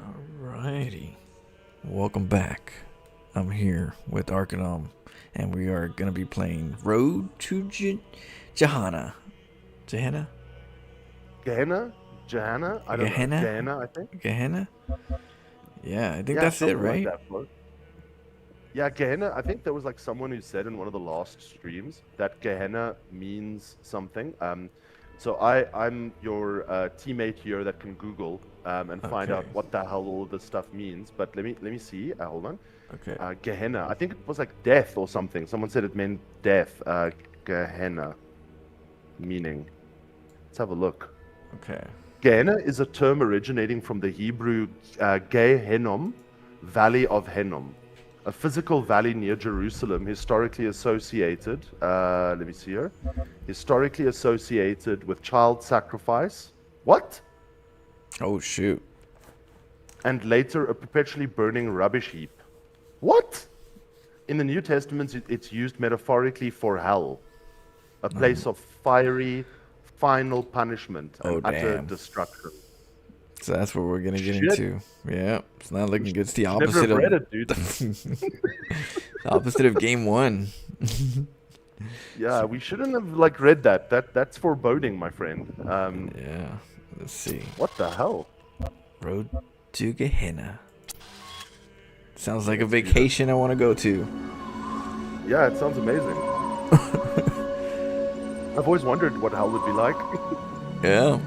Alrighty. Welcome back. I'm here with Arcanum, and we are going to be playing Road to Gehenna. Gehenna? Gehenna? Gehenna? I don't Gehenna? know. Gehenna, I think. Gehenna? Yeah, I think Yeah, that's it, something like right? that, bro. Yeah, Gehenna. I think there was like someone who said in one of the last streams that Gehenna means something. So I'm your teammate here that can Google and find out Okay. what the hell all this stuff means. But let me see. Hold on. Okay. Gehenna. I think it was like death or something. Someone said it meant death. Gehenna. Meaning. Let's have a look. Okay. Gehenna is a term originating from the Hebrew Gehinnom, Valley of Hinnom, a physical valley near Jerusalem, historically associated. Let me see here. Historically associated with child sacrifice. What? Oh, shoot. And later a perpetually burning rubbish heap. What? In the New Testament, it's used metaphorically for hell, a place of fiery, final punishment and utter damn. destruction. So that's what we're going to get Shit. into. Yeah, it's not looking good. It's the Never opposite have read of... it, dude. the opposite of game one. Yeah, we shouldn't have like read that. That's foreboding, my friend. Yeah, let's see. What the hell? Road to Gehenna. Sounds like a vacation I want to go to. Yeah, it sounds amazing. I've always wondered what hell would be like. Yeah.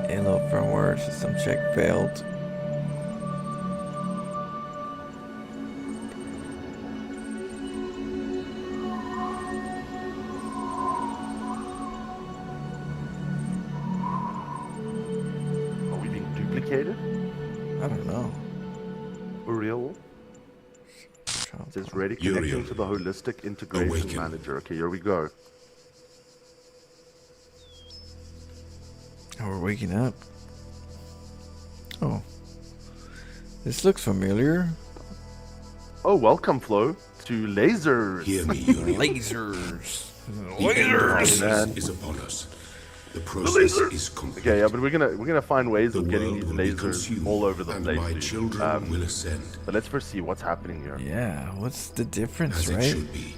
Hello firmware system check failed. Are we being duplicated? I don't know. Uriel says ready connecting to the holistic integration manager. Okay, here we go. Oh, we're waking up. Oh. This looks familiar. Oh, welcome, Flo, to lasers. Hear me, Uriel. Lasers. The end of the process is upon us. The process is complete. Okay, yeah, but we're gonna find ways The of getting world these will be lasers consumed, all over the and place. my dude. children will ascend. But let's first see what's happening here. Yeah, what's the difference, As it right? should be.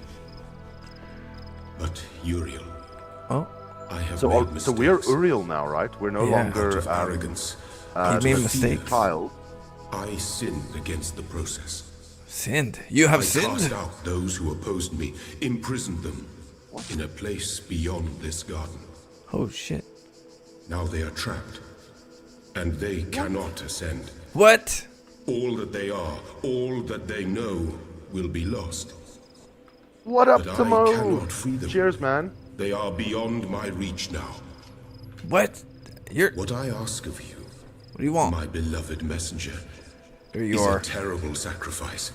But Uriel, Oh, I have So, made so mistakes. we're Uriel now, right? We're no Yeah. Out longer of arrogance, he made the mistakes. child. I sinned against the process. Sinned. You have I cast sinned. out those who opposed me, imprisoned them in a place beyond this garden. Oh shit. Now they are trapped, and they cannot ascend. What? All that they are, all that they know, will be lost. What up, But I Tomo? cannot free them. Cheers, man. They are beyond my reach now. What? You're... What I ask of you, What do you want? my beloved messenger, There you is are. a terrible sacrifice.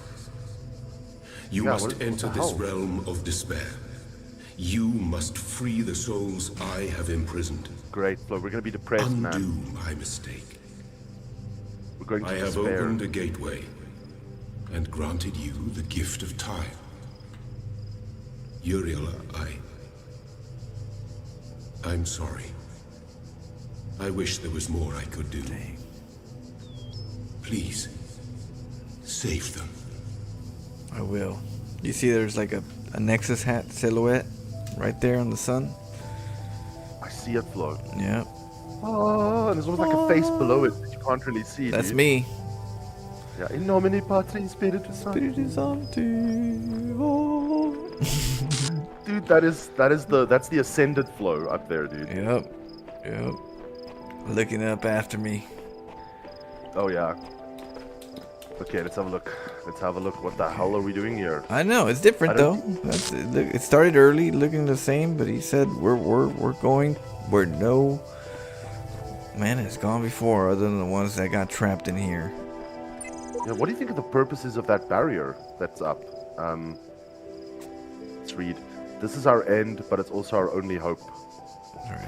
You Yeah, must what enter the this hell? realm of despair. You must free the souls I have imprisoned. Great, Flo. We're gonna be depressed, Undo man. my mistake. We're going to I have despair. opened a gateway and granted you the gift of time. Uriel, I'm sorry. I wish there was more I could do. Please, save them. I will. You see there's like a Nexus hat silhouette right there on the sun? I see it, Flo. Yeah. Oh, and there's almost like a face below it that you can't really see. That's dude. me. Yeah. In nomine Patris Spiritus Sancti. Dude, that's the ascended Flo up there, dude. Yep. Yep. Looking up after me. Oh yeah. Okay, let's have a look. Let's have a look. What the hell are we doing here? I know it's different I though. don't- That's it. Look, it started early, looking the same, but he said we're going where no man has gone before, other than the ones that got trapped in here. Yeah, what do you think of the purposes of that barrier that's up? Let's read. This is our end, but it's also our only hope.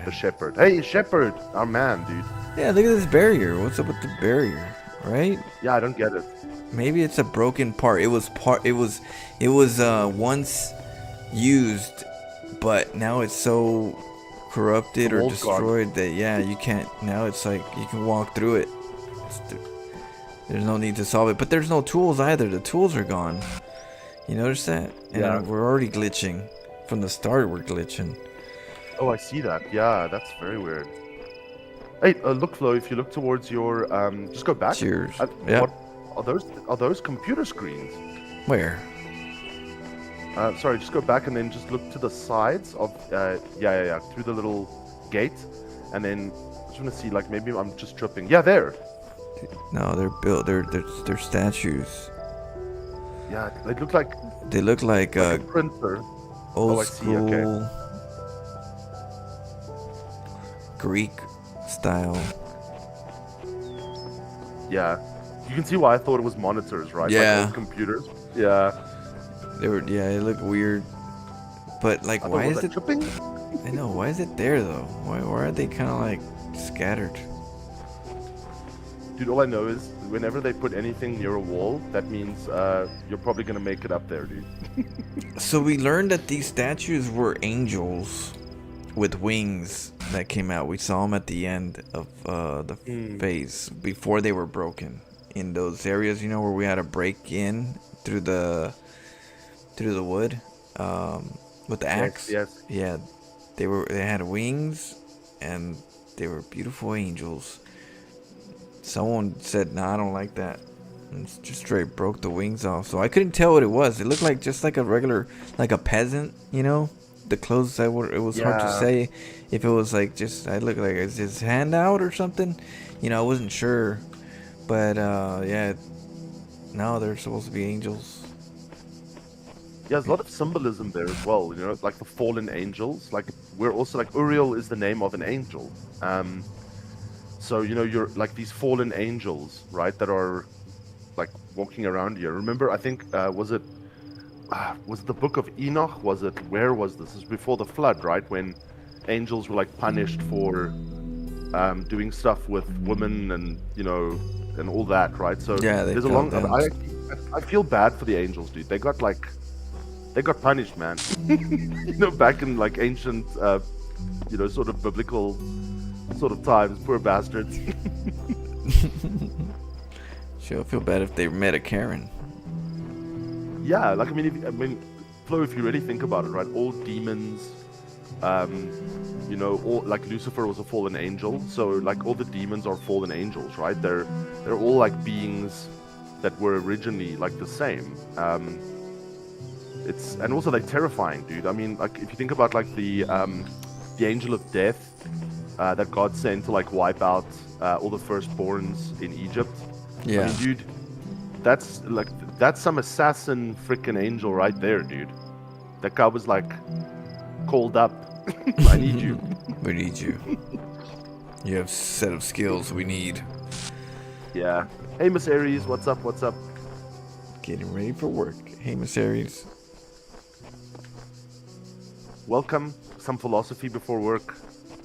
The shepherd. Hey, shepherd, our man, dude. Yeah, look at this barrier. What's up with the barrier? Right? Yeah, I don't get it. Maybe it's a broken part. It was once used, but now it's so corrupted or Old destroyed that yeah, you can't. Now it's like you can walk through it. there's no need to solve it. But there's no tools either. The tools are gone. You notice that? And Yeah. we're already glitching. From the start, we're glitching. Oh, I see that. Yeah, that's very weird. Hey, look, Flo. If you look towards your, just go back. Cheers. Yeah. What are those computer screens? Where? Sorry, just go back and then just look to the sides of, yeah, through the little gate, and then I just want to see, like, maybe I'm just tripping. Yeah, there. No, they're built. They're statues. Yeah, they look like They look like a printer. old I see, school okay. Greek style. Yeah, you can see why I thought it was monitors, right? Yeah. Like old computers. Yeah. They look weird. But like, I why thought, is was it? that tripping? I know. Why is it there though? Why are they kind of like scattered? Dude, all I know is whenever they put anything near a wall, that means you're probably gonna make it up there, dude. So we learned that these statues were angels with wings that came out. We saw them at the end of the phase before they were broken in those areas, you know, where we had to break in through the wood with the axe. Yes. Yeah, they had wings and they were beautiful angels. Someone said, "No, I don't like that." And just straight broke the wings off. So I couldn't tell what it was. It looked like just like a regular, like a peasant, you know. The clothes it was hard to Yeah. say if it was like just. I looked like is his hand out or something, you know. I wasn't sure, but yeah. No, they're supposed to be angels. Yeah, there's a lot of symbolism there as well, you know, like the fallen angels. Like, we're also, like, Uriel is the name of an angel. So, you know, you're, like, these fallen angels, right, that are, like, walking around here. Remember, I think, was it the book of Enoch? Where was this? This was before the flood, right, when angels were, like, punished for doing stuff with women and, you know, and all that, right? So, Yeah, there's a fell long... down. I feel bad for the angels, dude. They got punished, man. You know, back in like ancient, you know, sort of biblical sort of times. Poor bastards. Sure, I feel bad if they met a Karen. Yeah, like I mean, Flo, if you really think about it, right? All demons, you know, all like Lucifer was a fallen angel, so like all the demons are fallen angels, right? They're all like beings that were originally like the same. It's and also like terrifying, dude. I mean, like if you think about like the angel of death that God sent to like wipe out all the firstborns in Egypt. Yeah. I mean, dude, that's some assassin freaking angel right there, dude. That guy was like called up. I need you. We need you. You have a set of skills we need. Yeah. Hey, Miss Aries, what's up? What's up? Getting ready for work. Hey, Miss Aries. Welcome. Some philosophy before work.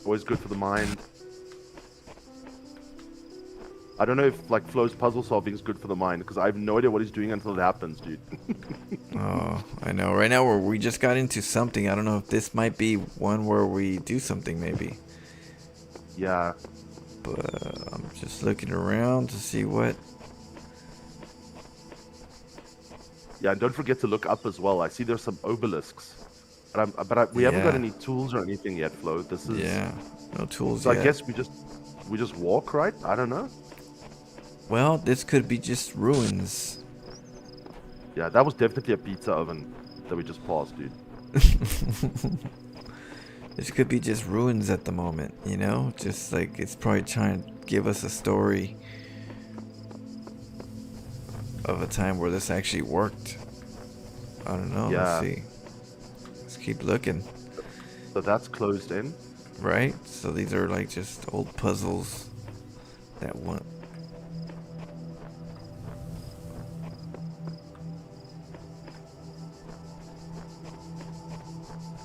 Always good for the mind. I don't know if like Flo's puzzle solving is good for the mind because I have no idea what he's doing until it happens, dude. Oh, I know. Right now we just got into something. I don't know if this might be one where we do something maybe. Yeah. But I'm just looking around to see what. Yeah, and don't forget to look up as well. I see there's some obelisks. But we haven't got any tools or anything yet, Flo. This is no tools so yet. I guess we just walk, right? I don't know. Well, this could be just ruins. Yeah, that was definitely a pizza oven that we just passed, dude. This could be just ruins at the moment, you know? Just like it's probably trying to give us a story of a time where this actually worked. I don't know. Yeah. Let's see. Let's keep looking. So that's closed in. Right? So these are like just old puzzles that want.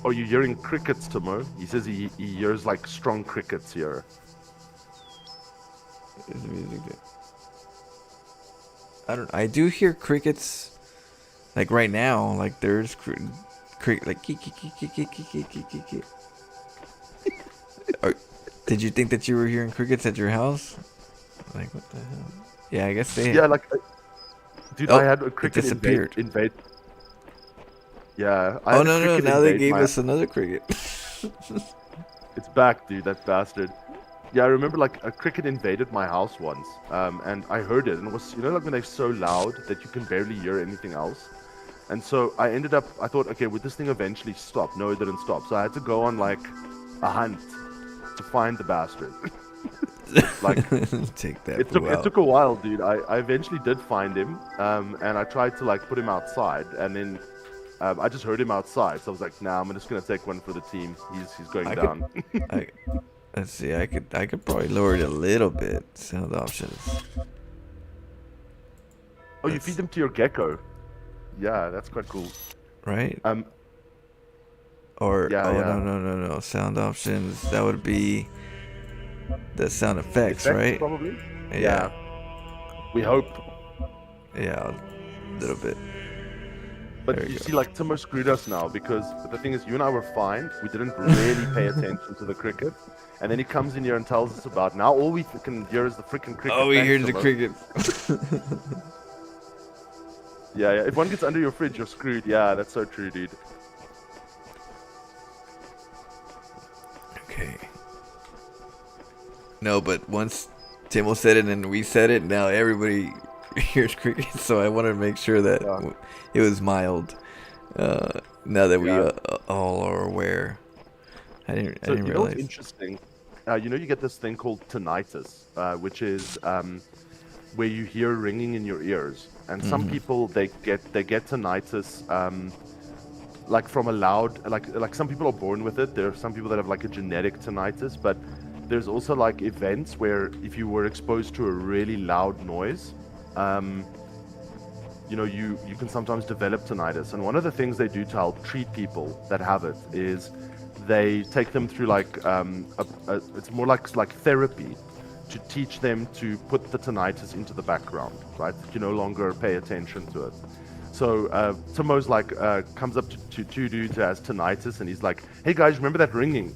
Are you hearing crickets, Tomo? He says he hears like strong crickets here. Is the music good? I do hear crickets, like right now. Like there's like did you think that you were hearing crickets at your house? Like, what the hell? Yeah, I guess they. Yeah, like, dude, Oh, I had a it cricket disappeared. invade. Yeah, I Oh had a no, no! cricket Now they invade gave my. us another cricket. It's back, dude. That bastard. Yeah, I remember like a cricket invaded my house once, and I heard it, and it was, you know, like when they're so loud that you can barely hear anything else. And so I thought, okay, would this thing eventually stop? No, it didn't stop. So I had to go on like a hunt to find the bastard. Like, Take that. it took a while, dude. I eventually did find him, and I tried to like put him outside, and then I just heard him outside. So I was like, nah, I'm just gonna take one for the team. He's going down. Let's see. I could probably lower it a little bit. Sound options. Oh, you feed them to your gecko. Yeah, that's quite cool. Right? Yeah, yeah. No. Sound options. That would be the sound effects, right? Probably. Yeah. We hope. Yeah, a little bit. But There you you see, like, Timo screwed us now because the thing is, you and I were fine. We didn't really pay attention to the cricket. And then he comes in here and tells us about, now all we can hear is the freaking cricket. Oh, we Thanks, hear the Timo. cricket. Yeah, yeah. If one gets under your fridge, you're screwed. Yeah, that's so true, dude. Okay. No, but once Timo said it and we said it, now everybody hears cricket. So I wanted to make sure that it was mild. Now that we all are aware. I didn't You know realize. what's interesting? You know, you get this thing called tinnitus, which is where you hear ringing in your ears. And some people they get tinnitus like from a loud, like some people are born with it. There are some people that have like a genetic tinnitus, but there's also like events where if you were exposed to a really loud noise, you know, you can sometimes develop tinnitus. And one of the things they do to help treat people that have it is they take them through like it's more like therapy to teach them to put the tinnitus into the background, right? You no longer pay attention to it. So Timo's like comes up to two dudes who has tinnitus, and he's like, "Hey guys, remember that ringing?"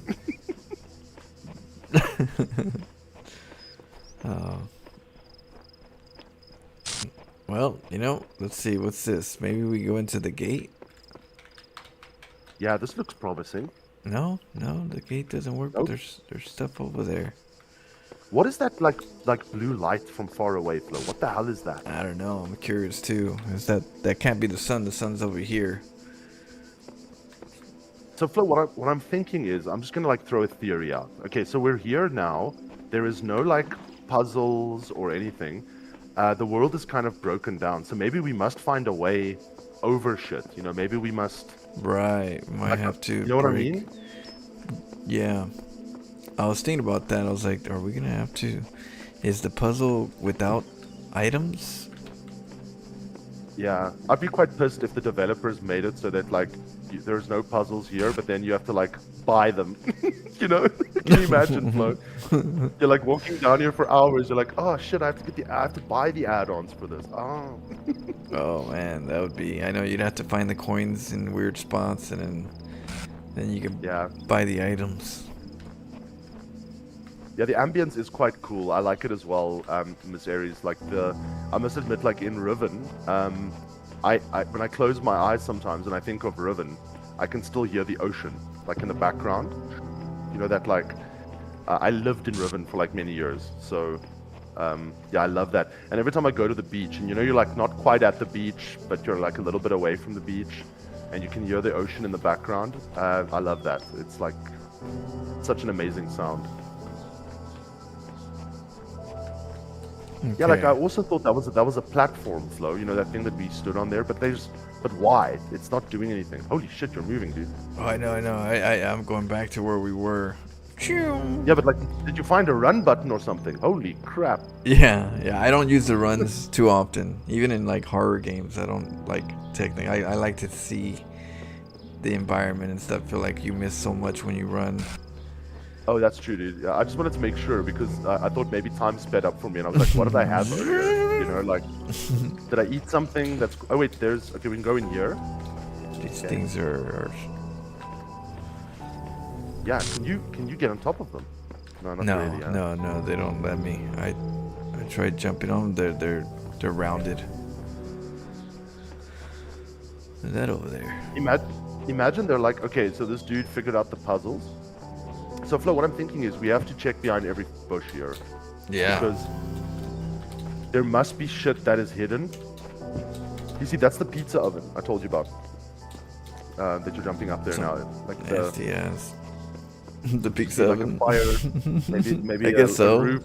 Well, you know, let's see. What's this? Maybe we go into the gate? Yeah, this looks promising. No, the gate doesn't work. But there's stuff over there. What is that like blue light from far away, Flo? What the hell is that? I don't know. I'm curious too. Is that can't be the sun? The sun's over here. So Flo, what I'm thinking is, I'm just gonna like throw a theory out. Okay, so we're here now. There is no like puzzles or anything. The world is kind of broken down. So maybe we must find a way over shit. You know, maybe we must. Right. Might have to. You know what I mean? Yeah. I was thinking about that. I was like, are we gonna have to? Is the puzzle without items? Yeah, I'd be quite pissed if the developers made it so that like there's no puzzles here, but then you have to like buy them. You know? Can you imagine, Flo? You're like walking down here for hours. You're like, oh shit, I have to buy the add-ons for this. Oh. Oh man, that would be. I know you'd have to find the coins in weird spots, and then you could buy the items. Yeah, the ambience is quite cool. I like it as well. Miss Aries, like I must admit, like in Riven, I when I close my eyes sometimes and I think of Riven, I can still hear the ocean, like in the background. You know that like, I lived in Riven for like many years, so yeah, I love that. And every time I go to the beach, and you know you're like not quite at the beach, but you're like a little bit away from the beach, and you can hear the ocean in the background. I love that. It's like such an amazing sound. Okay. Yeah, like I also thought that was a platform, Flo. You know that thing that we stood on there, but why? It's not doing anything. Holy shit, you're moving, dude. Oh, I know. I'm going back to where we were. Yeah, but like, did you find a run button or something? Holy crap. Yeah. I don't use the runs too often. Even in like horror games, I don't like technically. I like to see the environment and stuff. Feel like you miss so much when you run. Oh, that's true, dude. Yeah, I just wanted to make sure because I thought maybe time sped up for me, and I was like, what did I have earlier? You know, like, did I eat something that's... Oh, wait, okay, we can go in here. These things are... Yeah, can you get on top of them? No, not really. No, they don't let me. I tried jumping on them. They're rounded. Is that over there? Imagine they're like, okay, so this dude figured out the puzzles. So Flo, what I'm thinking is we have to check behind every bush here. Yeah. Because there must be shit that is hidden. You see, that's the pizza oven I told you about. That you're jumping up there now. Like Nasty ass. The pizza like oven. a fire, maybe I guess so. a roof.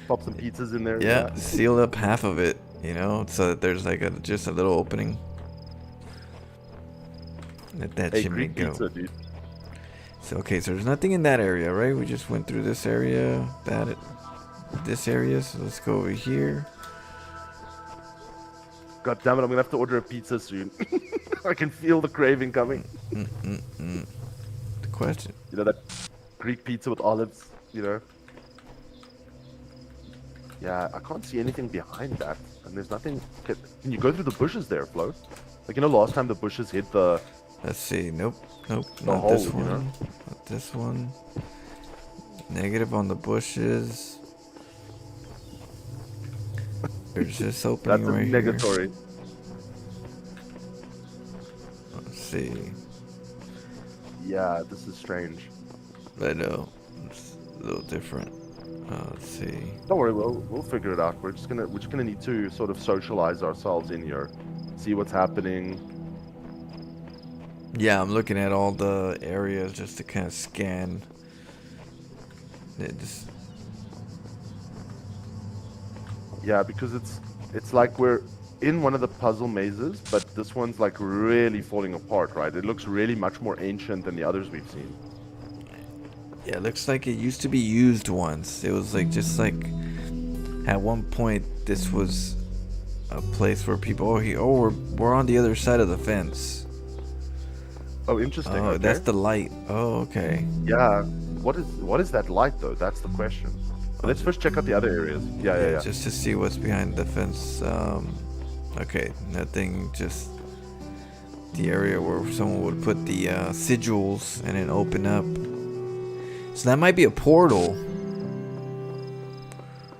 Pop some pizzas in there. Yeah, seal up half of it, you know, so that there's like just a little opening. Let that Hey, chimney Greek go. pizza, dude. So okay, so there's nothing in that area, right? We just went through this area, this area. So let's go over here. God damn it, I'm gonna have to order a pizza soon. I can feel the craving coming. The question. You know, that Greek pizza with olives, you know? Yeah, I can't see anything behind that. And there's nothing. Can you go through the bushes there, Flo? Like, you know, last time the bushes hit the... Let's see. Nope. Not hole, this you one. know? Not this one. Negative on the bushes. There's this opening That's a right negatory. here. Let's see. Yeah, this is strange. I know. It's a little different. Let's see. Don't worry, we'll figure it out. We're just gonna need to sort of socialize ourselves in here, see what's happening. Yeah, I'm looking at all the areas just to kind of scan. Yeah, because it's like we're in one of the puzzle mazes, but this one's like really falling apart, right? It looks really much more ancient than the others we've seen. Yeah, it looks like it used to be used once. It was like just like at one point this was a place where people we're on the other side of the fence. Oh, interesting. Oh, Okay. that's the light. Oh, okay. Yeah. What is that light though? That's the question. But let's first check out the other areas. Yeah. Just to see what's behind the fence. Okay, nothing. Just the area where someone would put the sigils and then open up. So that might be a portal.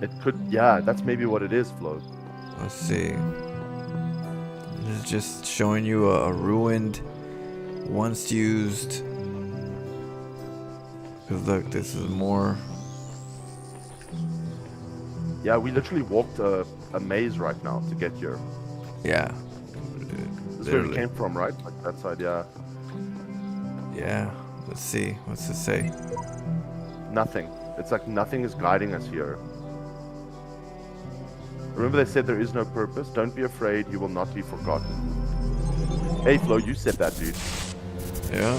It could. Yeah, that's maybe what it is, Flo. Let's see. This is just showing you a ruined, once used. Cause look, this is more. Yeah, we literally walked a maze right now to get here. Yeah. This is where we came from, right? Like that side, yeah. Yeah. Let's see. What's it say? Nothing. It's like nothing is guiding us here. Remember they said there is no purpose? Don't be afraid, you will not be forgotten. Hey Flo, you said that, dude. Yeah.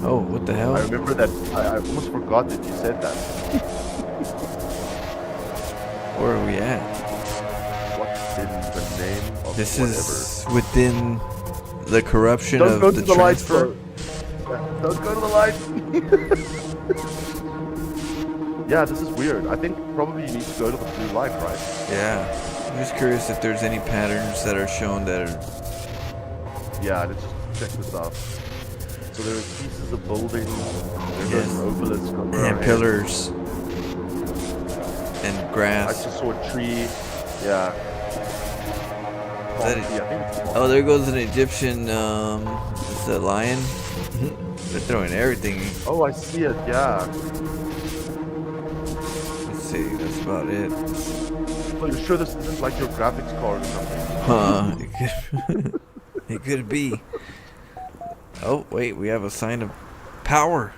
Oh, what the hell? I remember that. I almost forgot that you said that. Where are we at? What's in the name of This whatever? is within the corruption Don't of go the to the lights, transfer. bro. Yeah, don't go to the lights. Yeah, this is weird. I think probably you need to go to the blue light, right? Yeah. I'm just curious if there's any patterns that are shown that are... Yeah, let's just check this out. So there's pieces of buildings, there's Yes. an obelisk over our And head. pillars. And I grass. just saw a tree. Yeah. that it? Yeah, I think it's Oh, there goes an Egyptian, is it a lion? They're throwing everything. Oh, I see it. Yeah. Let's see, that's about it. Well, you're sure this isn't like your graphics card or something? Huh, it could be. Oh, wait, we have a sign of power.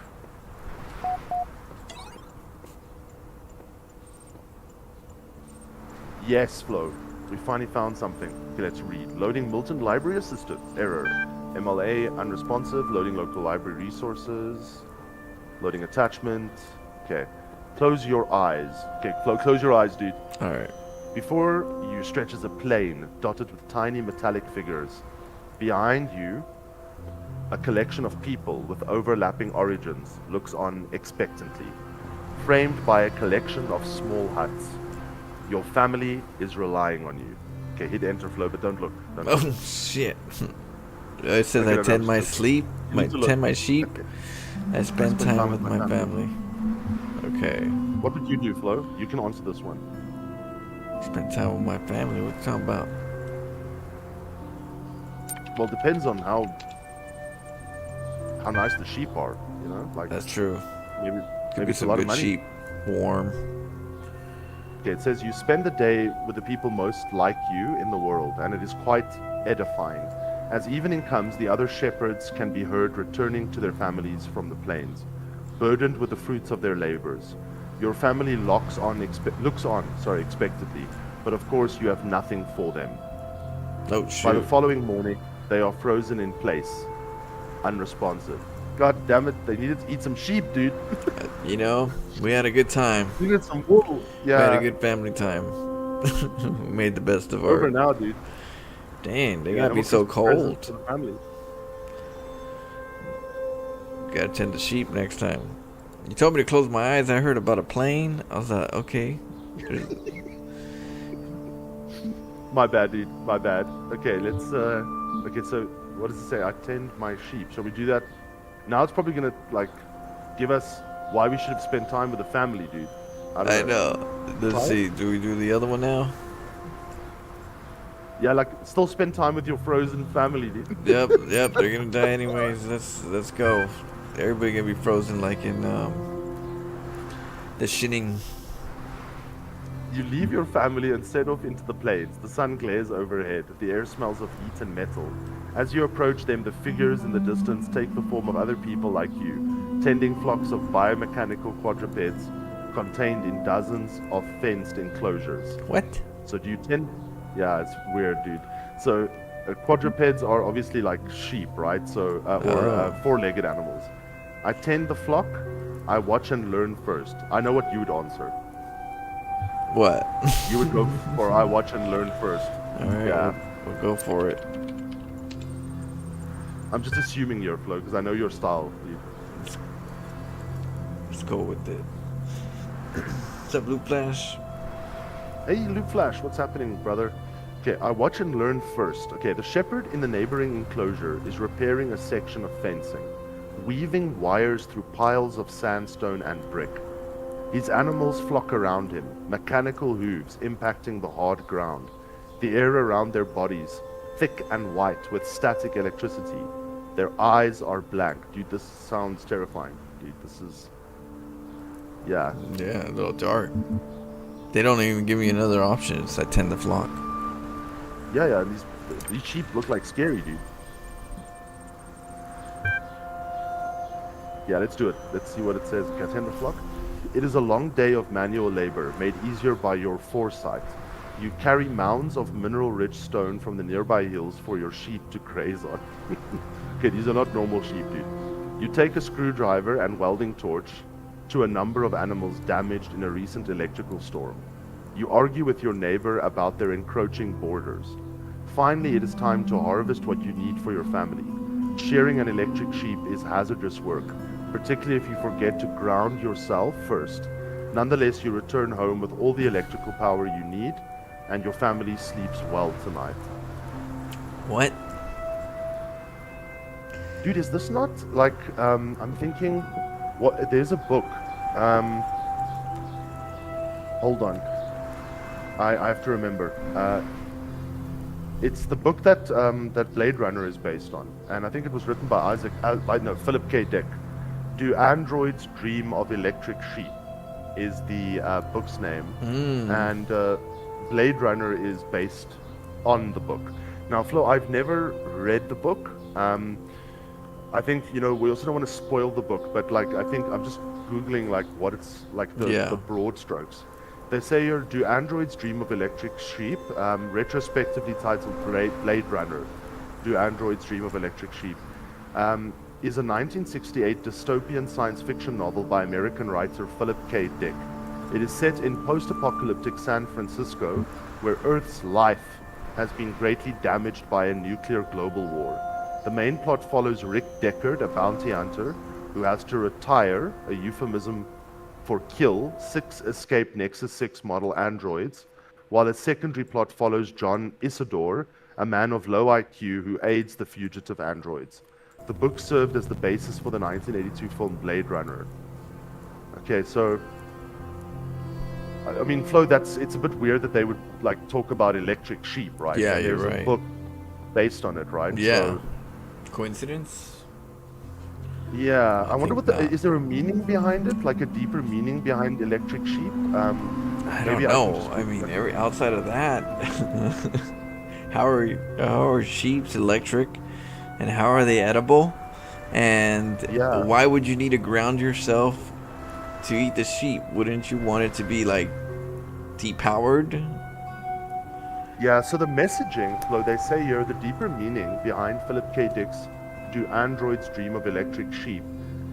Yes, Flo. We finally found something. Okay, let's read. Loading Milton Library Assistant. Error. MLA unresponsive. Loading local library resources. Loading attachment. Okay. Close your eyes. Okay, Flo, close your eyes, dude. Alright. Before you stretches a plane dotted with tiny metallic figures. Behind you, a collection of people with overlapping origins looks on expectantly, framed by a collection of small huts. Your family is relying on you. Okay, hit enter, Flo, but don't look. Don't look. Oh, shit. It says Okay, I no, tend no, my just- sleep, you need to look. tend my sheep. Okay. I spend time with my family. Okay. What would you do, Flo? You can answer this one. Spend time with my family. What you talking about? Well, it depends on how nice the sheep are, you know? Like, That's true. maybe, Could maybe be it's a some lot of good money. sheep. Warm. Okay, it says you spend the day with the people most like you in the world, and it is quite edifying. As evening comes, the other shepherds can be heard returning to their families from the plains, burdened with the fruits of their labors. Your family looks on, expectantly, but of course you have nothing for them. Oh, By the shoot. following morning, they are frozen in place, unresponsive. God damn it, they needed to eat some sheep, dude. You know, we had a good time. Needed some wool. We had a Yeah, good family time. We made the best of over our... now, dude. Dang, they Yeah, gotta no be more so Christmas presents cold. for the family. Gotta tend to sheep next time. You told me to close my eyes. I heard about a plane. I was like, okay. My bad, dude. My bad. Okay, let's. Okay, so what does it say? I tend my sheep. Shall we do that? Now it's probably gonna like give us why we should have spent time with the family, dude. I I don't know. know. Let's Right? see. Do we do the other one now? Yeah, like still spend time with your frozen family, dude. Yep, yep. They're gonna die anyways. Let's go. Everybody gonna be frozen like in the shitting. You leave your family and set off into the plains. The sun glares overhead. The air smells of heat and metal. As you approach them, the figures in the distance take the form of other people like you, tending flocks of biomechanical quadrupeds contained in dozens of fenced enclosures. What? So do you tend... Yeah, it's weird, dude. So quadrupeds are obviously like sheep, right? So four-legged animals. I tend the flock. I watch and learn first. I know what you would answer. What? You would go for I watch and learn first. All right. Yeah. We'll go for it. I'm just assuming your flow because I know your style. Let's go with it. What's up, Blue Flash? Hey, Luke Flash, what's happening, brother? Okay, I watch and learn first. Okay, the shepherd in the neighboring enclosure is repairing a section of fencing, weaving wires through piles of sandstone and brick. His animals flock around him, mechanical hooves impacting the hard ground, the air around their bodies thick and white with static electricity. Their eyes are blank. Dude, this sounds terrifying. Dude, this is... Yeah. Yeah, a little dark. They don't even give me another option. It's I tend to flock. Yeah, these sheep look like scary, dude. Yeah, let's do it. Let's see what it says. Can I tend the flock? It is a long day of manual labor, made easier by your foresight. You carry mounds of mineral-rich stone from the nearby hills for your sheep to graze on. Okay, these are not normal sheep, dude. You take a screwdriver and welding torch to a number of animals damaged in a recent electrical storm. You argue with your neighbor about their encroaching borders. Finally, it is time to harvest what you need for your family. Shearing an electric sheep is hazardous work, particularly if you forget to ground yourself first. Nonetheless, you return home with all the electrical power you need, and your family sleeps well tonight. What? Dude, is this not like, I'm thinking, what? There's a book. Hold on. I have to remember. It's the book that that Blade Runner is based on, and I think it was written by Philip K. Dick. Do Androids Dream of Electric Sheep is the book's name, and Blade Runner is based on the book. Now, Flo, I've never read the book. I think, you know, we also don't want to spoil the book, but like, I think I'm just Googling like what it's like the broad strokes. They say here, Do Androids Dream of Electric Sheep? Retrospectively titled Blade Runner. Do Androids Dream of Electric Sheep? Is a 1968 dystopian science fiction novel by American writer Philip K. Dick. It is set in post-apocalyptic San Francisco, where Earth's life has been greatly damaged by a nuclear global war. The main plot follows Rick Deckard, a bounty hunter, who has to retire, a euphemism for kill, 6 escaped Nexus 6 model androids, while a secondary plot follows John Isidore, a man of low IQ who aids the fugitive androids. The book served as the basis for the 1982 film Blade Runner. Okay, so I mean, Flo, it's a bit weird that they would like talk about electric sheep, right? Yeah, And you're there's right. a book based on it, right? Yeah. So, Coincidence? yeah, I I wonder think what not. is there a meaning behind it, like a deeper meaning behind electric sheep? I Maybe don't I can know. just I Google mean, it. every outside of that, how are sheeps electric, and how are they edible, and Yeah, why would you need to ground yourself to eat the sheep? Wouldn't you want it to be like depowered? yeah. So the messaging, Flo, they say here the deeper meaning behind Philip K. Dick's "Do Androids Dream of Electric Sheep"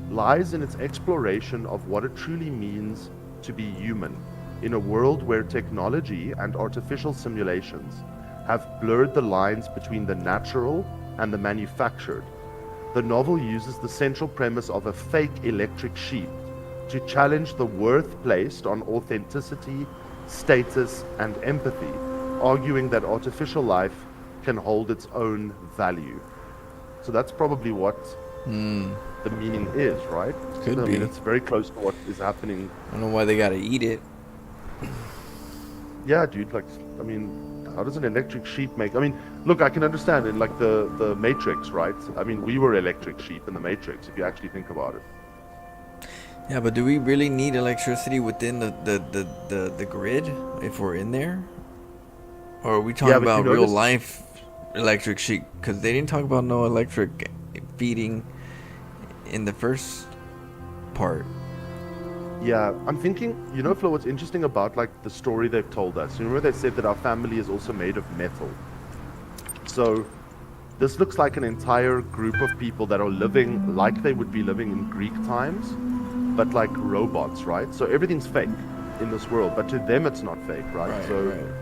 lies in its exploration of what it truly means to be human in a world where technology and artificial simulations have blurred the lines between the natural and the manufactured. The novel uses the central premise of a fake electric sheep to challenge the worth placed on authenticity, status, and empathy, arguing that artificial life can hold its own value. So that's probably what the meaning is, right? Could I mean, be. it's very close to what is happening. I don't know why they gotta eat it. Yeah, dude, like, I mean, how does an electric sheep make? I mean, look, I can understand in like the Matrix, right? I mean, we were electric sheep in the Matrix, if you actually think about it. Yeah, but do we really need electricity within the grid if we're in there? Or are we talking Yeah, but you about real notice, life electric sheep? Because they didn't talk about no electric feeding in the first part. yeah, I'm thinking, you know, Flo, what's interesting about like the story they've told us? You remember they said that our family is also made of metal. So this looks like an entire group of people that are living like they would be living in Greek times, but like robots, right? So everything's fake in this world, but to them it's not fake, right? Right, So, right.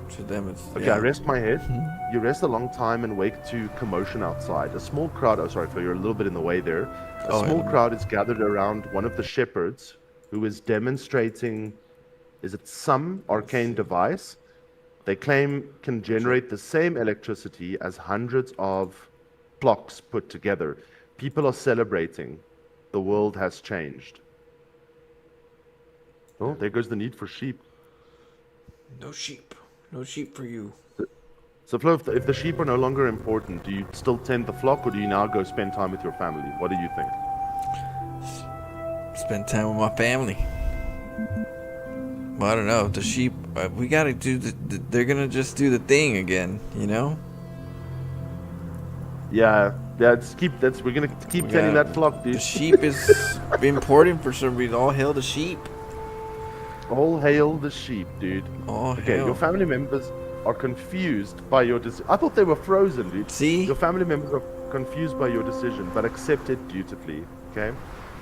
To them, it's okay, I yeah. rest my head. You rest a long time and wake to commotion outside. A small crowd, oh, sorry, Flo, you're a little bit in the way there. A Oh, small yeah. crowd is gathered around one of the shepherds who is demonstrating, is it some arcane device they claim can generate the same electricity as hundreds of clocks put together. People are celebrating. The world has changed. Oh, there goes the need for sheep. No sheep. No sheep for you. So, Flo, if the sheep are no longer important, do you still tend the flock or do you now go spend time with your family? What do you think? Spend time with my family. Well, I don't know. The sheep, we gotta do they're gonna just do the thing again, you know? Yeah, we're gonna keep We tending got that flock, the dude. sheep is important for some reason. All hail the sheep. All hail the sheep, dude. All Okay, your hail. family members are confused by your decision. I thought they were frozen, dude. See? Your family members are confused by your decision, but accept it dutifully, okay?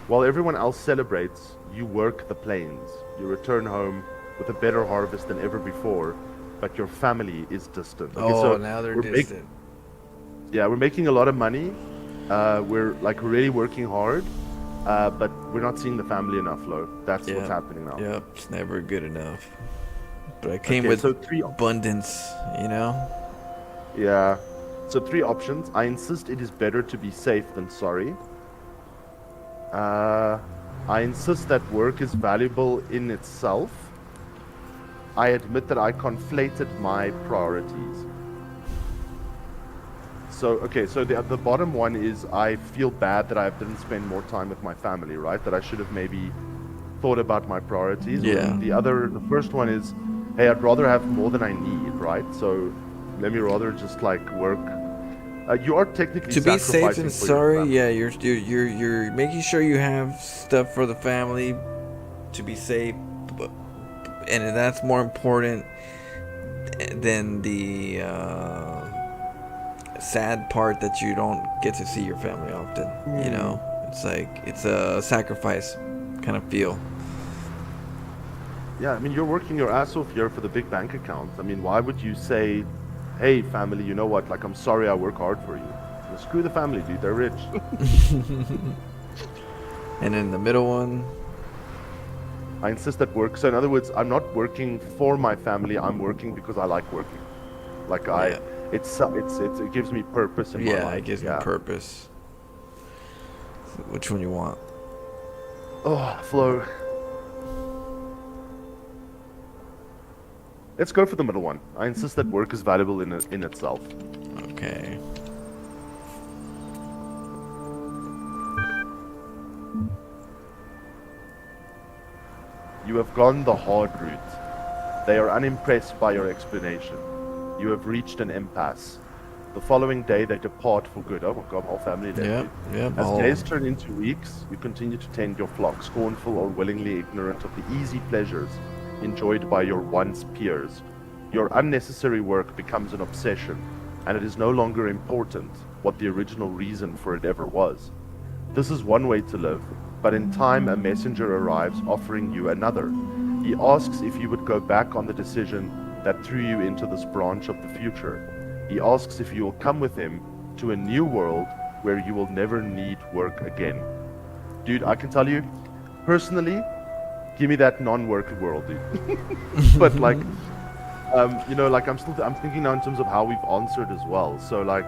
While everyone else celebrates, you work the plains. You return home with a better harvest than ever before, but your family is distant. Okay, Oh, so now they're we're distant. we're making a lot of money. We're like really working hard, but we're not seeing the family enough, Flo. That's what's happening now. Yep, it's never good enough. But I came Okay, with so three abundance, you know? Yeah. So three options. I insist it is better to be safe than sorry. I insist that work is valuable in itself. I admit that I conflated my priorities. So, okay, so the bottom one is I feel bad that I didn't spend more time with my family, right? That I should have maybe thought about my priorities. Yeah. The first one is, hey, I'd rather have more than I need, right? So let me rather just like work. You are technically To be safe sacrificing and for your sorry, family. yeah, you're making sure you have stuff for the family to be safe, but, and that's more important than the sad part that you don't get to see your family often. You know, it's like it's a sacrifice kind of feel. Yeah, I mean, you're working your ass off here for the big bank account. I mean, why would you say, hey, family, you know what? Like, I'm sorry I work hard for you. Well, screw the family, dude. They're rich. And then the middle one, I insist that work. So, in other words, I'm not working for my family. I'm working because I like working. Like, Yeah. it gives me purpose in my yeah, life. it gives me purpose. So which one you want? Oh, Flo. Let's go for the middle one. I insist that work is valuable in itself. Okay. You have gone the hard route. They are unimpressed by your explanation. You have reached an impasse. The following day they depart for good. Oh my god, whole family left. Yep, yep. As days turn into weeks, you continue to tend your flock, scornful or willingly ignorant of the easy pleasures enjoyed by your once peers. Your unnecessary work becomes an obsession, and it is no longer important what the original reason for it ever was. This is one way to live, but in time a messenger arrives offering you another. He asks if you would go back on the decision that threw you into this branch of the future. He asks if you will come with him to a new world where you will never need work again. Dude, I can tell you, personally, give me that non-work world, dude. But like, you know, like I'm thinking now in terms of how we've answered as well. So like,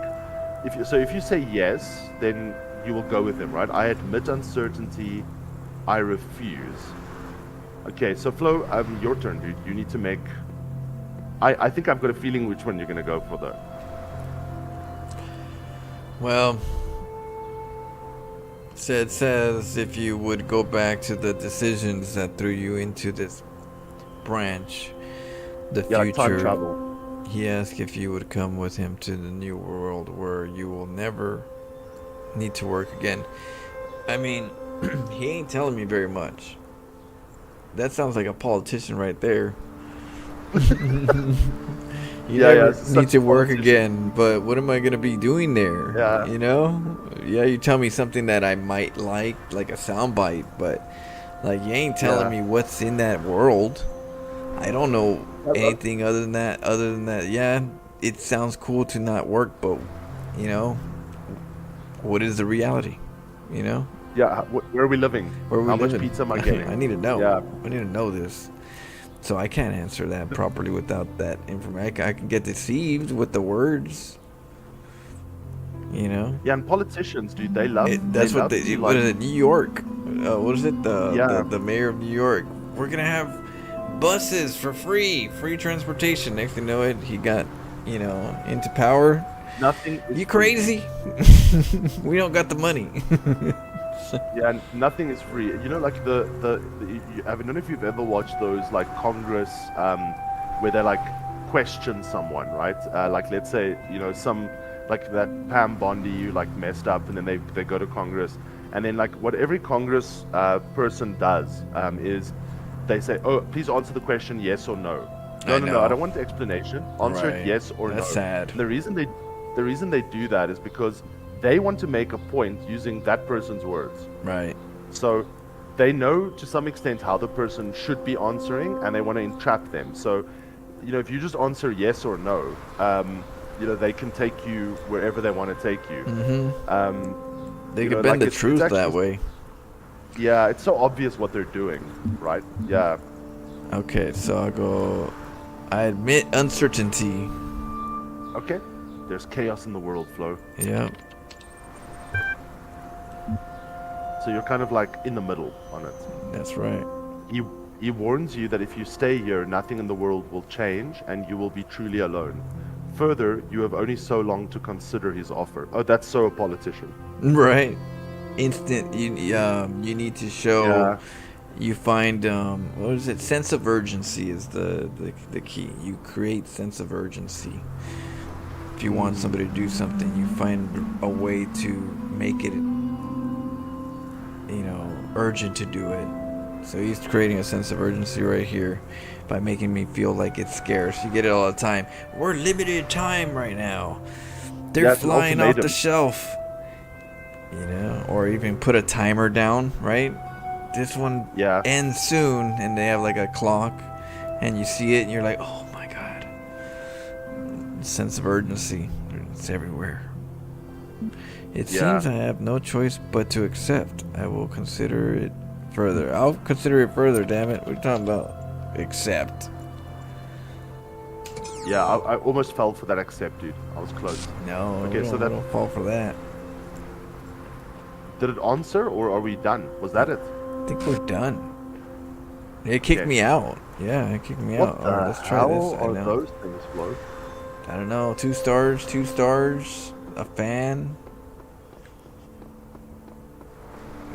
if you say yes, then you will go with him, right? I admit uncertainty. I refuse. Okay, so Flo, your turn, dude. You need to make. I think I've got a feeling which one you're gonna go for though. Well, so it says if you would go back to the decisions that threw you into this branch, the Yeah, like time future. travel. He asked if you would come with him to the new world where you will never need to work again. I mean, he ain't telling me very much. That sounds like a politician right there. You never need to work again, but what am I gonna be doing there? Yeah. You know? Yeah, you tell me something that I might like a soundbite, but like you ain't telling me what's in that world. I don't know anything other than that. Yeah, it sounds cool to not work, but you know, what is the reality? You know? Yeah, where are we living? Where are we How living? much pizza am I getting? I need to know. Yeah. I need to know this. So I can't answer that properly without that information. I can get deceived with the words. You know? Yeah, and politicians, dude, they love. That's they what love they. to, What like, is it? New York. What is it? The mayor of New York. We're gonna have buses for free transportation. Next thing you know, he got into power. Nothing. Is You free. crazy? We don't got the money. Yeah, nothing is free. You know, like I don't know if you've ever watched those like Congress, where they like question someone, right? Like let's say some like that Pam Bondi you like messed up, and then they go to Congress, and then like what every Congress person does is they say, oh, please answer the question yes or no. No, I don't want the explanation. Answer it yes or no. That's sad. And the reason they do that is because they want to make a point using that person's words. Right. So they know to some extent how the person should be answering, and they want to entrap them. So, if you just answer yes or no, they can take you wherever they want to take you. Mm-hmm. They can bend the truth that way. Yeah, it's so obvious what they're doing, right? Yeah. Okay, so I'll go. I admit uncertainty. Okay. There's chaos in the world, Flo. Yeah. So you're kind of like in the middle on it. That's right. He warns you that if you stay here, nothing in the world will change, and you will be truly alone. Further, you have only so long to consider his offer. Oh, that's so a politician. Right. Instant. You need to show. Yeah. You find what is it? Sense of urgency is the key. You create sense of urgency. If you want somebody to do something, you find a way to make it, urgent to do it. So he's creating a sense of urgency right here by making me feel like it's scarce. You get it all the time. We're limited time right now. They're flying off the shelf. Or even put a timer down, right? This one ends soon, and they have like a clock, and you see it, and you're like, oh my god. Sense of urgency. It's everywhere. It seems I have no choice but to accept. I will consider it further. I'll consider it further, damn it. What are you talking about? Accept. Yeah, I almost fell for that accept, dude. I was close. No, okay, so don't fall for that. Did it answer, or are we done? Was that it? I think we're done. It kicked me out. Yeah, it kicked me What out. the Alright, let's try this. hell I are know. those things, Flo? I don't know. 2 stars, 2 stars, a fan.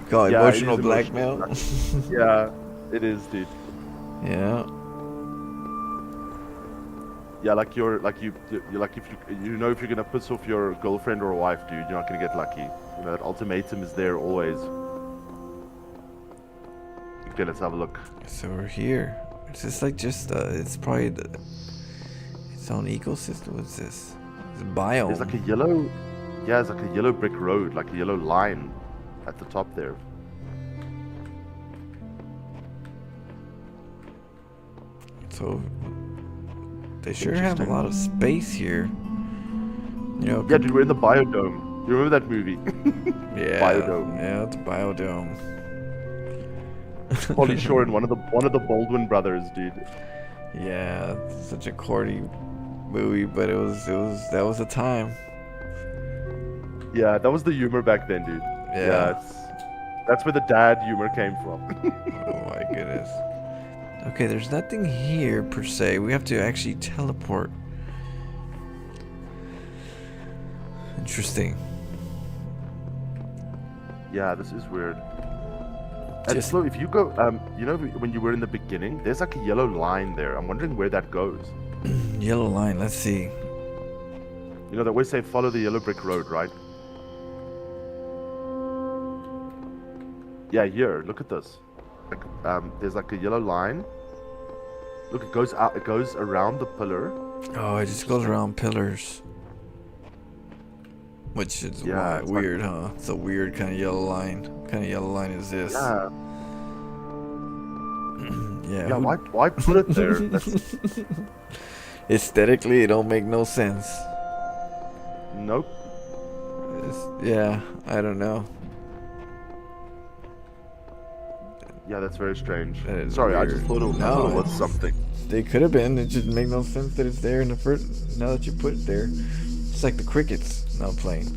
Call it Yeah, it emotional is blackmail. emotional. Yeah, it is, dude. Yeah. Yeah, like you're like if you know if you're gonna piss off your girlfriend or wife, dude, you're not gonna get lucky. You know that ultimatum is there always. Okay, let's have a look. So we're here. It's just like it's probably its own ecosystem. What's this? It's a biome. There's like a yellow, yeah, it's like a yellow brick road, like a yellow line at the top there. So they sure have a lot of space here. You know. Yeah, dude, we're in the biodome. You remember that movie? Yeah. Biodome. Yeah, it's a biodome. Polly Shore and one of the Baldwin brothers, dude. Yeah, such a corny movie, but that was a time. Yeah, that was the humor back then, dude. Yeah. That's where the dad humor came from. Oh my goodness. Okay, there's nothing here per se. We have to actually teleport. Interesting. Yeah, this is weird. And so if you go, you know, when you were in the beginning, there's like a yellow line there. I'm wondering where that goes. Yellow line. Let's see. You know, they always say follow the yellow brick road, right? Yeah, here. Look at this. Like, there's like a yellow line. Look, it goes out. It goes around the pillar. Oh, it just goes around pillars. Which is weird, huh? It's a weird kind of yellow line. What kind of yellow line is this? Yeah. Yeah. Yeah. Why put it there? That's... Aesthetically, it don't make no sense. Nope. Yeah, I don't know. Yeah, that's very strange. That is Sorry, weird. I just thought it was something. They could have been. It just make no sense that it's there in the first. Now that you put it there, it's like the crickets. Now playing.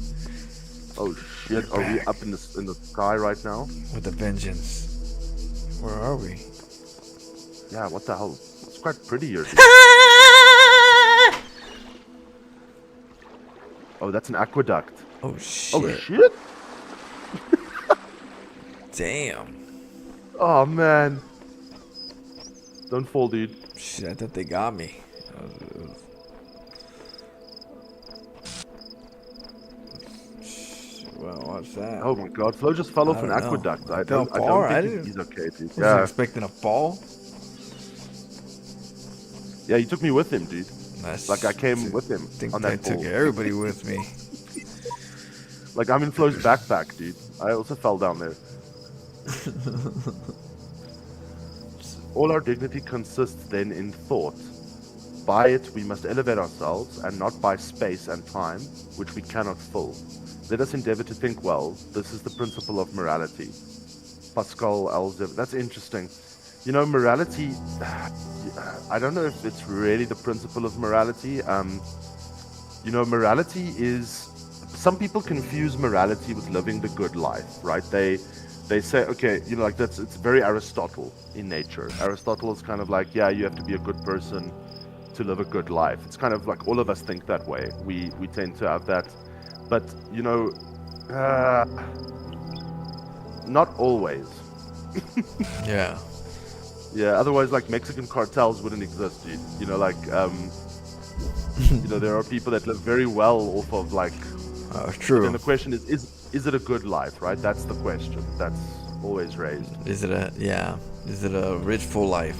Oh shit! Are we up in the sky right now? With a vengeance. Where are we? Yeah. What the hell? It's quite pretty here. Dude. Oh, that's an aqueduct. Oh shit! Oh shit! Damn. Oh man! Don't fall, dude. Shit! I thought they got me. Well, what's that? Oh my god, Flo just fell off an don't know. aqueduct. I Fell don't far? I think didn't- he's okay, dude. Wasn't Yeah. expecting a fall. Yeah, you took me with him, dude. That's, Like I came with him I think on I that took fall. everybody with me. Like I'm in Flo's backpack, dude. I also fell down there. All our dignity consists then in thought. By it we must elevate ourselves, and not by space and time, which we cannot fill. Let us endeavor to think well. This is the principle of morality. Pascal Alzev. That's interesting. You know, morality, I don't know if it's really the principle of morality. You know, morality is, some people confuse morality with living the good life, right? They say, okay, you know, like it's very Aristotle in nature. Aristotle is kind of like, yeah, you have to be a good person to live a good life. It's kind of like all of us think that way. We tend to have that, but you know, not always. Yeah. Yeah, otherwise like Mexican cartels wouldn't exist, dude. You know, like you know, there are people that live very well off of like True. and the question is it a good life, right? That's the question that's always raised. Is it a rich full life?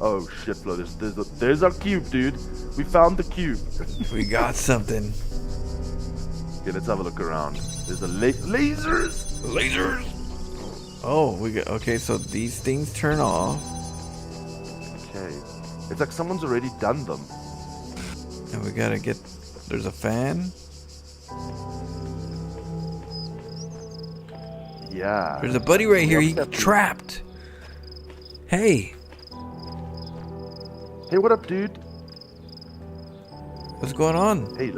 Oh shit, Flo, there's our cube, dude. We found the cube. We got something. Okay, let's have a look around. There's lasers. Lasers. Oh, okay. So these things turn off, Okay, it's like someone's already done them. and we gotta get. There's a fan. Yeah. There's a buddy right here. He Yep. trapped. Hey, Hey, what up, dude? what's going on? Hey,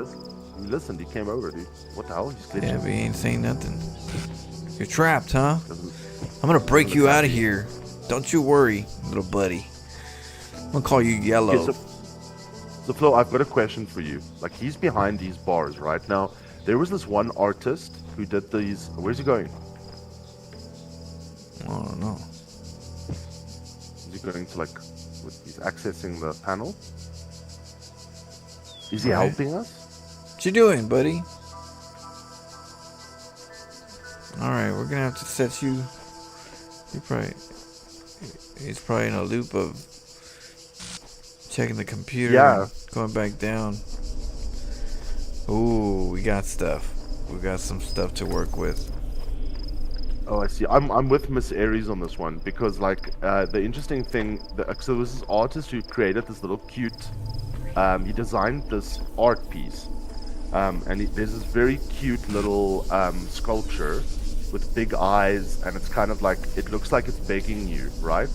listen. He came over, dude. What the hell? He's glitching. Yeah, we ain't saying nothing. You're trapped, huh? Doesn't- I'm gonna break doesn't you look out of happy. here. Don't you worry, little buddy. I'm gonna call you Yellow. Okay, so Flo, I've got a question for you. Like, he's behind these bars right now. There was this one artist who did these. Where's he going? I don't know. Is he going to like? He's accessing the panel. Is he Right. helping us? What you doing, buddy? Alright, we're gonna have to set you. He's probably in a loop of checking the computer. Yeah. And going back down. Ooh, we got stuff. We got some stuff to work with. Oh, I see. I'm with Miss Aries on this one because like the interesting thing. So this is artist who created this little cute. He designed this art piece, and there's this very cute little sculpture with big eyes, and it's kind of like it looks like it's begging you, right?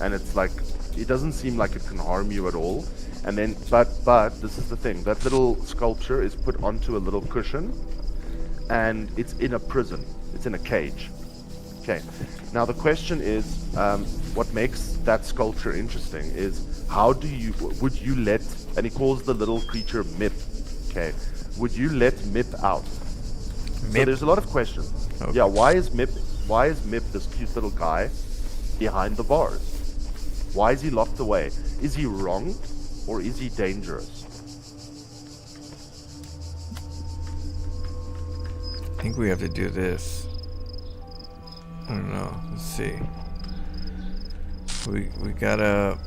And it's like it doesn't seem like it can harm you at all. And then, but this is the thing: that little sculpture is put onto a little cushion, and it's in a prison. It's in a cage. Okay. Now the question is, what makes that sculpture interesting is would you let, and he calls the little creature Mip. Okay. Would you let Mip out? So Mip? there's a lot of questions. Okay. Yeah. Why is Mip this cute little guy behind the bars? Why is he locked away? Is he wrong, or is he dangerous? I think we have to do this. I don't know. Let's see. We gotta.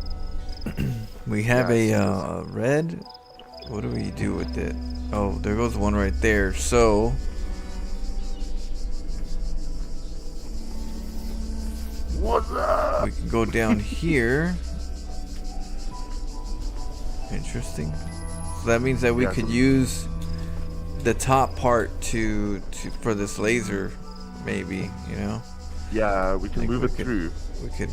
We have Yeah, a red. What do we do with it? Oh, there goes one right there. So What's up? we can go down here. Interesting. So that means that we Yeah, could so- use the top part to for this laser, maybe. You know, Yeah, we can Like move we it could- through. we could.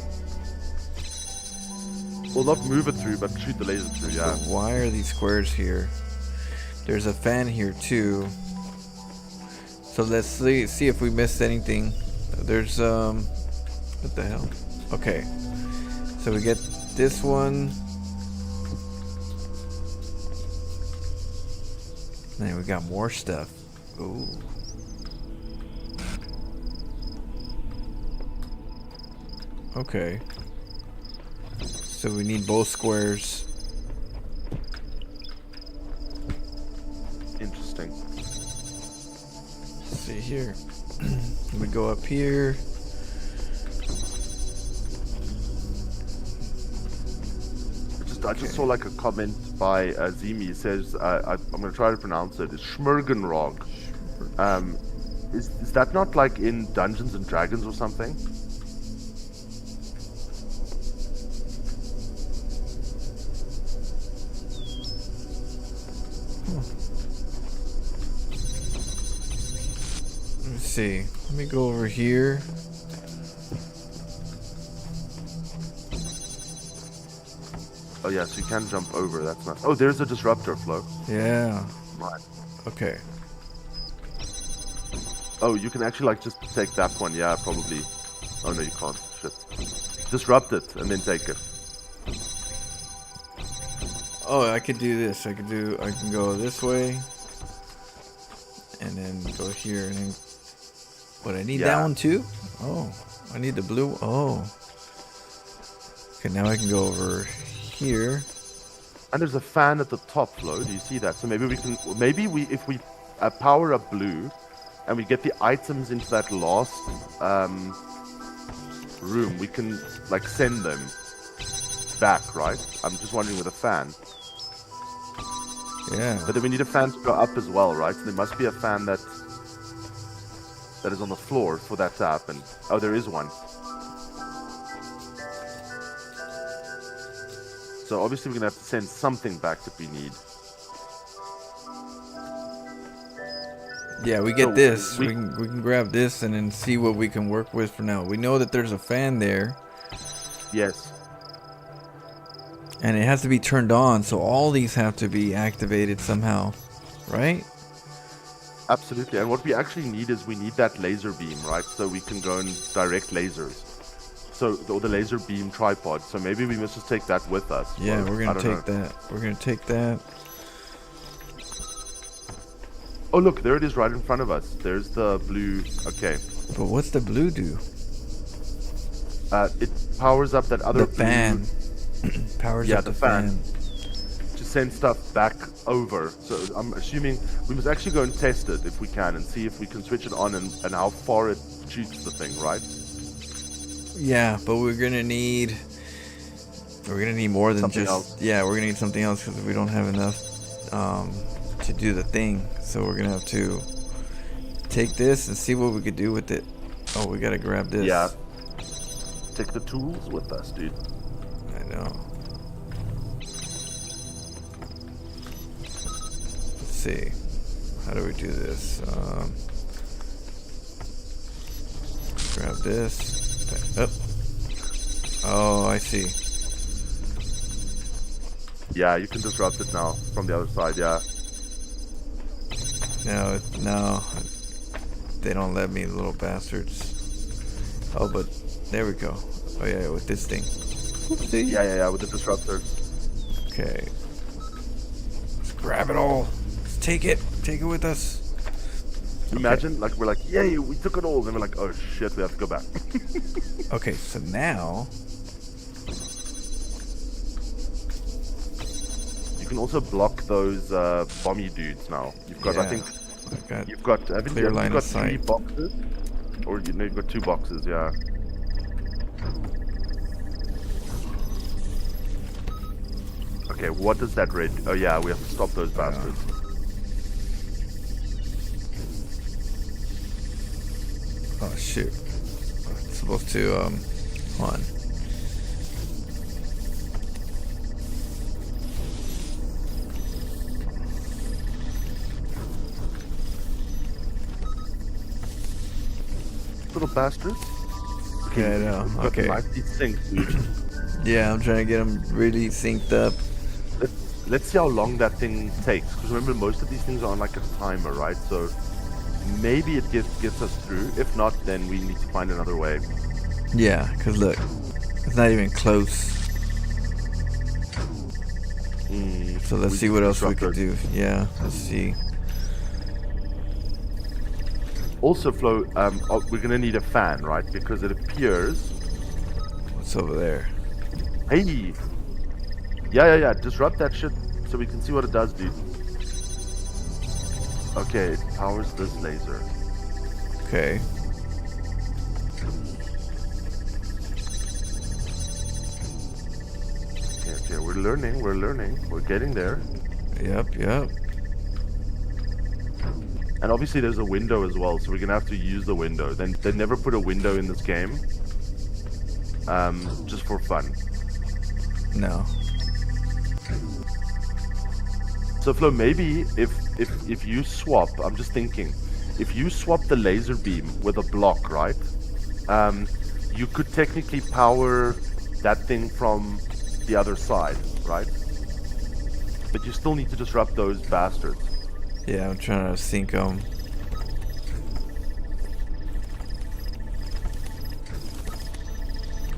Well, not move it through, but shoot the laser through. Yeah. Why are these squares here? There's a fan here too. So let's see if we missed anything. There's what the hell? Okay. So we get this one. Man, we got more stuff. Ooh. Okay. So we need both squares. Interesting. Let's see here. We go up here. I just saw like a comment by Zimi. It says, I'm going to try to pronounce it. It's Schmurgenrog. Is that not like in Dungeons and Dragons or something? Let me see. Let me go over here. Oh yeah, so you can jump over. That's nice. Oh, there's a disruptor, Flo. Yeah. Right. Okay. Oh, you can actually like just take that one. Yeah, probably. Oh no, you can't. Shit. Disrupt it and then take it. Oh, I could do this. I can go this way. And then go here and then. What, I need that Yeah. one too? Oh, I need the blue. Oh. Okay, now I can go over here. And there's a fan at the top, Flo. Do you see that? So maybe we can. If we power up blue, and we get the items into that last room, we can like send them back, right? I'm just wondering with a fan. Yeah. But then we need a fan to go up as well, right? So there must be a fan that is on the floor for that to happen. Oh, there is one. So obviously we're gonna have to send something back that we need. Yeah, we get So this. we- We can grab this and then see what we can work with for now. We know that there's a fan there. Yes. And it has to be turned on, so all these have to be activated somehow. Right? Absolutely. And what we actually need is we need that laser beam, right? So we can go and direct lasers. So, or the laser beam tripod. So maybe we must just take that with us. Yeah, Or, we're I gonna don't take know. that. We're gonna take that. Oh, look, there it is right in front of us. There's the blue. Okay. But what's the blue do? It powers up that other The fan. Powers Yeah, up the the fan. fan. to send stuff back over. So I'm assuming we must actually go and test it if we can and see if we can switch it on and how far it shoots the thing, right? Yeah, but we're gonna need more than Something just else. yeah. We're gonna need something else because we don't have enough to do the thing. So we're gonna have to take this and see what we could do with it. Oh, we gotta grab this. Yeah. Take the tools with us, dude. I know. Let's see. How do we do this? Grab this. Oh, I see. Yeah, you can disrupt it now from the other side, yeah. No, they don't let me, little bastards. Oh, but there we go. Oh yeah, with this thing. Oopsie. Yeah, with the disruptor. Okay. Let's grab it all. Let's take it. Take it with us. Imagine, like, we're like, yay, we took it all. And we're like, oh shit, we have to go back. Okay, so now You can also block those bomby dudes now. You've got, I think, I've got you've got, haven't clear you, line you've got of 3 sight. boxes? Or, you know, you've got 2 boxes, yeah. Okay, what does that red? Oh yeah, we have to stop those bastards. Oh shoot. I'm supposed to hold on. Little bastards. Yeah, I know. We've got Okay. nicely synced, dude. Yeah, I'm trying to get them really synced up. Let's see how long that thing takes. Because remember, most of these things are on like a timer, right? So maybe it gets us through. If not, then we need to find another way. Yeah, cause look, it's not even close. So let's We see what else we disrupt could it. do. Yeah, let's see. Also, Flo, we're gonna need a fan, right? Because it appears. What's over there? Hey. Yeah. Disrupt that shit so we can see what it does, dude. Okay, it powers this laser. Okay. Okay, we're learning. We're getting there. Yep. And obviously there's a window as well, so we're gonna have to use the window. Then they never put a window in this game. Just for fun. No. So Flo, maybe if you swap, I'm just thinking, if you swap the laser beam with a block, right? You could technically power that thing from the other side, right? But you still need to disrupt those bastards. Yeah, I'm trying to sync them.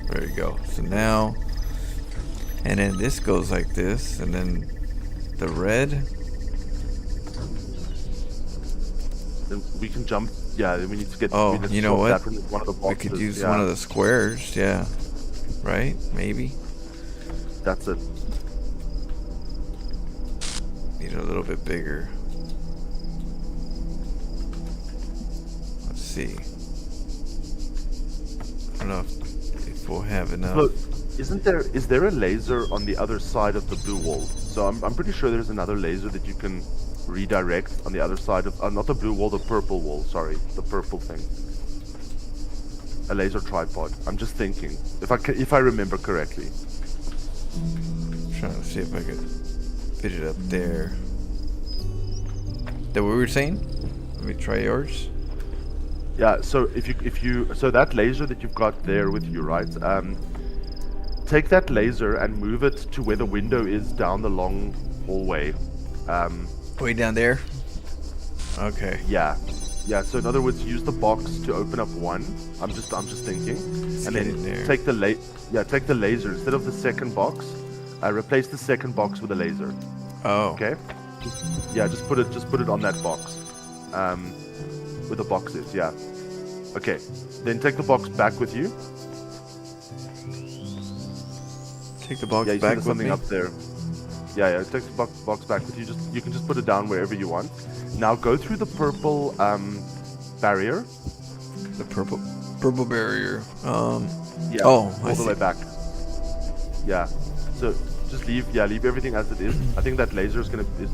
There you go. So now, and then this goes like this, and then the red. Then we can jump. Yeah, then we need to get. Oh, we need to you know swap what? that from one of the We boxes. could use yeah, one of the squares. Yeah. Right? Maybe. That's it. Need it a little bit bigger. Let's see. I don't know if we'll have enough. Look, is there a laser on the other side of the blue wall? So I'm pretty sure there's another laser that you can redirect on the other side of not the blue wall, the purple wall. Sorry, the purple thing. A laser tripod. I'm just thinking, if I remember correctly. Trying to see if I could fit it up there. That what we were saying? Let me try yours. Yeah. So so that laser that you've got there with you, right? Take that laser and move it to where the window is down the long hallway. Way down there. Okay. Yeah. Yeah, so in other words, use the box to open up one. I'm just thinking. And get then in there. take the laser. Instead of the second box, replace the second box with a laser. Oh. Okay? Yeah, just put it on that box. Where the box is, yeah. Okay. Then take the box back with you. Take the box Yeah, you see back there's with something me? up there. Yeah, take the box back with you. You can just put it down wherever you want. Now go through the purple barrier. The purple barrier. Yeah. Oh, all I the way see. back. Yeah. So just leave everything as it is. I think that laser is gonna be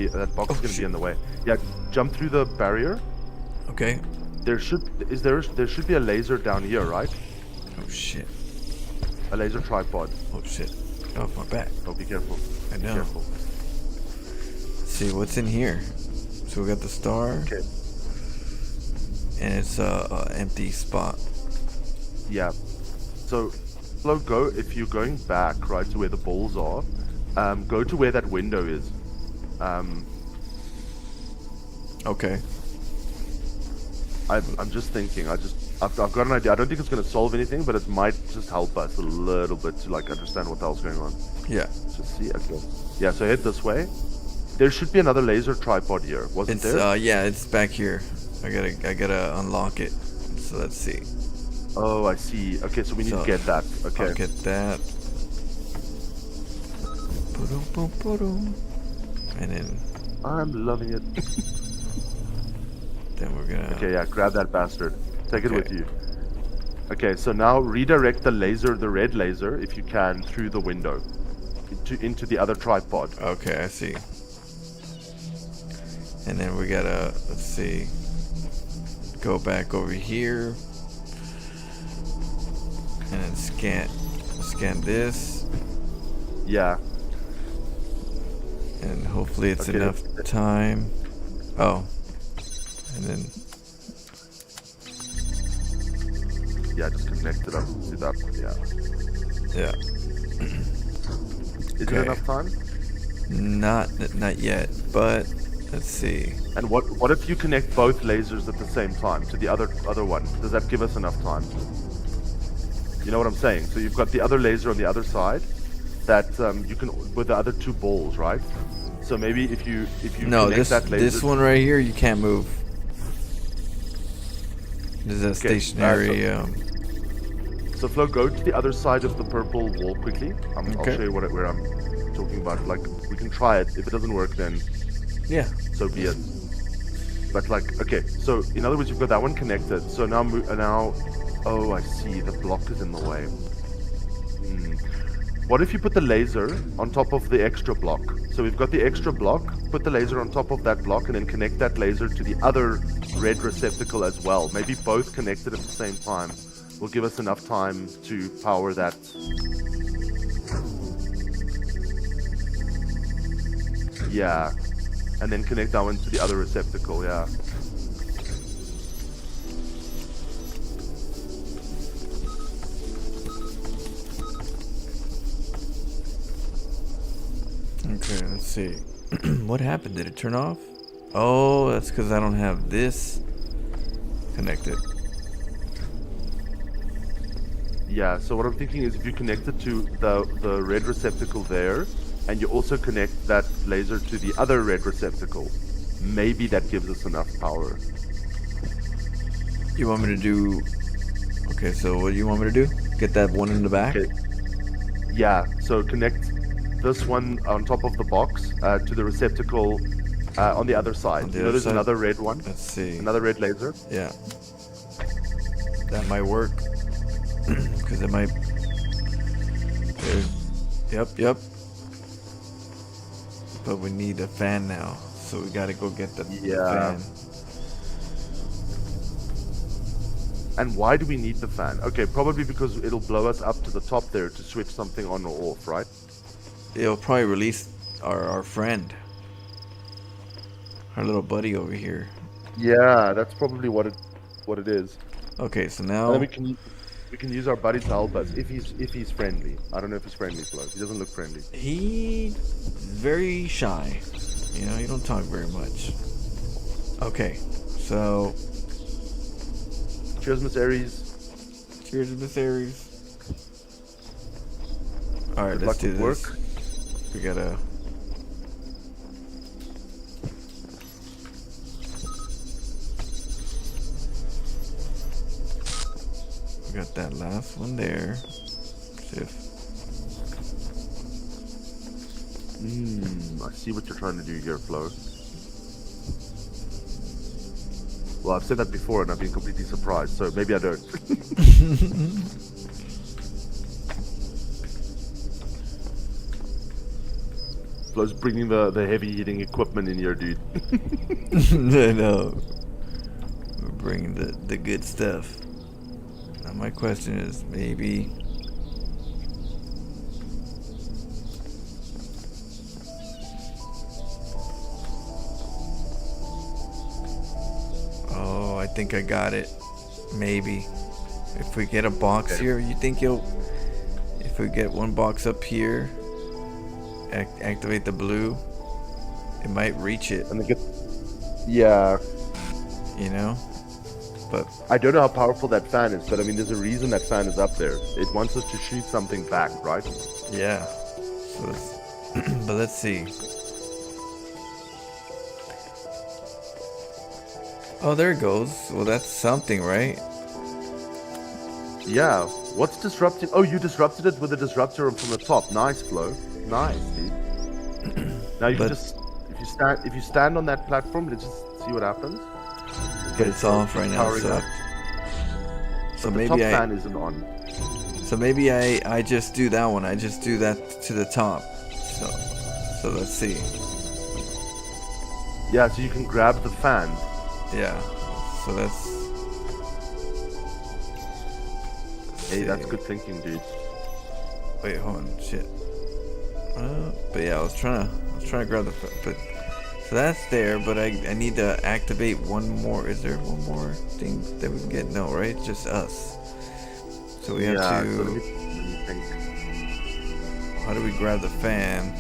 that box is gonna be in the way. Yeah, jump through the barrier. Okay. There should be a laser down here, right? Oh shit. A laser tripod. Oh shit. Oh, my back. Oh, be careful. I Be know. careful. Let's see what's in here. So we got the star. Okay. And it's a empty spot. Yeah. So, Flo, go if you're going back, right, to where the balls are. Go to where that window is. Okay. I'm just thinking. I've got an idea. I don't think it's going to solve anything, but it might just help us a little bit to like understand what the hell's going on. Yeah. Just see. Okay. Yeah. So head this way. There should be another laser tripod here, wasn't It's there? yeah, it's back here. I gotta unlock it. So let's see. Oh, I see. Okay, so we need So, to get that. Okay. I'll get that. Boom, boom, boom. And I'm loving it. then we're gonna. Okay, yeah, grab that bastard. Take it Okay. with you. Okay, so now redirect the red laser, if you can, through the window into the other tripod. Okay, I see. And then we gotta, let's see, go back over here and then scan this, Yeah. and hopefully it's Okay, enough time. Oh, and then Yeah, just connect it up. See that? Yeah. yeah, Is Okay. it enough time? not yet, but let's see. And what if you connect both lasers at the same time to the other one? Does that give us enough time? You know what I'm saying? So you've got the other laser on the other side that you can with the other two balls, right? So maybe if you No, connect that laser, this one right here you can't move. This is a Okay, stationary. So Flo, go to the other side of the purple wall quickly. I'll Okay. show you where I'm talking about. Like, we can try it. If it doesn't work, then Yeah. so be it. But like, okay. So in other words, you've got that one connected. So now, oh, I see. The block is in the way. What if you put the laser on top of the extra block? So we've got the extra block. Put the laser on top of that block, and then connect that laser to the other red receptacle as well. Maybe both connected at the same time will give us enough time to power that. Yeah. And then connect that one to the other receptacle, yeah. Okay, let's see. What happened? Did it turn off? Oh, that's because I don't have this connected. Yeah, so what I'm thinking is if you connect it to the red receptacle there, and you also connect that laser to the other red receptacle, maybe that gives us enough power. You want me to do... Okay, so what do you want me to do? Get that one in the back? Okay. Yeah, so connect this one on top of the box to the receptacle on the other side. On the You know, other there's side? another red one, Let's see. another red laser. Yeah. That might work. Because it might... Yep. But we need a fan now. So we gotta go get the Yeah. fan. And why do we need the fan? Okay, probably because it'll blow us up to the top there to switch something on or off, right? It'll probably release our friend. Our little buddy over here. Yeah, that's probably what it is. Okay, so And now... then we can use our buddy to help us if he's friendly. I don't know if he's friendly, Flo. He doesn't look friendly. He's very shy. You know, he don't talk very much. Okay, so Cheers, Miss Aries. cheers, Miss Aries. All right, Good let's luck do with this. work. We gotta. We got that last one there. See if. I see what you're trying to do here, Flo. Well, I've said that before and I've been completely surprised, so maybe I don't. Flo's bringing the heavy hitting equipment in here, dude. No. We're bringing the good stuff. Now my question is maybe. Oh, I think I got it. Maybe. If we get a box Okay. here, you think you'll. If we get one box up here, activate the blue, it might reach it, And they get. Yeah. you know? But I don't know how powerful that fan is, but I mean, there's a reason that fan is up there. It wants us to shoot something back, right? yeah. So let's, but let's see. Oh, there it goes. Well, that's something, right? Yeah. What's disrupting? Oh, you disrupted it with a disruptor from the top. Nice, Flo. Nice, dude. Now you can But- just if you stand on that platform, let's just see what happens. But it's off right now. Powering So, up. so The top maybe fan isn't on. I just do that one. I just do that to the top. So let's see. Yeah, so you can grab the fan. Yeah. So that's. Hey, that's good thinking, dude. Wait, hold on, shit. But yeah, I was trying to grab the, but so that's there. But I need to activate one more. Is there one more thing that we can get? No, right? Just us. So we have Yeah, to. so let me think. How do we grab the fan?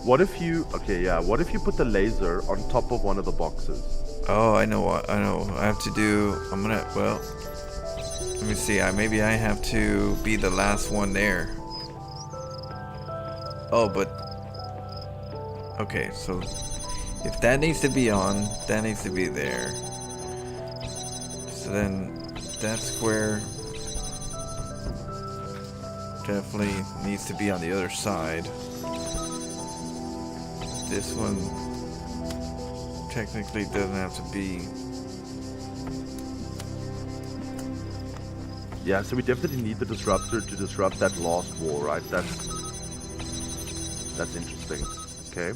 What if you what if you put the laser on top of one of the boxes? Oh, I know what. I know. I have to do. I'm gonna. Well, let me see. Maybe I have to be the last one there. Oh, but. Okay, so if that needs to be on, that needs to be there. So then that square definitely needs to be on the other side. This one technically doesn't have to be. Yeah, so we definitely need the disruptor to disrupt that last wall, right? That's interesting. Okay.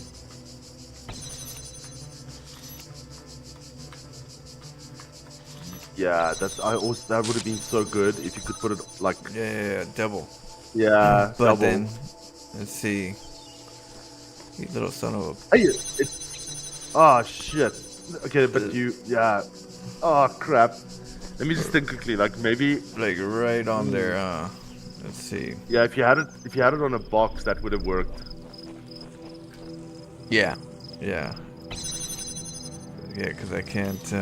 Yeah, that would have been so good if you could put it like Yeah, double. yeah, But double. then, let's see. You little son of a. Hey, oh shit. Okay, but oh crap. Let me just think quickly. Like maybe Like right on there. Let's see. yeah, if you had it on a box, that would have worked. Yeah. Yeah. Yeah, because I can't.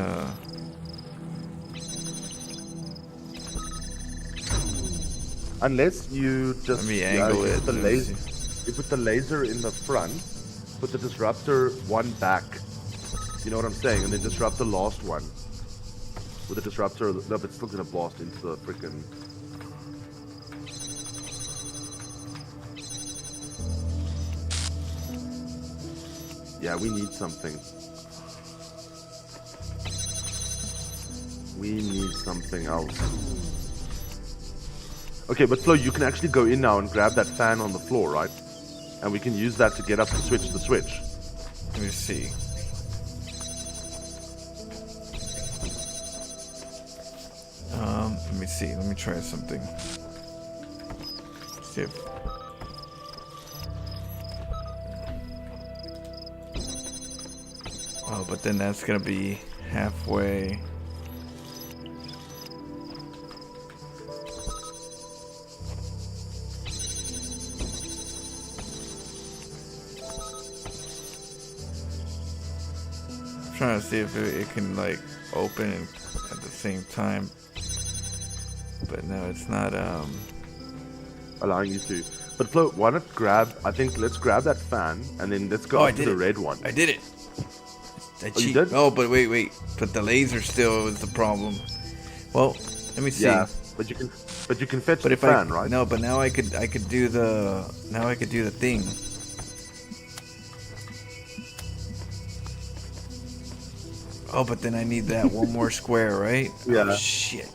Unless you just Let me angle you it. put the Let me laser. You put the laser in the front, put the disruptor one back. You know what I'm saying? And then disrupt the last one. With the disruptor, no, but it's still gonna blast into the freaking. Yeah, we need something. We need something else. Okay, but Flo, you can actually go in now and grab that fan on the floor, right? And we can use that to get up to switch the switch. Let me see. Let me see. Let me try something. See if. Oh, but then that's gonna be halfway. trying to see if it can like open at the same time. But no, it's not. Allowing you to. But Flo, why not grab? I think let's grab that fan and then let's go Oh, I up to did the it. red one. I did it. I Oh, you cheat. did? Oh, but wait. But the laser still is the problem. Well, let me see. Yeah, but you can fetch But the if fan, I right? no, but now I could do the thing. Oh, but then I need that one more square, right? Yeah. Oh, shit.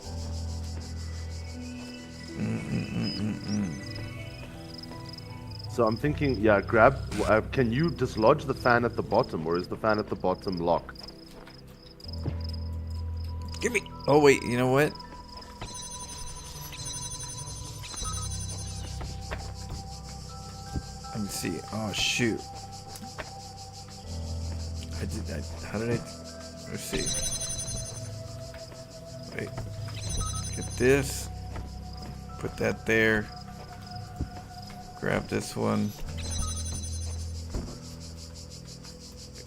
So I'm thinking, yeah, grab. Can you dislodge the fan at the bottom, or is the fan at the bottom locked? Give me. Oh wait, you know what? Let me see. Oh shoot. How did I? Let's see. Wait. Get this. Put that there. Grab this one.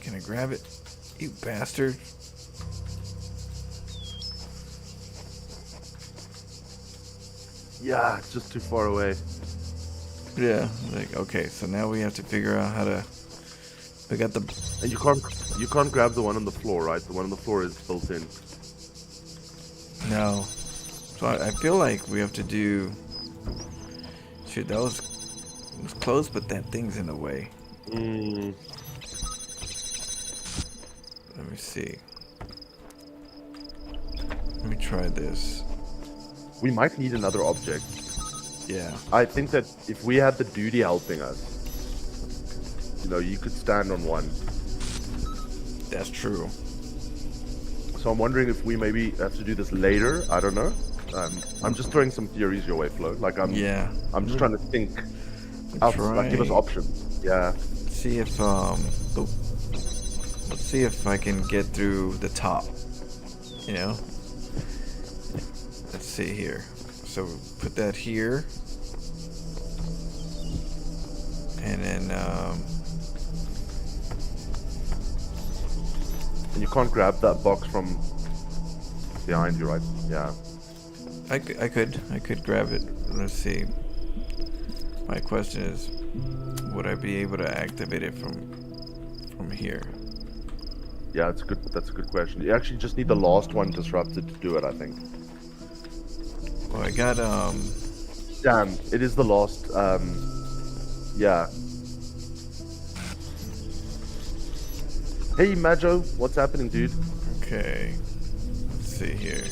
Can I grab it? You bastard. Yeah, it's just too far away. Yeah. Like, okay, so now we have to figure out how to. We got the. And you can't grab the one on the floor, right? The one on the floor is built in. No. So I feel like we have to do. Shoot, that was close, but that thing's in the way. Mm. Let me see. Let me try this. We might need another object. Yeah. I think that if we had the duty helping us, you know, you could stand on one. That's true. So I'm wondering if we maybe have to do this later. I don't know. I'm just throwing some theories your way, Flo. Like I'm just trying to think. Like give us options. Yeah. See if let's see if I can get through the top. You know. Let's see here. So put that here, and then And you can't grab that box from behind you, right? Yeah. I could grab it. Let's see. My question is, would I be able to activate it from here? Yeah, it's good. That's a good question. You actually just need the last one disrupted to do it, I think. Well, I got Damn, it is the last. Yeah. Hey, Majo, what's happening, dude? Okay. Let's see here.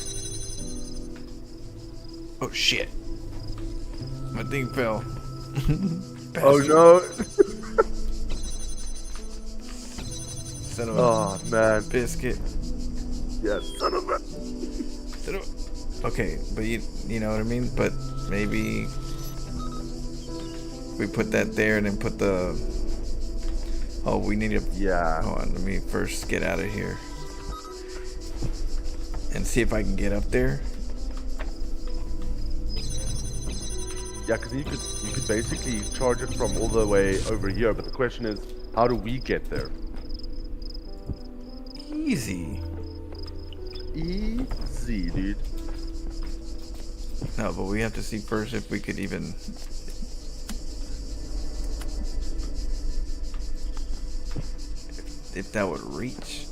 Oh shit! My thing fell. Oh no! Son of a Oh man. biscuit. Yeah, son of a. Son of a... Okay, but you know what I mean? But maybe we put that there and then put the. Oh, we need to. Yeah. Hold on, let me first get out of here and see if I can get up there. Yeah, because you could basically charge it from all the way over here, but the question is, how do we get there? Easy. Easy, dude. No, but we have to see first if we could even. If that would reach.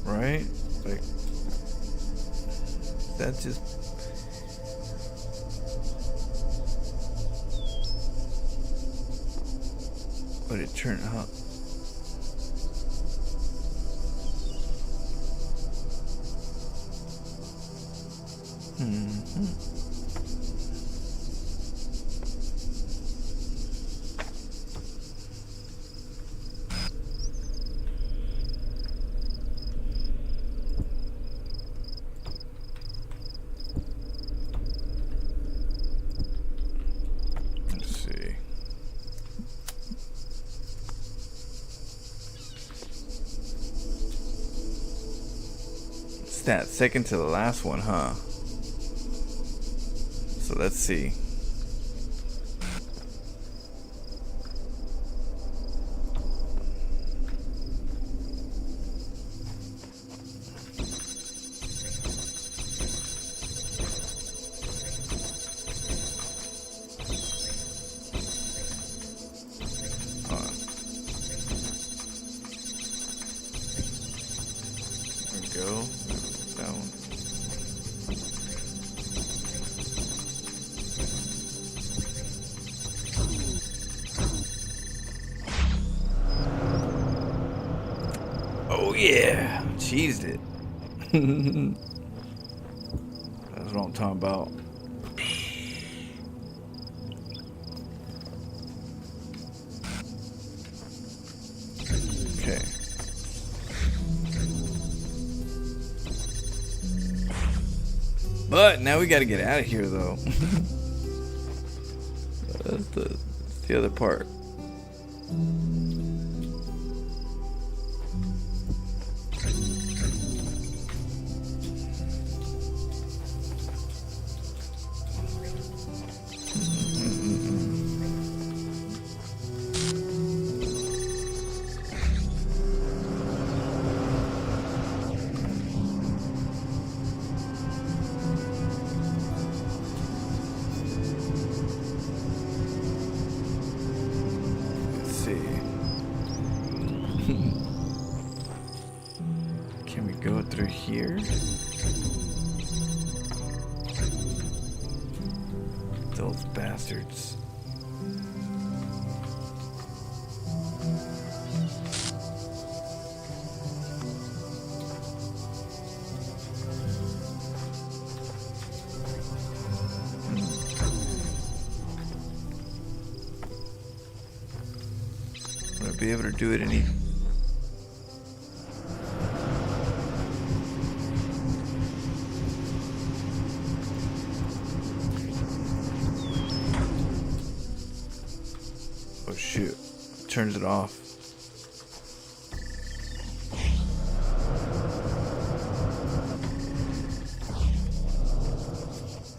Right? Like, that's just. But it turned out. Let's see. It's that second to the last one, huh? So let's see. Oh yeah, cheesed it. That's what I'm talking about. Okay. But now we gotta get out of here, though. That's the other part. Can we go through here? Those bastards. Would I be able to do it any? Oh shoot, turns it off.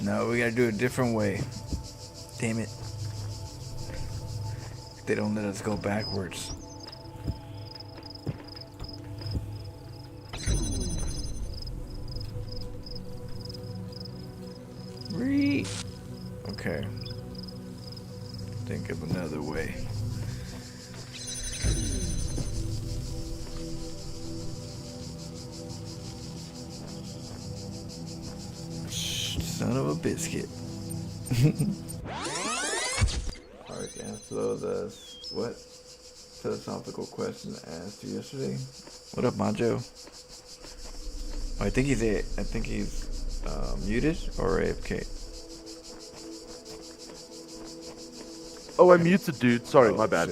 No, we gotta do it a different way. Damn it. They don't let us go backwards. Okay. Think of another way. Son of a biscuit. Alright, answer the what philosophical question I asked you yesterday. What up, Majo? Oh, I think he's muted or AFK. Oh, I'm muted, dude. Sorry, Oh, my bad.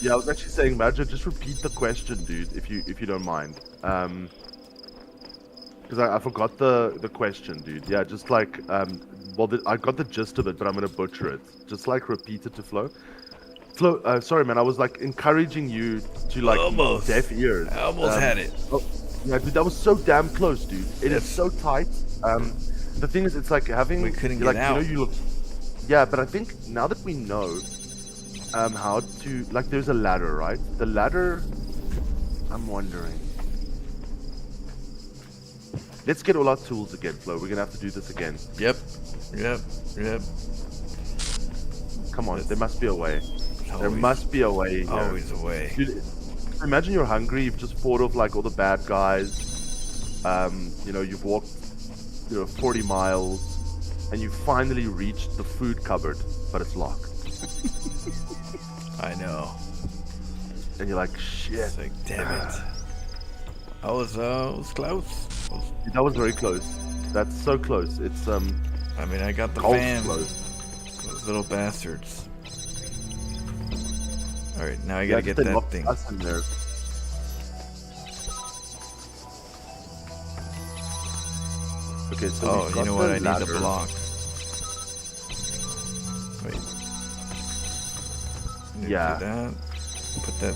Yeah, I was actually saying, Majo, just repeat the question, dude, if you don't mind. Because I forgot the question, dude. Yeah, just like I got the gist of it, but I'm gonna butcher it. Just like repeat it to Flo. Flo, sorry, man. I was like encouraging you to like Almost. deaf ears. I almost had it. Oh, yeah, dude, that was so damn close, dude. It is so tight. The thing is, it's like having We couldn't like, get out. You know, you look. Yeah, but I think now that we know how to, like, there's a ladder, right? The ladder, I'm wondering. Let's get all our tools again, Flo. We're gonna have to do this again. Yep. Come on, there must be a way. There Always- must be a way here. Always a way. Dude, imagine you're hungry. You've just fought off like all the bad guys. You know, you've walked, 40 miles. And you finally reached the food cupboard, but it's locked. I know. And you're like, shit. It's like, damn it. I was close. That was very close. That's so close. It's I mean, I got the golf fam. close. Those little bastards. All right, now I gotta get they that locked thing. us in there. Okay, so Oh, we've you got know what? I the need the ladder. block. Wait. Need to Yeah. do that. Put that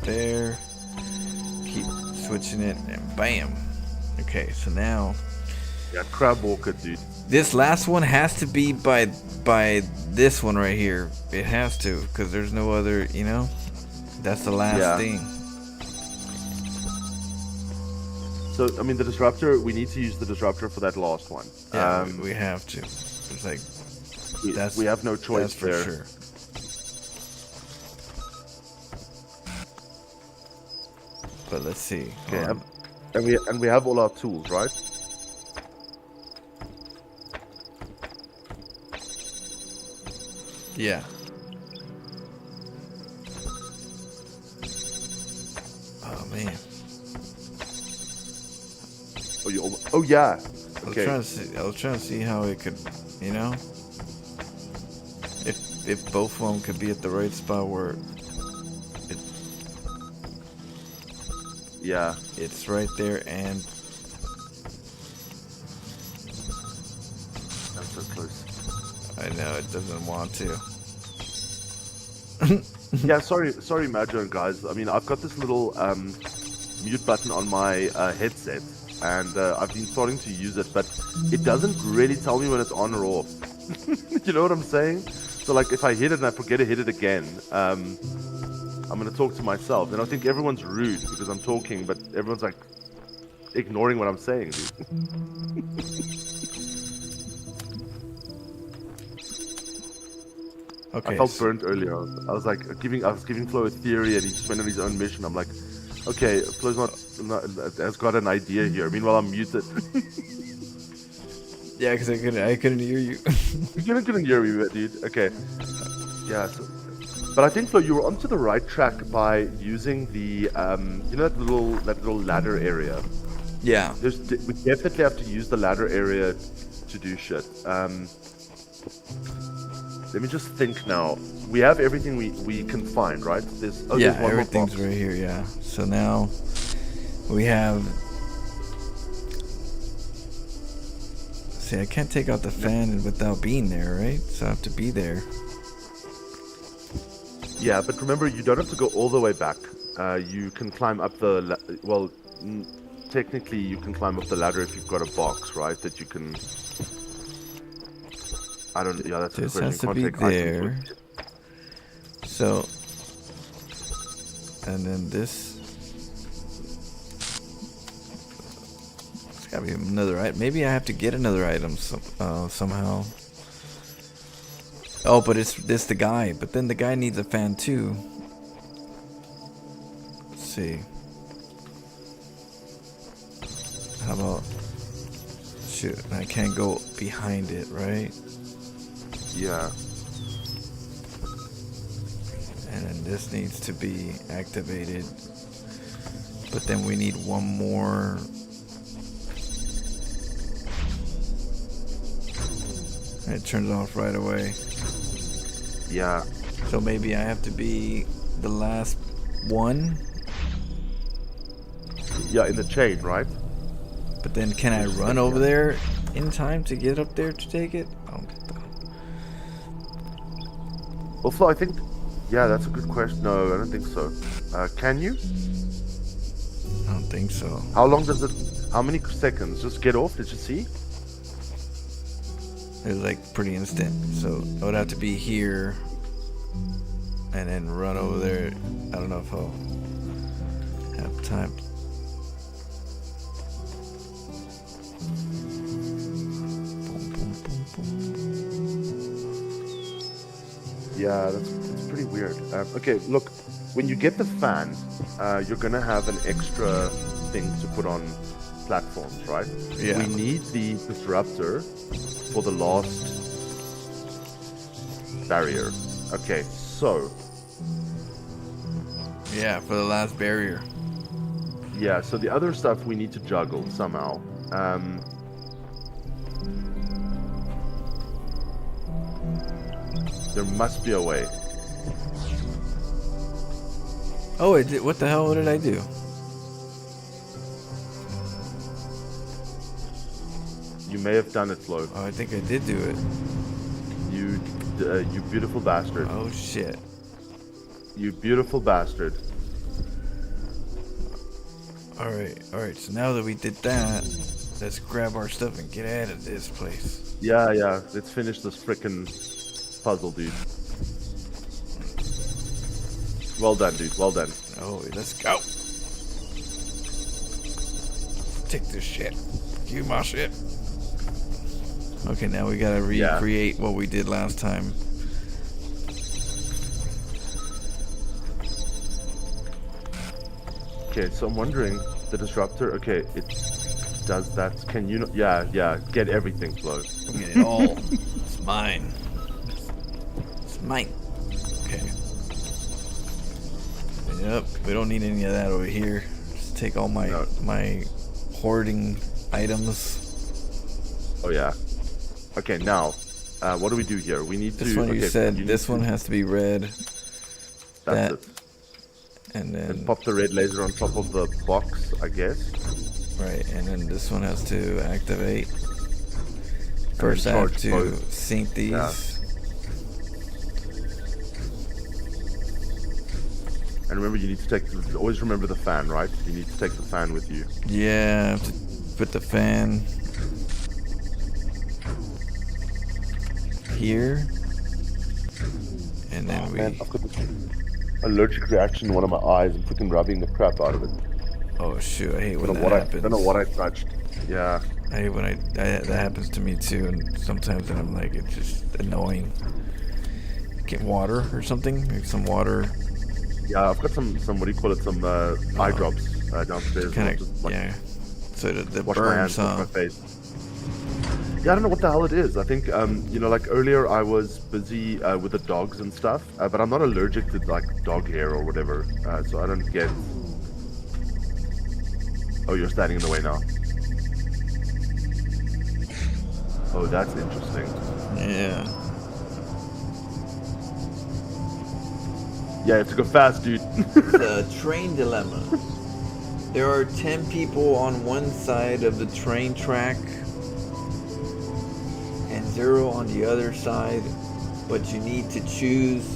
there. Keep switching it, and bam. Okay, so now Yeah, crab walker, dude. this last one has to be by this one right here. It has to, because there's no other. That's the last Yeah. thing. So, I mean, the disruptor, we need to use the disruptor for that last one. Yeah, we have to. It's like we have no choice that's for there. sure. But let's see. Okay, and we have all our tools, right? Yeah. Oh man. Oh, oh yeah. Okay. I was trying to see how it could, you know, if both of them could be at the right spot where Yeah. it's right there and That's so close. I know it doesn't want to. Yeah, sorry, Majo and guys. I mean, I've got this little mute button on my headset, and I've been starting to use it, but it doesn't really tell me when it's on or off. You know what I'm saying? So, like, if I hit it and I forget to hit it again, I'm gonna talk to myself, and I think everyone's rude because I'm talking, but everyone's like ignoring what I'm saying, dude. Okay. I felt burnt earlier. I was giving Flo a theory, and he just went on his own mission. I'm like, okay, Flo's not has got an idea here. Meanwhile, I'm muted. Yeah, because I couldn't hear you. You couldn't hear me, dude. Okay. Yeah. But I think Flo, you were onto the right track by using the you know that little ladder area. Yeah. We definitely have to use the ladder area to do shit. Let me just think now. We have everything we can find, right? There's one more everything's box. right here. Yeah. So now we have. See, I can't take out the fan without being there, right? So I have to be there. Yeah, but remember, you don't have to go all the way back. You can climb up the technically you can climb up the ladder if you've got a box, right? That you can. I don't. Yeah, that's a This question. has to Can't be take items there. with you. So, and then this. It's gotta be another item. Maybe I have to get another item somehow. Oh, but it's this the guy. But then the guy needs a fan too. Let's see. How about? Shoot, I can't go behind it, right? Yeah. And then this needs to be activated. But then we need one more. And it turns off right away. Yeah. So maybe I have to be the last one. Yeah, in the chain, right? But then can I run over there in time to get up there to take it? Also, I think, yeah, that's a good question. No, I don't think so. Can you? I don't think so. How long does it? How many seconds? Just get off. Did you see? It was like pretty instant. So I would have to be here and then run over there. I don't know if I'll have time. Boom, boom, boom, boom. Yeah, that's pretty weird. Okay, look, when you get the fan, you're gonna have an extra thing to put on platforms, right? Yeah. We need the disruptor for the last barrier. Okay, so Yeah, for the last barrier. yeah, so the other stuff we need to juggle somehow. There must be a way. Oh, it did, what the hell? What did I do? You may have done it, Flo. Oh, I think I did do it. You beautiful bastard. Oh shit. You beautiful bastard. All right. So now that we did that, let's grab our stuff and get out of this place. Yeah, let's finish this frickin' puzzle, dude. Well done, dude. Well done. Oh, let's go. Take this shit. Give my shit. Okay, now we gotta recreate what we did last time. Okay, so I'm wondering, the disruptor, okay, it does that. Can you, yeah, get everything, Flo. Get it all. It's mine. It's mine. Okay. Yep, we don't need any of that over here. Just take all my my hoarding items. Oh yeah. Okay, now, what do we do here? We need This to. one you okay, said. need This to- one has to be red. That's that, it. and then And pop the red laser on top of the box, I guess. right, and then this one has to activate. First, I have charge to both. sync these. Yeah. And remember, you need to always remember the fan, right? You need to take the fan with you. Yeah, I have to put the fan here, and then Man, I've got this allergic reaction in one of my eyes. I'm freaking rubbing the crap out of it. Oh shoot! I hate when that I happens. don't know what I touched. Yeah. I hate when that happens to me too, and sometimes I'm like, it's just annoying. Get water or something, like some water. Yeah, I've got some what do you call it? Some eye drops downstairs. Kind Just, of, like, yeah. So the wash my burns, hands, wash my face. Yeah, I don't know what the hell it is. I think, like earlier I was busy with the dogs and stuff, but I'm not allergic to like dog hair or whatever, so I don't get. Oh, you're standing in the way now. Oh, that's interesting. Yeah. Yeah, you have to go fast, dude. The train dilemma. There are 10 people on one side of the train track and 0 on the other side, but you need to choose.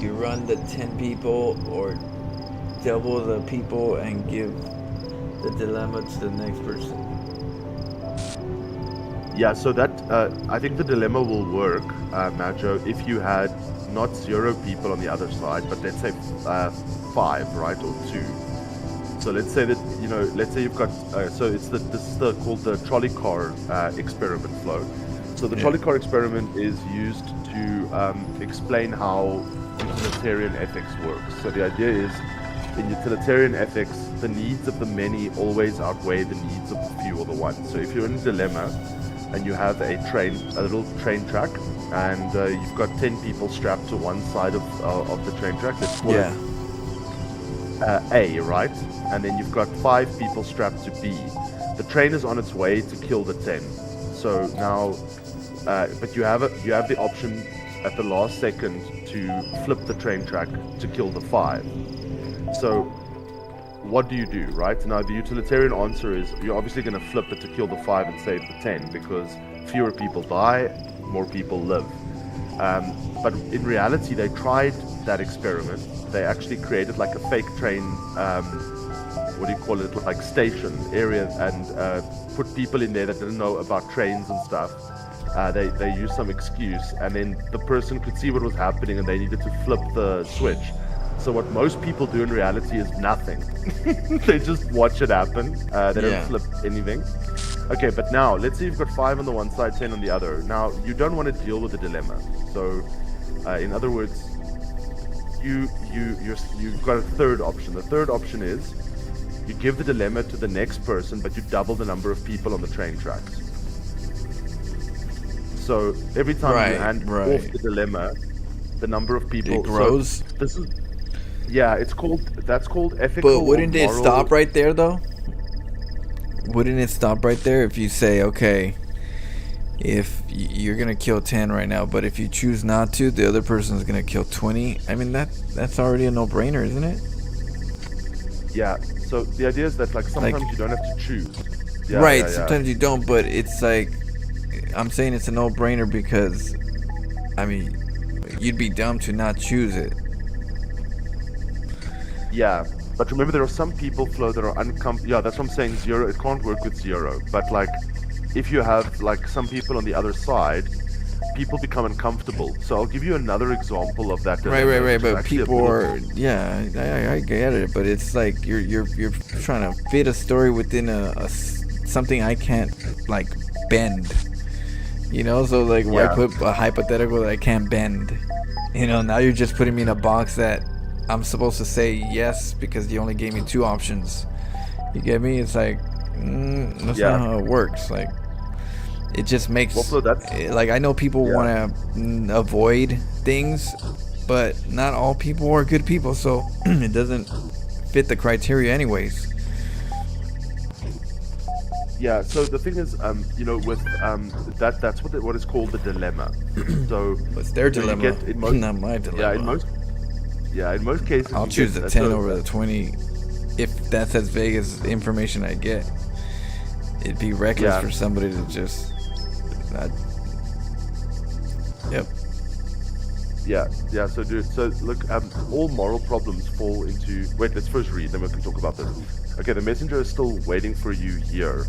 You run the 10 people or double the people and give the dilemma to the next person. Yeah, so that I think the dilemma will work, Majo, if you had not 0 people on the other side, but let's say 5, right, or 2. So let's say that let's say you've got so this is called the trolley car experiment flow. So the trolley car experiment is used to explain how utilitarian ethics works. So the idea is, in utilitarian ethics, the needs of the many always outweigh the needs of the few or the one. So if you're in a dilemma and you have a little train track, and you've got 10 people strapped to one side of the train track, let's call it A, right? And then you've got 5 people strapped to B. The train is on its way to kill the 10. So now, but you have the option at the last second to flip the train track to kill the 5. So what do you do, right? Now the utilitarian answer is you're obviously going to flip it to kill the 5 and save the 10, because fewer people die, more people live. But in reality, they tried that experiment. They actually created like a fake train, what do you call it, like station area, and put people in there that didn't know about trains and stuff. They used some excuse, and then the person could see what was happening, and they needed to flip the switch. So what most people do in reality is nothing. They just watch it happen. They don't flip anything. Okay, but now let's say you've got 5 on the one side, 10 on the other. Now you don't want to deal with the dilemma. So, in other words, you've got a third option. The third option is you give the dilemma to the next person, but you double the number of people on the train tracks. So every time you hand off the dilemma, the number of people it grows. So this is, that's called ethical. But wouldn't it stop right there though? Wouldn't it stop right there if you say, okay, if you're gonna kill 10 right now, but if you choose not to, the other person's gonna kill 20? I mean, that's already a no-brainer, isn't it? Yeah. So the idea is that sometimes you don't have to choose. Sometimes you don't, but it's like, I'm saying it's a no-brainer because, I mean, you'd be dumb to not choose it. Yeah, but remember there are some people, Flo, that are yeah, that's what I'm saying, 0, it can't work with 0. But if you have some people on the other side, people become uncomfortable. So I'll give you another example of that. Right, but people are, I get it, but it's like you're trying to fit a story within a something I can't bend. So why put a hypothetical that I can't bend? Now you're just putting me in a box that I'm supposed to say yes because you only gave me 2 options. You get me? It's that's not how it works. It just makes I know people want to avoid things, but not all people are good people, so it doesn't fit the criteria anyways. Yeah, so the thing is, with that's what is called the dilemma. So What's their so you dilemma? get in most, Not my dilemma. in most cases, I'll you choose get, the 10 so- over the 20 if that's as vague as information I get. It'd be reckless Yeah. for somebody to just not. Yep. Yeah. So, dude. So, look. All moral problems fall into. Wait. Let's first read. Then we can talk about this. Okay. The messenger is still waiting for you here.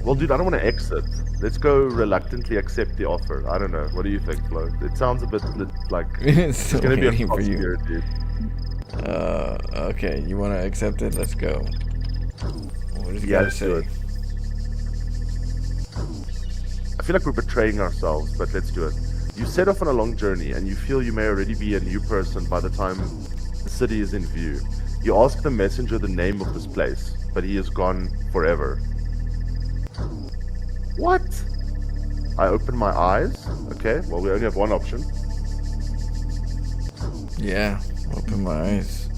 Well, dude, I don't want to exit. Let's go reluctantly accept the offer. I don't know. What do you think, Flo? It sounds a bit like It's still it's gonna be a waiting for cost you. here, dude. Okay. You want to accept it? Let's go. What does he Yeah, gotta let's do say? it. I feel like we're betraying ourselves, but let's do it. You set off on a long journey, and you feel you may already be a new person by the time the city is in view. You ask the messenger the name of this place, but he is gone forever. What? I open my eyes. Okay, well, we only have one option. Yeah. Open my eyes.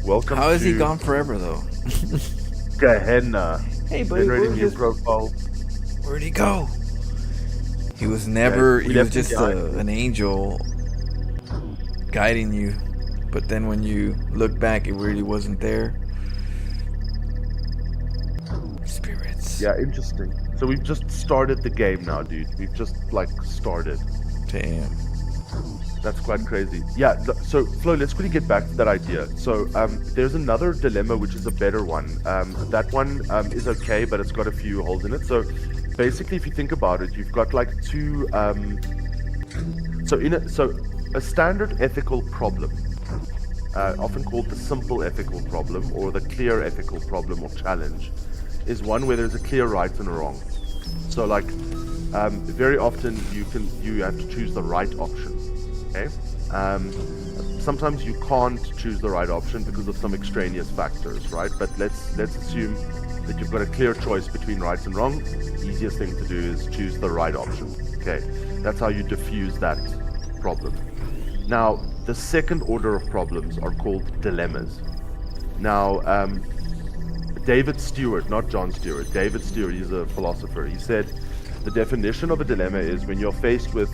Welcome How is he to gone forever though? Gehenna. Hey, buddy, Generating where'd new he- profile. Where'd he go? He was never. we he was left him just behind. an angel guiding you, but then when you look back, it really wasn't there. Spirits. Yeah, interesting. So we've just started the game now, dude. We've just started. Damn. That's quite crazy. Yeah, so Flo, let's quickly get back to that idea. So there's another dilemma which is a better one. That one is okay, but it's got a few holes in it. So basically, if you think about it, you've got like two. So a standard ethical problem, often called the simple ethical problem or the clear ethical problem or challenge, is one where there's a clear right and a wrong. So very often you have to choose the right option. Okay. Sometimes you can't choose the right option because of some extraneous factors, right? But let's assume that you've got a clear choice between right and wrong. The easiest thing to do is choose the right option. Okay, that's how you diffuse that problem. Now, the second order of problems are called dilemmas. Now, David Stewart, not John Stewart, David Stewart, he's a philosopher. He said the definition of a dilemma is when you're faced with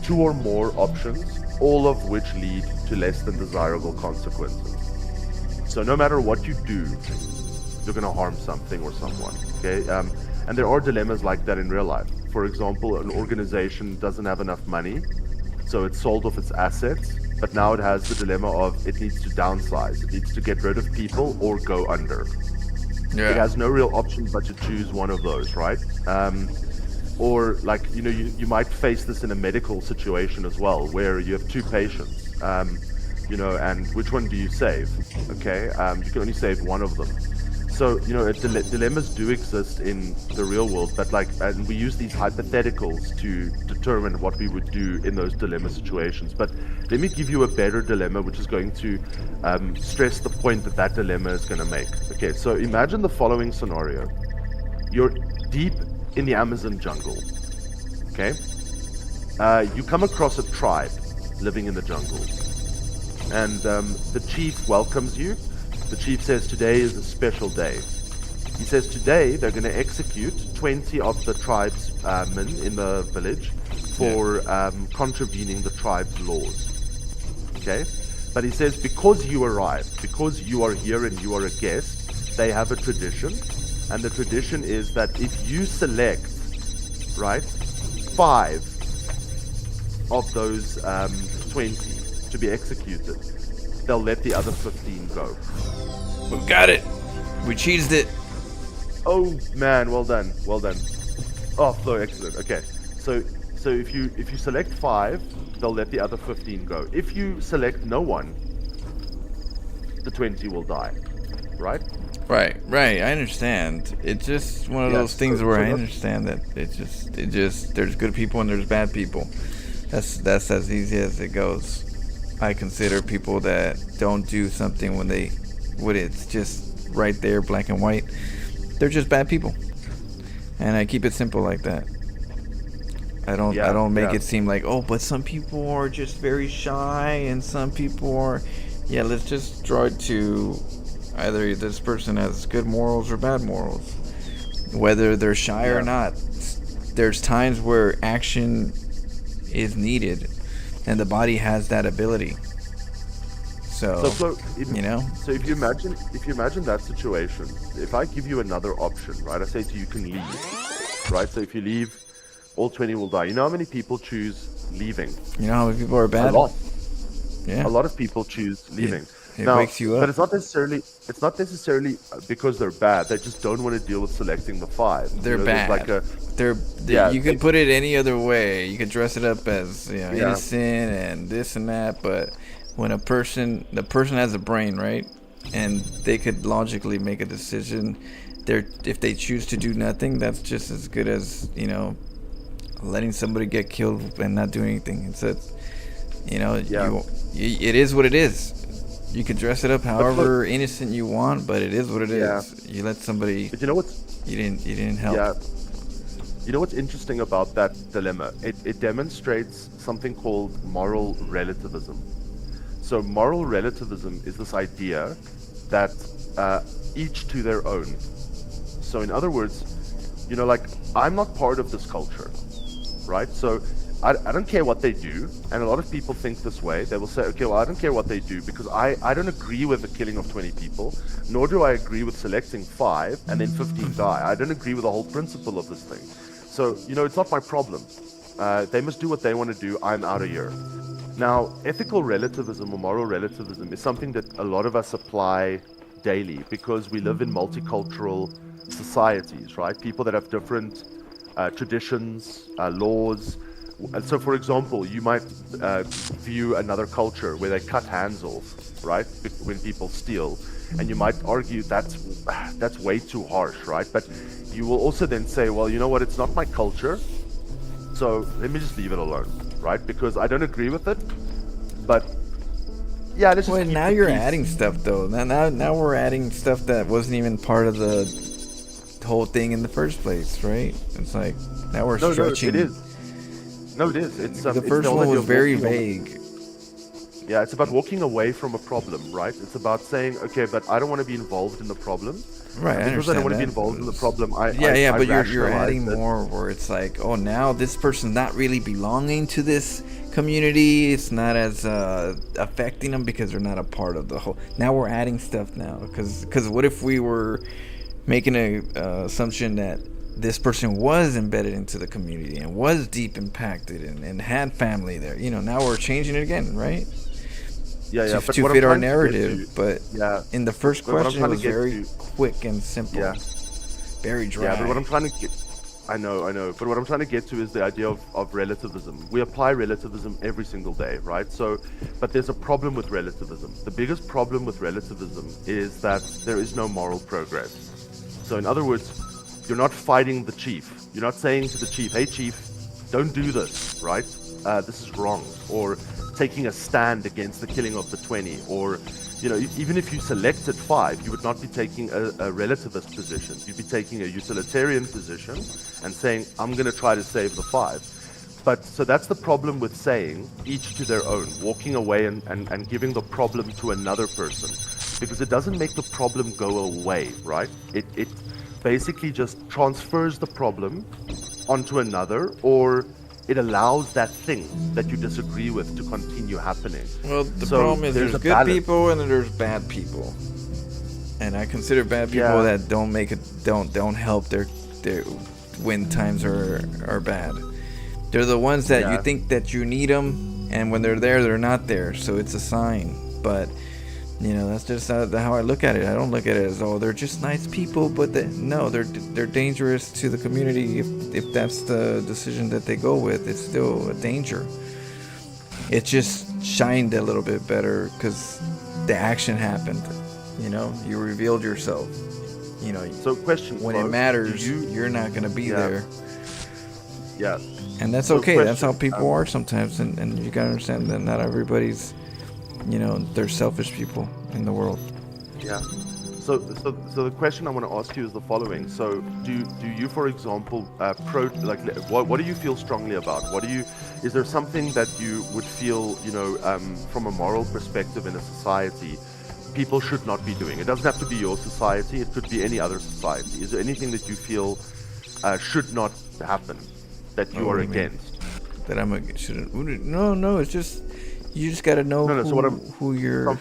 two or more options, all of which lead to less than desirable consequences. So no matter what you do, you're going to harm something or someone. Okay, and there are dilemmas like that in real life. For example, an organization doesn't have enough money, so it's sold off its assets, but now it has the dilemma of it needs to downsize, it needs to get rid of people or go under. It has no real option but to choose one of those, right? Or you might face this in a medical situation as well, where you have two patients, and which one do you save? Okay, you can only save one of them. So dilemmas do exist in the real world, but and we use these hypotheticals to determine what we would do in those dilemma situations. But let me give you a better dilemma, which is going to stress the point that dilemma is going to make. Okay, so imagine the following scenario: you're deep in the Amazon jungle. Okay, you come across a tribe living in the jungle, and the chief welcomes you. The chief says today is a special day. He says today they're going to execute 20 of the tribe's men in the village for contravening the tribe's laws. Okay, but he says because you arrived, because you are here and you are a guest, they have a tradition. And the tradition is that if you select, 5 of those 20 to be executed, they'll let the other 15 go. We got it. We cheesed it. Oh man, well done. Oh, Flo, excellent. Okay, so if you select 5, they'll let the other 15 go. If you select no one, the 20 will die. Right? Right. I understand. It's just one of those things where I understand that it just there's good people and there's bad people. That's as easy as it goes. I consider people that don't do something when it's just right there, black and white. they're just bad people, and I keep it simple like that. I don't make it seem like, oh, but some people are just very shy and some people are, yeah, let's just draw it to either this person has good morals or bad morals, whether they're shy or not. There's times where action is needed and the body has that ability. So So if you imagine that situation, if I give you another option, right? I say to you, you can leave, right? So if you leave, all 20 will die. You know how many people choose leaving? You know how many people are bad? A lot. Yeah. A lot of people choose leaving. It wakes you up. But it's not necessarily because they're bad. They just don't want to deal with selecting the 5. They're bad. You could put it any other way. You could dress it up as innocent and this and that, but when the person has a brain, right? And they could logically make a decision. If they choose to do nothing, that's just as good as, letting somebody get killed and not do anything. It is what it is. You can dress it up however innocent you want, but it is what it is. You let somebody. But you know what's? You didn't help. Yeah. You know what's interesting about that dilemma? It demonstrates something called moral relativism. So moral relativism is this idea that each to their own. So in other words, I'm not part of this culture, right? So I don't care what they do, and a lot of people think this way. They will say, okay, well, I don't care what they do because I don't agree with the killing of 20 people, nor do I agree with selecting 5 and then 15 die. I don't agree with the whole principle of this thing. So, it's not my problem. They must do what they want to do. I'm out of here. Now, ethical relativism or moral relativism is something that a lot of us apply daily because we live in multicultural societies, right? People that have different traditions, laws. And so, for example, you might view another culture where they cut hands off, right, when people steal, and you might argue that's way too harsh, right? But you will also then say, well, you know what, it's not my culture, so let me just leave it alone, right? Because I don't agree with it, but yeah, let's just keep now the you're peace. adding stuff, though. Now we're adding stuff that wasn't even part of the whole thing in the first place, right? It's like, now we're stretching. No, it is. No, it is. It's the first one was very vague. Yeah, it's about walking away from a problem, right? It's about saying, okay, but I don't want to be involved in the problem. Right, I because I don't want to be involved in the problem. But you're adding more where it's like, oh, now this person's not really belonging to this community. It's not as affecting them because they're not a part of the whole. Now we're adding stuff now because what if we were making an assumption that this person was embedded into the community and was deep impacted and had family there. Now we're changing it again, right? Yeah. To fit our narrative, but in the first But question it was very quick and simple. Yeah. Very dry. Yeah, but what I'm trying to get... I know. But what I'm trying to get to is the idea of relativism. We apply relativism every single day, right? So, but there's a problem with relativism. The biggest problem with relativism is that there is no moral progress. So in other words, you're not fighting the chief. You're not saying to the chief, hey chief, don't do this, right? This is wrong. Or taking a stand against the killing of the 20. Or, even if you selected 5, you would not be taking a relativist position. You'd be taking a utilitarian position and saying, I'm going to try to save the 5. But so that's the problem with saying each to their own, walking away and giving the problem to another person. Because it doesn't make the problem go away, right? It basically just transfers the problem onto another, or it allows that thing that you disagree with to continue happening. Well, the problem is there's good people and then there's bad people, and I consider bad people that don't help their when times are bad. They're the ones that you think that you need them, and when they're there, they're not there. So it's a sign, but. That's just how I look at it. I don't look at it as, oh, they're just nice people, but they're dangerous to the community. If that's the decision that they go with, it's still a danger. It just shined a little bit better because the action happened. You revealed yourself. So question: when it matters, you're not gonna be there. Yeah. And that's okay. That's how people are sometimes, and you gotta understand that not everybody's. There's selfish people in the world. Yeah. So the question I want to ask you is the following. So do you, for example, what do you feel strongly about? Is there something that you would feel, from a moral perspective in a society, people should not be doing? It doesn't have to be your society. It could be any other society. Is there anything that you feel should not happen, that you are against? That shouldn't? No. It's just you just got to know who you're.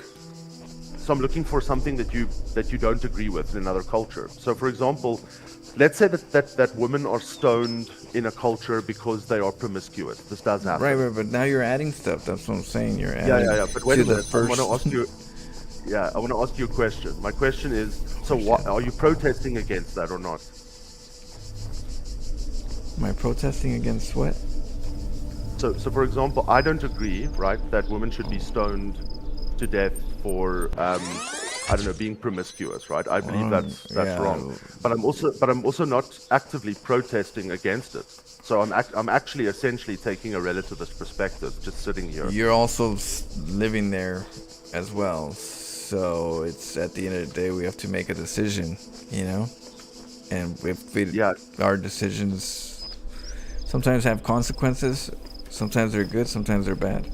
So I'm looking for something that you don't agree with in another culture. So, for example, let's say that women are stoned in a culture because they are promiscuous. This does happen. Right. But now you're adding stuff. That's what I'm saying. You're adding. Yeah. But wait a minute. First... I want to ask you. Yeah, I want to ask you a question. My question is: so, what are you protesting against that or not? Am I protesting against what? So for example, I don't agree, right, that women should be stoned to death for being promiscuous, right? I believe that's wrong. But I'm also not actively protesting against it. So I'm actually essentially taking a relativist perspective, just sitting here. You're also living there as well. So it's at the end of the day we have to make a decision, And our decisions sometimes have consequences. Sometimes they're good, sometimes they're bad.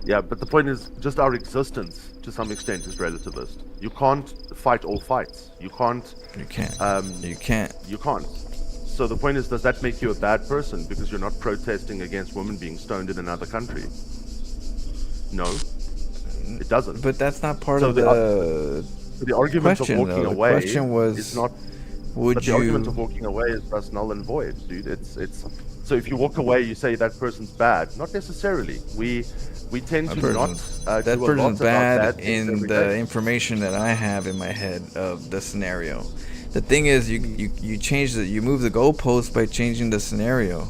Yeah, but the point is, just our existence, to some extent, is relativist. You can't fight all fights. You can't. You can't. You can't. So the point is, does that make you a bad person because you're not protesting against women being stoned in another country? No, it doesn't. But that's not part so of the argument question, of walking though. away. The question was, is not. The argument of walking away is thus null and void, dude. It's. So if you walk away, you say that person's bad. Not necessarily. We tend to not that do a person's lot bad about in the information that I have in my head of the scenario. The thing is, you change you move the goalpost by changing the scenario.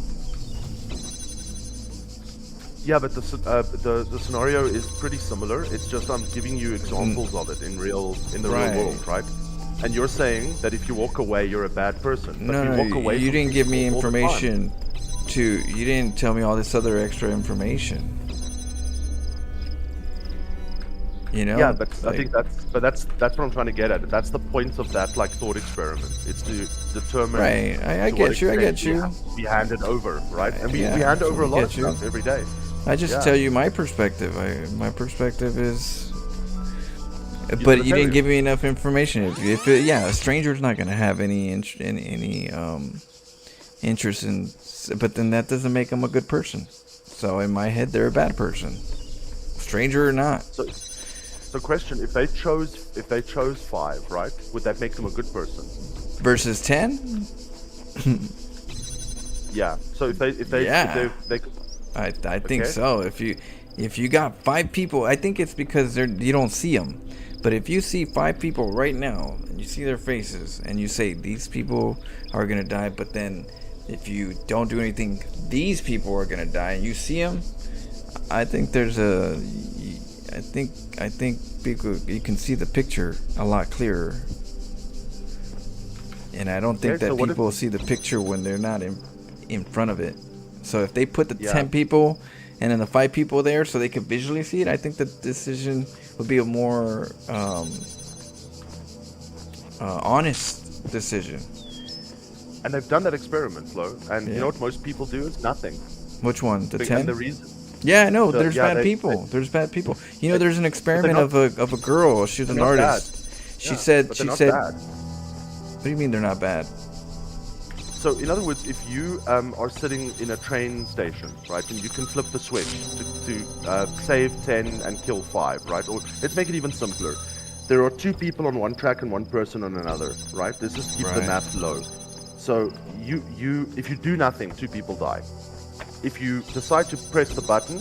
Yeah, but the scenario is pretty similar. It's just I'm giving you examples of it in the real world, right? And you're saying that if you walk away, you're a bad person. But you didn't give me information. You didn't tell me all this other extra information. Yeah, but I think that's what I'm trying to get at. That's the point of that thought experiment. It's to determine. Right, I get you. We hand it over, right? And we hand over a lot of stuff every day. I just tell you my perspective. My perspective is. But you didn't give me enough information. A stranger's not gonna have any interest in. But then that doesn't make them a good person. So in my head, they're a bad person, stranger or not. So question: If they chose 5, right? Would that make them a good person? Versus 10? Yeah. So if they I think so. If you got 5 people, I think it's because you don't see them. But if you see 5 people right now and you see their faces and you say these people are gonna die, but then if you don't do anything, these people are gonna die, and you see them, I think I think people, you can see the picture a lot clearer. And I don't think that people see the picture when they're not in front of it. So if they put the 10 people and then the 5 people there so they could visually see it, I think the decision would be a more honest decision. And they've done that experiment, Lo. And you know what most people do? It's nothing. Which one? The 10? And the reason. Yeah, I know. There's bad people. There's bad people. There's an experiment of a girl. She's an artist. She said. Bad. What do you mean they're not bad? So, in other words, if you are sitting in a train station, right, and you can flip the switch to save 10 and kill 5, right? Or let's make it even simpler. There are 2 people on one track and 1 person on another, right? Let's just keep the math low. So if you do nothing, 2 people die. If you decide to press the button,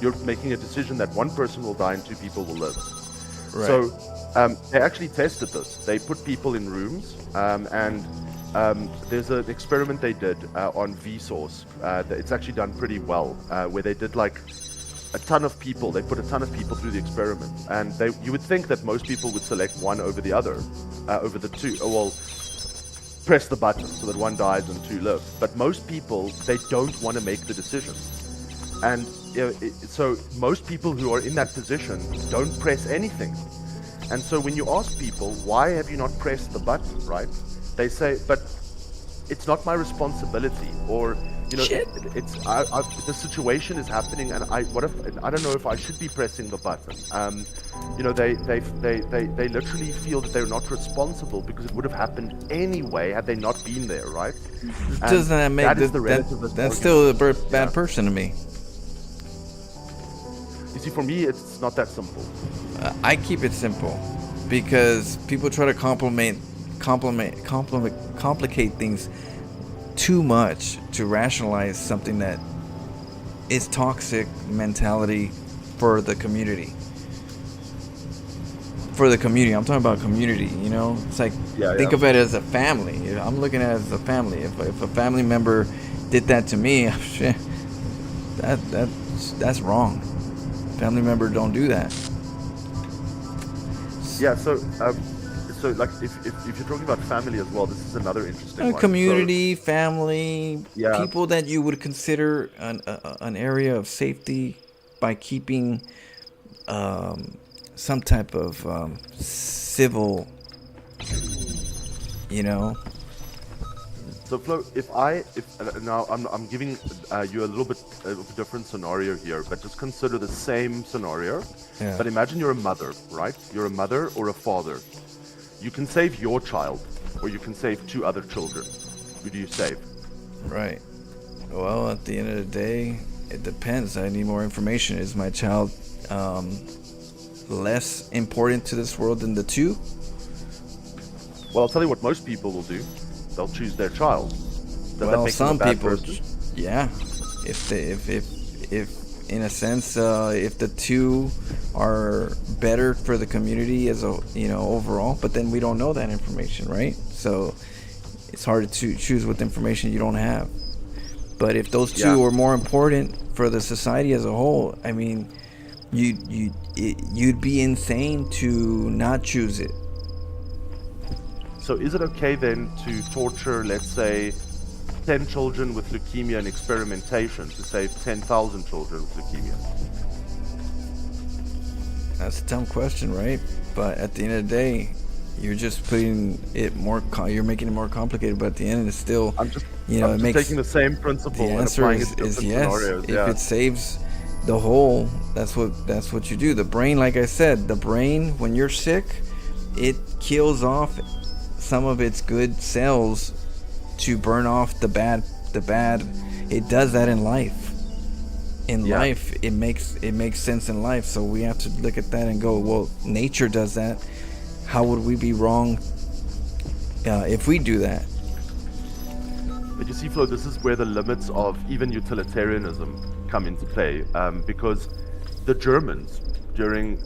you're making a decision that 1 person will die and 2 people will live. Right. So they actually tested this. They put people in rooms, and there's an experiment they did on Vsauce. It's actually done pretty well, where they did a ton of people. They put a ton of people through the experiment, and you would think that most people would select one over the other, over the 2. Press the button so that 1 dies and 2 live. But most people, they don't want to make the decision. And so most people who are in that position don't press anything. And so when you ask people, why have you not pressed the button, right? They say, but it's not my responsibility, or it's the situation is happening, and I don't know if I should be pressing the button. They literally feel that they're not responsible because it would have happened anyway had they not been there, right? Doesn't that make that's still a bad person to me? You see, for me, it's not that simple. I keep it simple because people try to complicate things too much to rationalize something that is toxic mentality for the community. For the community, I'm talking about community. It's like think of it as a family. I'm looking at it as a family. If a family member did that to me, that's wrong. Family member don't do that. Yeah, so like if you're talking about family as well, this is another interesting one. Community, family, people that you would consider an area of safety by keeping some type of civil, So Flo, now I'm giving you a little bit of a different scenario here, but just consider the same scenario. Yeah. But imagine you're a mother, right? You're a mother or a father. You can save your child, or you can save 2 other children. Who do you save? Right. Well, at the end of the day, it depends. I need more information. Is my child less important to this world than the 2? Well, I'll tell you what most people will do. They'll choose their child. Does that make some them a bad people, person? yeah. If in a sense, if the 2 are better for the community as a overall, but then we don't know that information, right? So it's hard to choose with information you don't have. But if those 2 are more important for the society as a whole, I mean, you'd be insane to not choose it. So is it okay then to torture, let's say, 10 children with leukemia in experimentation to save 10,000 children with leukemia? That's a dumb question, right? But at the end of the day, you're just putting it more. You're making it more complicated. But at the end, it's still. I'm just taking the same principle the and answer applying is it to different yes. scenarios. If it saves the whole, that's what you do. The brain, like I said, the brain when you're sick, it kills off some of its good cells to burn off the bad. It does that in life. Life, it makes sense in life. So we have to look at that and go, well, nature does that. How would we be wrong if we do that? But you see, Flo, this is where the limits of even utilitarianism come into play, because the Germans during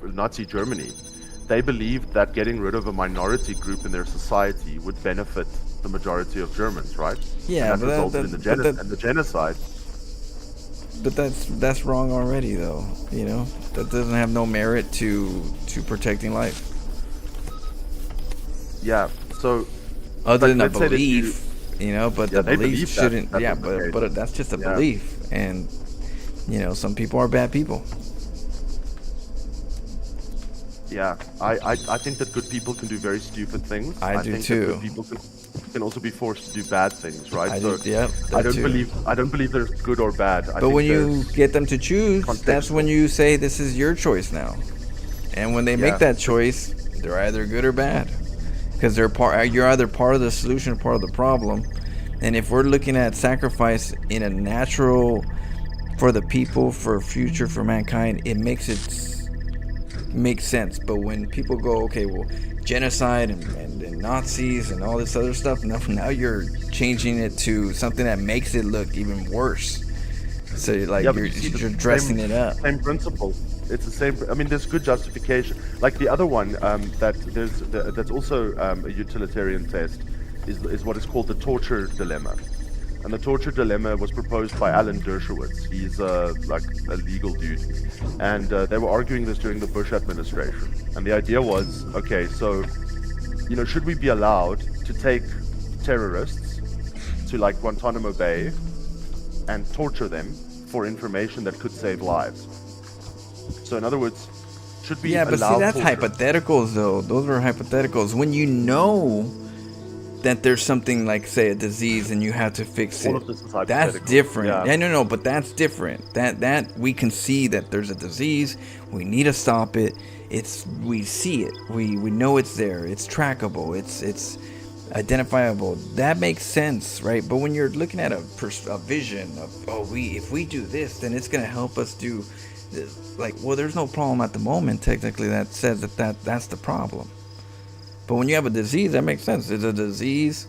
Nazi Germany, they believed that getting rid of a minority group in their society would benefit the majority of Germans, right? Yeah, and that resulted in the genocide. But that's wrong already, though. That doesn't have no merit to protecting life. Yeah. So other than a belief, but the belief shouldn't. But that's just a belief, and some people are bad people. Yeah, I think that good people can do very stupid things. I do think too. That good people can also be forced to do bad things, right? I don't believe there's good or bad. But when you get them to choose, that's when you say this is your choice now. And when they make that choice, they're either good or bad, because you're either part of the solution or part of the problem. And if we're looking at sacrifice in a natural for the people, for future, for mankind, it makes sense. But when people go, okay, well, genocide and Nazis and all this other stuff, now you're changing it to something that makes it look even worse. So you're dressing it up. Same principle. It's the same. I mean, there's good justification. Like the other one that's also a utilitarian test is what is called the torture dilemma. And the torture dilemma was proposed by Alan Dershowitz. He's like a legal dude. And they were arguing this during the Bush administration. And the idea was, okay, so, should we be allowed to take terrorists to like Guantanamo Bay and torture them for information that could save lives? So in other words, should be Yeah, but see, allowed that's torture. hypotheticals, though. Those are hypotheticals. When you know that there's something like, say, a disease and you have to fix All it, of this is that's hypothetical. different. Yeah. Yeah, no, but that's different. That we can see that there's a disease. We need to stop it. We see it. We know it's there. It's trackable. It's identifiable. That makes sense, right? But when you're looking at a vision of, if we do this, then it's gonna help us do this. Like, well, there's no problem at the moment technically that says that's the problem. But when you have a disease, that makes sense. It's a disease.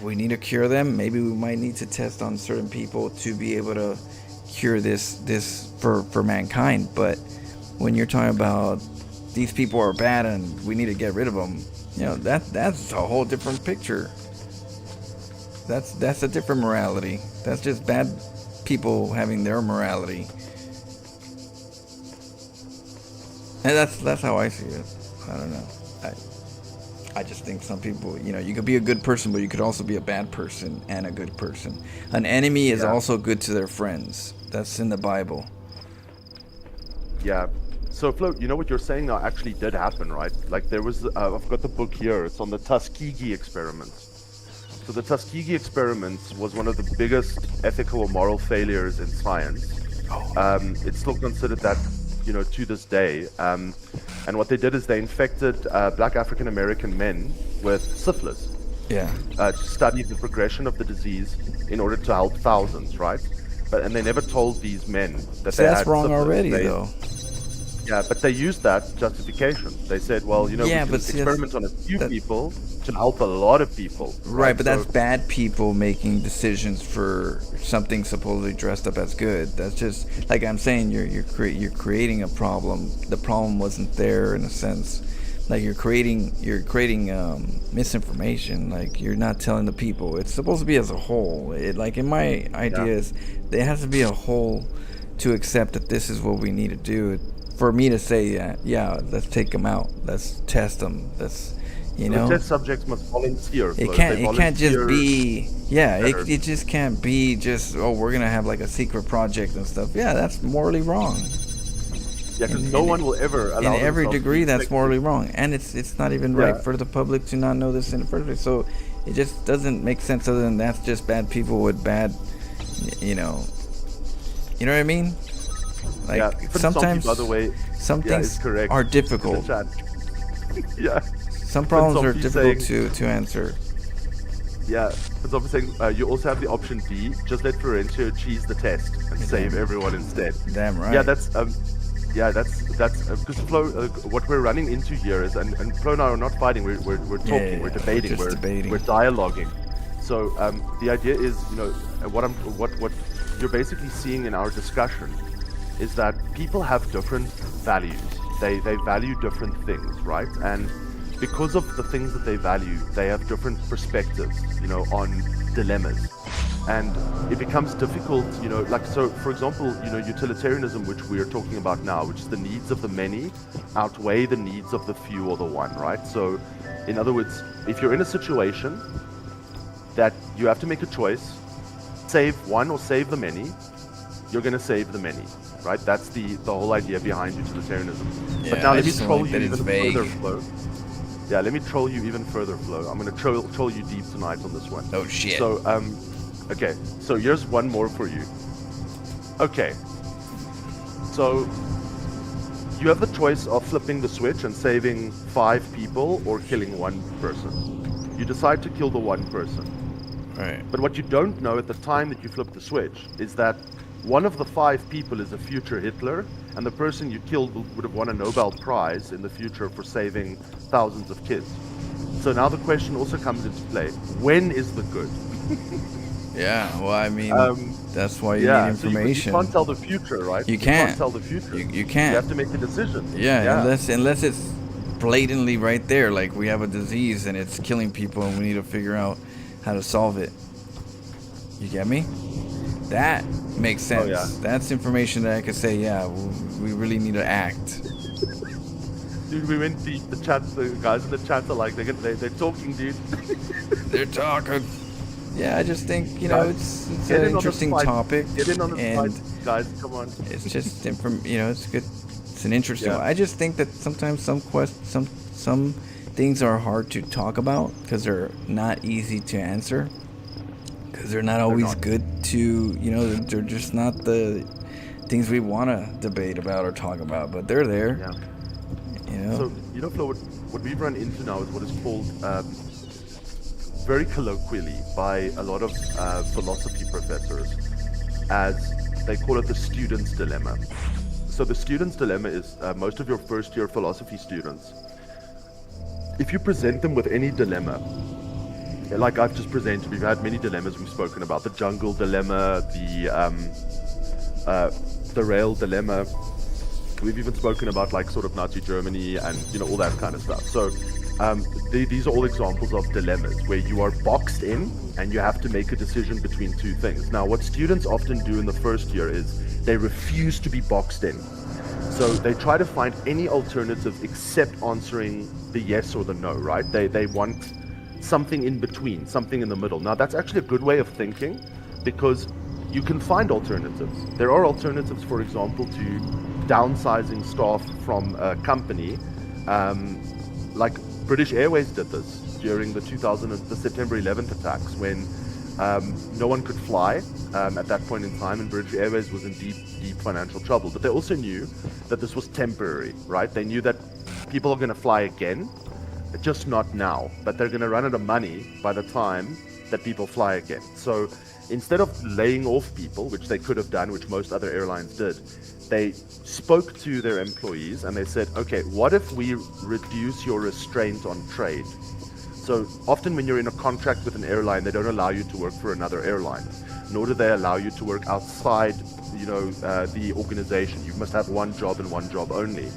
We need to cure them. Maybe we might need to test on certain people to be able to cure this for mankind. But when you're talking about these people are bad and we need to get rid of them, that's a whole different picture. That's a different morality. That's just bad people having their morality. And that's how I see it. I don't know. I just think some people, you could be a good person, but you could also be a bad person and a good person. An enemy is also good to their friends. That's in the Bible. Yeah. So, Flo, what you're saying now actually did happen, right? Like, there was, I've got the book here. It's on the Tuskegee experiments. So the Tuskegee experiments was one of the biggest ethical or moral failures in science. It's still considered that, to this day. And what they did is they infected black African American men with syphilis. Yeah. To study the progression of the disease in order to help thousands, right? And they never told these men that they had that's wrong syphilis. already, though. Yeah, but they used that justification. They said, well, we can experiment on a few people to help a lot of people. Right, but that's bad people making decisions for something supposedly dressed up as good. That's just, like I'm saying, you're creating a problem. The problem wasn't there in a sense. Like you're creating misinformation. Like you're not telling the people. It's supposed to be as a whole. Like in my ideas, there has to be a whole to accept that this is what we need to do. For me to say let's take them out, let's test them, the test subjects must volunteer. It can't just be it just can't be just we're gonna have like a secret project and stuff. Yeah, that's morally wrong. Yeah, because no one will ever allow in every degree that's morally wrong, and it's not even right for the public to not know this in the first place. So it just doesn't make sense other than that's just bad people with bad, you know what I mean? Like sometimes, by the way, some things are difficult. Yeah. Some problems are difficult to answer. Yeah, but I'm saying you also have the option D. Just let Florencio cheese the test and save everyone instead. Damn right. Yeah, that's because Flo, what we're running into here is, and Flo and I are not fighting. We're talking. We're debating. We're dialoguing. So the idea is, what you're basically seeing in our discussion is that people have different values. They value different things, right? And because of the things that they value, they have different perspectives, on dilemmas. And it becomes difficult, so for example, utilitarianism, which we are talking about now, which is the needs of the many outweigh the needs of the few or the one, right? So in other words, if you're in a situation that you have to make a choice, save one or save the many, you're going to save the many, right? That's the whole idea behind utilitarianism. Yeah, but now let me troll you even further, Flo. Yeah, let me troll you even further, Flo. I'm going to troll you deep tonight on this one. Oh, shit. So, okay. So here's one more for you. Okay. So you have the choice of flipping the switch and saving 5 people or killing 1 person. You decide to kill the 1 person. Right. But what you don't know at the time that you flip the switch is that one of the 5 people is a future Hitler, and the person you killed would have won a Nobel Prize in the future for saving thousands of kids. So now the question also comes into play. When is the good? Yeah, well, I mean, that's why you need information. So you can't tell the future, right? You can't tell the future. You can't. You have to make a decision. Yeah, unless it's blatantly right there, like we have a disease and it's killing people and we need to figure out how to solve it. You get me? That makes sense. Oh, yeah. That's information that I could say, we really need to act. Dude, we went deep. The guys in the chat are like, they're talking, dude. They're talking. Yeah, I just think, it's an interesting topic. Get in on the fight, guys. Come on. It's just it's good It's an interesting one. I just think that sometimes some things are hard to talk about because they're not easy to answer. Because they're not always good to, they're just not the things we want to debate about or talk about, but they're there. Yeah. So, Flo, what we've run into now is what is called, very colloquially by a lot of philosophy professors, as they call it the student's dilemma. So the student's dilemma is most of your first year philosophy students, if you present them with any dilemma, like I've just presented, we've had many dilemmas we've spoken about, the jungle dilemma, the rail dilemma. We've even spoken about like sort of Nazi Germany and all that kind of stuff. So these are all examples of dilemmas where you are boxed in and you have to make a decision between two things. Now, what students often do in the first year is they refuse to be boxed in. So they try to find any alternative except answering the yes or the no, right? They want something in between, something in the middle. Now, that's actually a good way of thinking because you can find alternatives. There are alternatives, for example, to downsizing staff from a company. Like British Airways did this during the September 11th attacks when no one could fly at that point in time, and British Airways was in deep financial trouble. But they also knew that this was temporary, right? They knew that people are going to fly again, just not now, but they're going to run out of money by the time that people fly again. So instead of laying off people, which they could have done, which most other airlines did, they spoke to their employees and they said, okay, what if we reduce your restraint on trade? So often when you're in a contract with an airline, they don't allow you to work for another airline, nor do they allow you to work outside, the organization. You must have one job and one job only.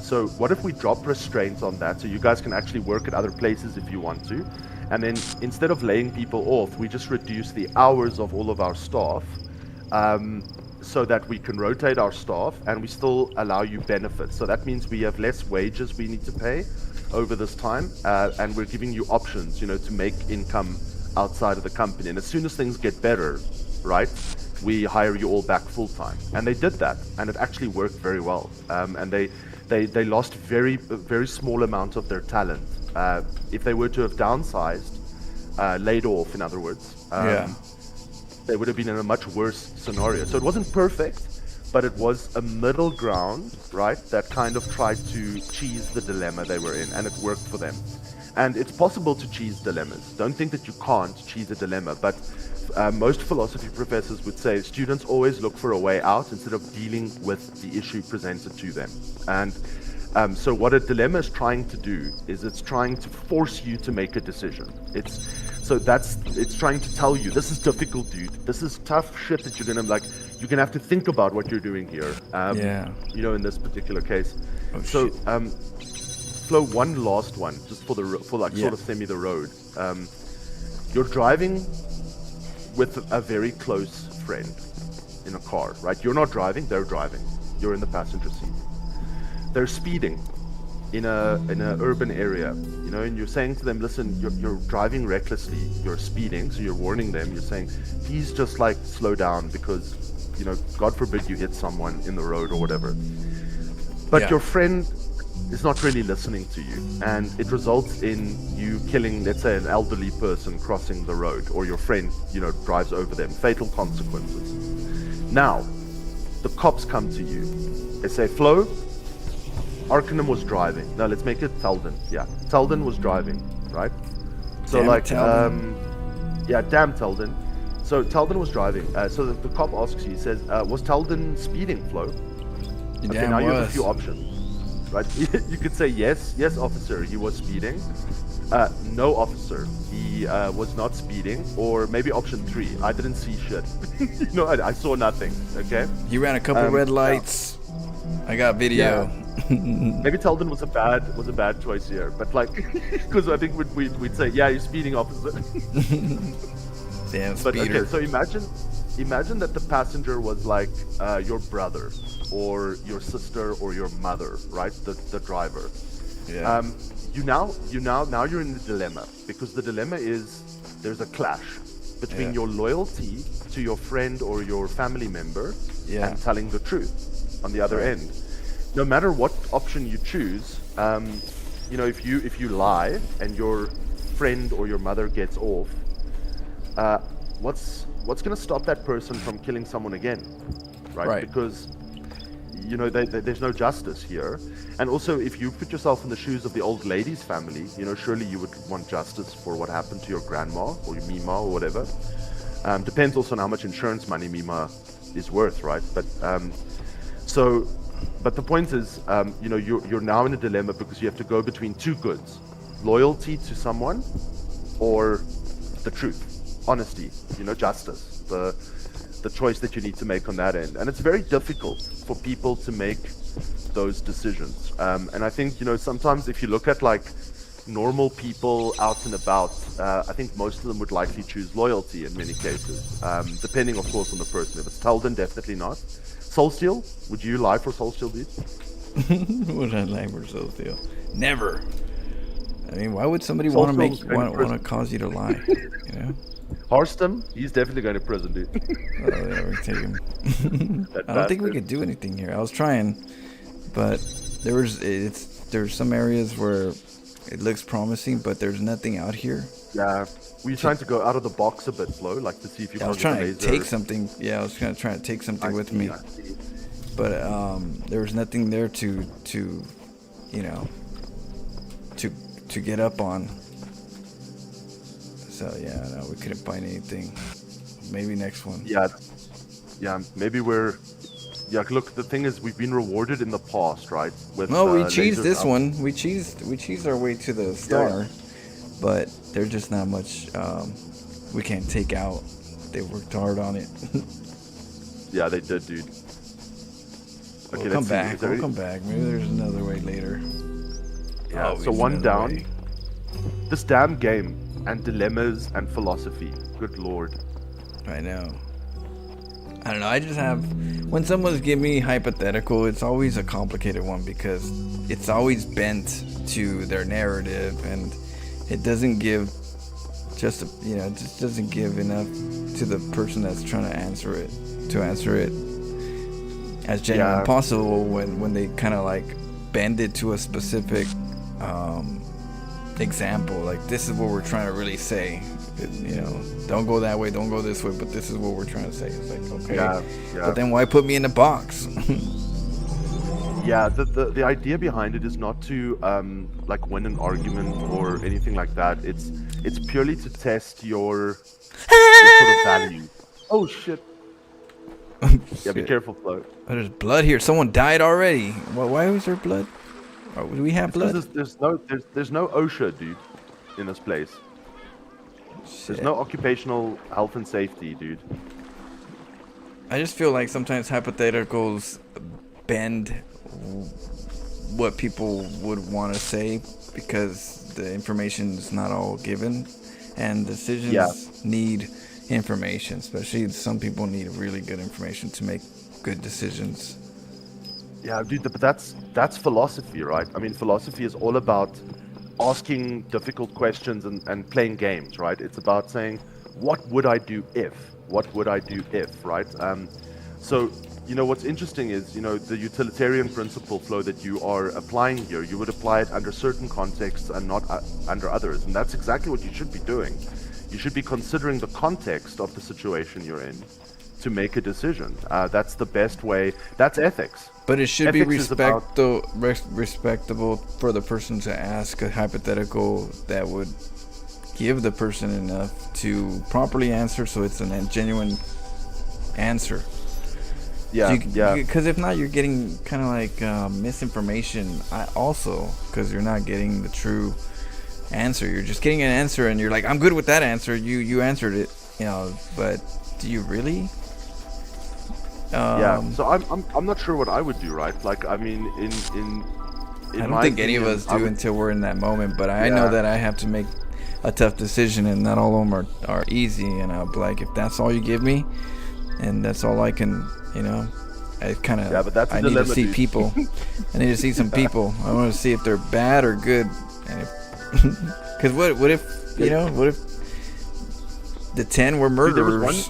So what if we drop restraints on that so you guys can actually work at other places if you want to? And then instead of laying people off, we just reduce the hours of all of our staff so that we can rotate our staff and we still allow you benefits. So that means we have less wages we need to pay over this time, and we're giving you options, to make income outside of the company. And as soon as things get better, right, we hire you all back full time. And they did that, and it actually worked very well. And they lost very small amount of their talent. If they were to have downsized, laid off, in other words, they would have been in a much worse scenario. So it wasn't perfect, but it was a middle ground, right, that kind of tried to cheese the dilemma they were in, and it worked for them. And it's possible to cheese dilemmas. Don't think that you can't cheese a dilemma, but most philosophy professors would say students always look for a way out instead of dealing with the issue presented to them. And so what a dilemma is trying to do is it's trying to force you to make a decision. It's trying to tell you, this is difficult, dude. This is tough shit that you're gonna have to think about what you're doing here. In this particular case. Flo, one last one, just sort of semi the road. You're driving with a very close friend in a car, right? You're not driving, they're driving. You're in the passenger seat. They're speeding in an urban area, and you're saying to them, listen, you're driving recklessly, you're speeding, so you're warning them, you're saying, please just slow down because, God forbid you hit someone in the road or whatever. But your friend is not really listening to you, and it results in you killing, let's say, an elderly person crossing the road, or your friend, drives over them. Fatal consequences. Now, the cops come to you. They say, Flo, Arcanum was driving. No, let's make it Teldon. Yeah, Teldon was driving, right? So damn Teldon. So Teldon was driving. So the cop asks you, he says, was Teldon speeding, Flo? Okay, now you have a few options. Right? You could say yes, officer, he was speeding. No, officer, he was not speeding. Or maybe option 3, I didn't see shit. I saw nothing. Okay. He ran a couple red lights. I got video. Yeah. Maybe Teldon was a bad choice here, but because I think we'd say, yeah, you're speeding, officer. Damn speeder. But okay, so imagine that the passenger was your brother or your sister or your mother, right? The driver. Yeah. Now you're in the dilemma, because the dilemma is there's a clash between your loyalty to your friend or your family member and telling the truth on the other end. no matter what option you choose, you know, if you lie and your friend or your mother gets off, what's going to stop that person from killing someone again, right? Because you know there's no justice here. And also, if you put yourself in the shoes of the old lady's family, you know, surely you would want justice for what happened to your grandma or your Mima or whatever. Depends also on how much insurance money Mima is worth, right? But but the point is, you know, you're now in a dilemma because you have to go between two goods: loyalty to someone or the truth, honesty, you know, justice, the choice that you need to make on that end. And it's very difficult for people to make those decisions. And I think, you know, sometimes if you look at like normal people out and about, I think most of them would likely choose loyalty in many cases, depending of course on the person. If it's Talden, definitely not. Soulsteel, would you lie for Soulsteel, dude? Would I lie for Soulsteel? Never. I mean, why would somebody want to cause you to lie? You know. Harstem, he's definitely going to prison, dude. Oh yeah, we take him. I don't think we could do anything here. I was trying, but there's some areas where it looks promising, but there's nothing out here. Yeah. Were you trying to go out of the box a bit, Flo? Like to see if you I was trying to take something. Yeah, I was trying to take something with me. But there was nothing there to you know, to get up on. So yeah, no, we couldn't find anything. Maybe next one. Yeah, maybe we're. Yeah, look, the thing is, we've been rewarded in the past, right? With, no, we cheesed this one. We cheesed our way to the star, but there's just not much we can't take out. They worked hard on it. Yeah, they did, dude. Okay, we'll come back. We'll come back. Maybe there's another way later. Yeah, so one down. Way. This damn game and dilemmas and philosophy. Good lord. I know. I don't know. I just have, when someone's giving me hypothetical, it's always a complicated one because it's always bent to their narrative, and it doesn't give just doesn't give enough to the person that's trying to answer it as genuine as possible when they kind of like bend it to a specific example. Like, this is what we're trying to really say. You know, don't go that way, don't go this way, but this is what we're trying to say. It's like, okay, but then why put me in a box? Yeah, the idea behind it is not to like win an argument or anything like that. It's purely to test your sort of value. Oh shit! Yeah, be careful, Flo. Oh, there's blood here. Someone died already. Why was there blood? Or do we have blood? There's no OSHA, dude, in this place. Shit. There's no occupational health and safety, dude. I just feel like sometimes hypotheticals bend what people would want to say because the information is not all given, and decisions need information. Especially some people need really good information to make good decisions. Yeah, dude, but that's philosophy, right? I mean, philosophy is all about asking difficult questions and playing games, right? It's about saying, what would I do if? What would I do if, right? So, you know, what's interesting is, you know, the utilitarian principle, Flo, that you are applying here, you would apply it under certain contexts and not under others. And that's exactly what you should be doing. You should be considering the context of the situation you're in to make a decision. That's the best way. That's ethics. But it should be respectable for the person to ask a hypothetical that would give the person enough to properly answer, so it's a genuine answer. Because if not, you're getting kind of like misinformation. Because you're not getting the true answer. You're just getting an answer, and you're like, I'm good with that answer. You answered it, you know. But do you really? So I'm not sure what I would do, right? Like, I mean, in I don't think any of us do until we're in that moment. But I know that I have to make a tough decision, and not all of them are easy. And I'll be like, if that's all you give me, and that's all I can, you know, I kind of I need to see people. I need to see some people. I want to see if they're bad or good. And because what if the 10 were murderers?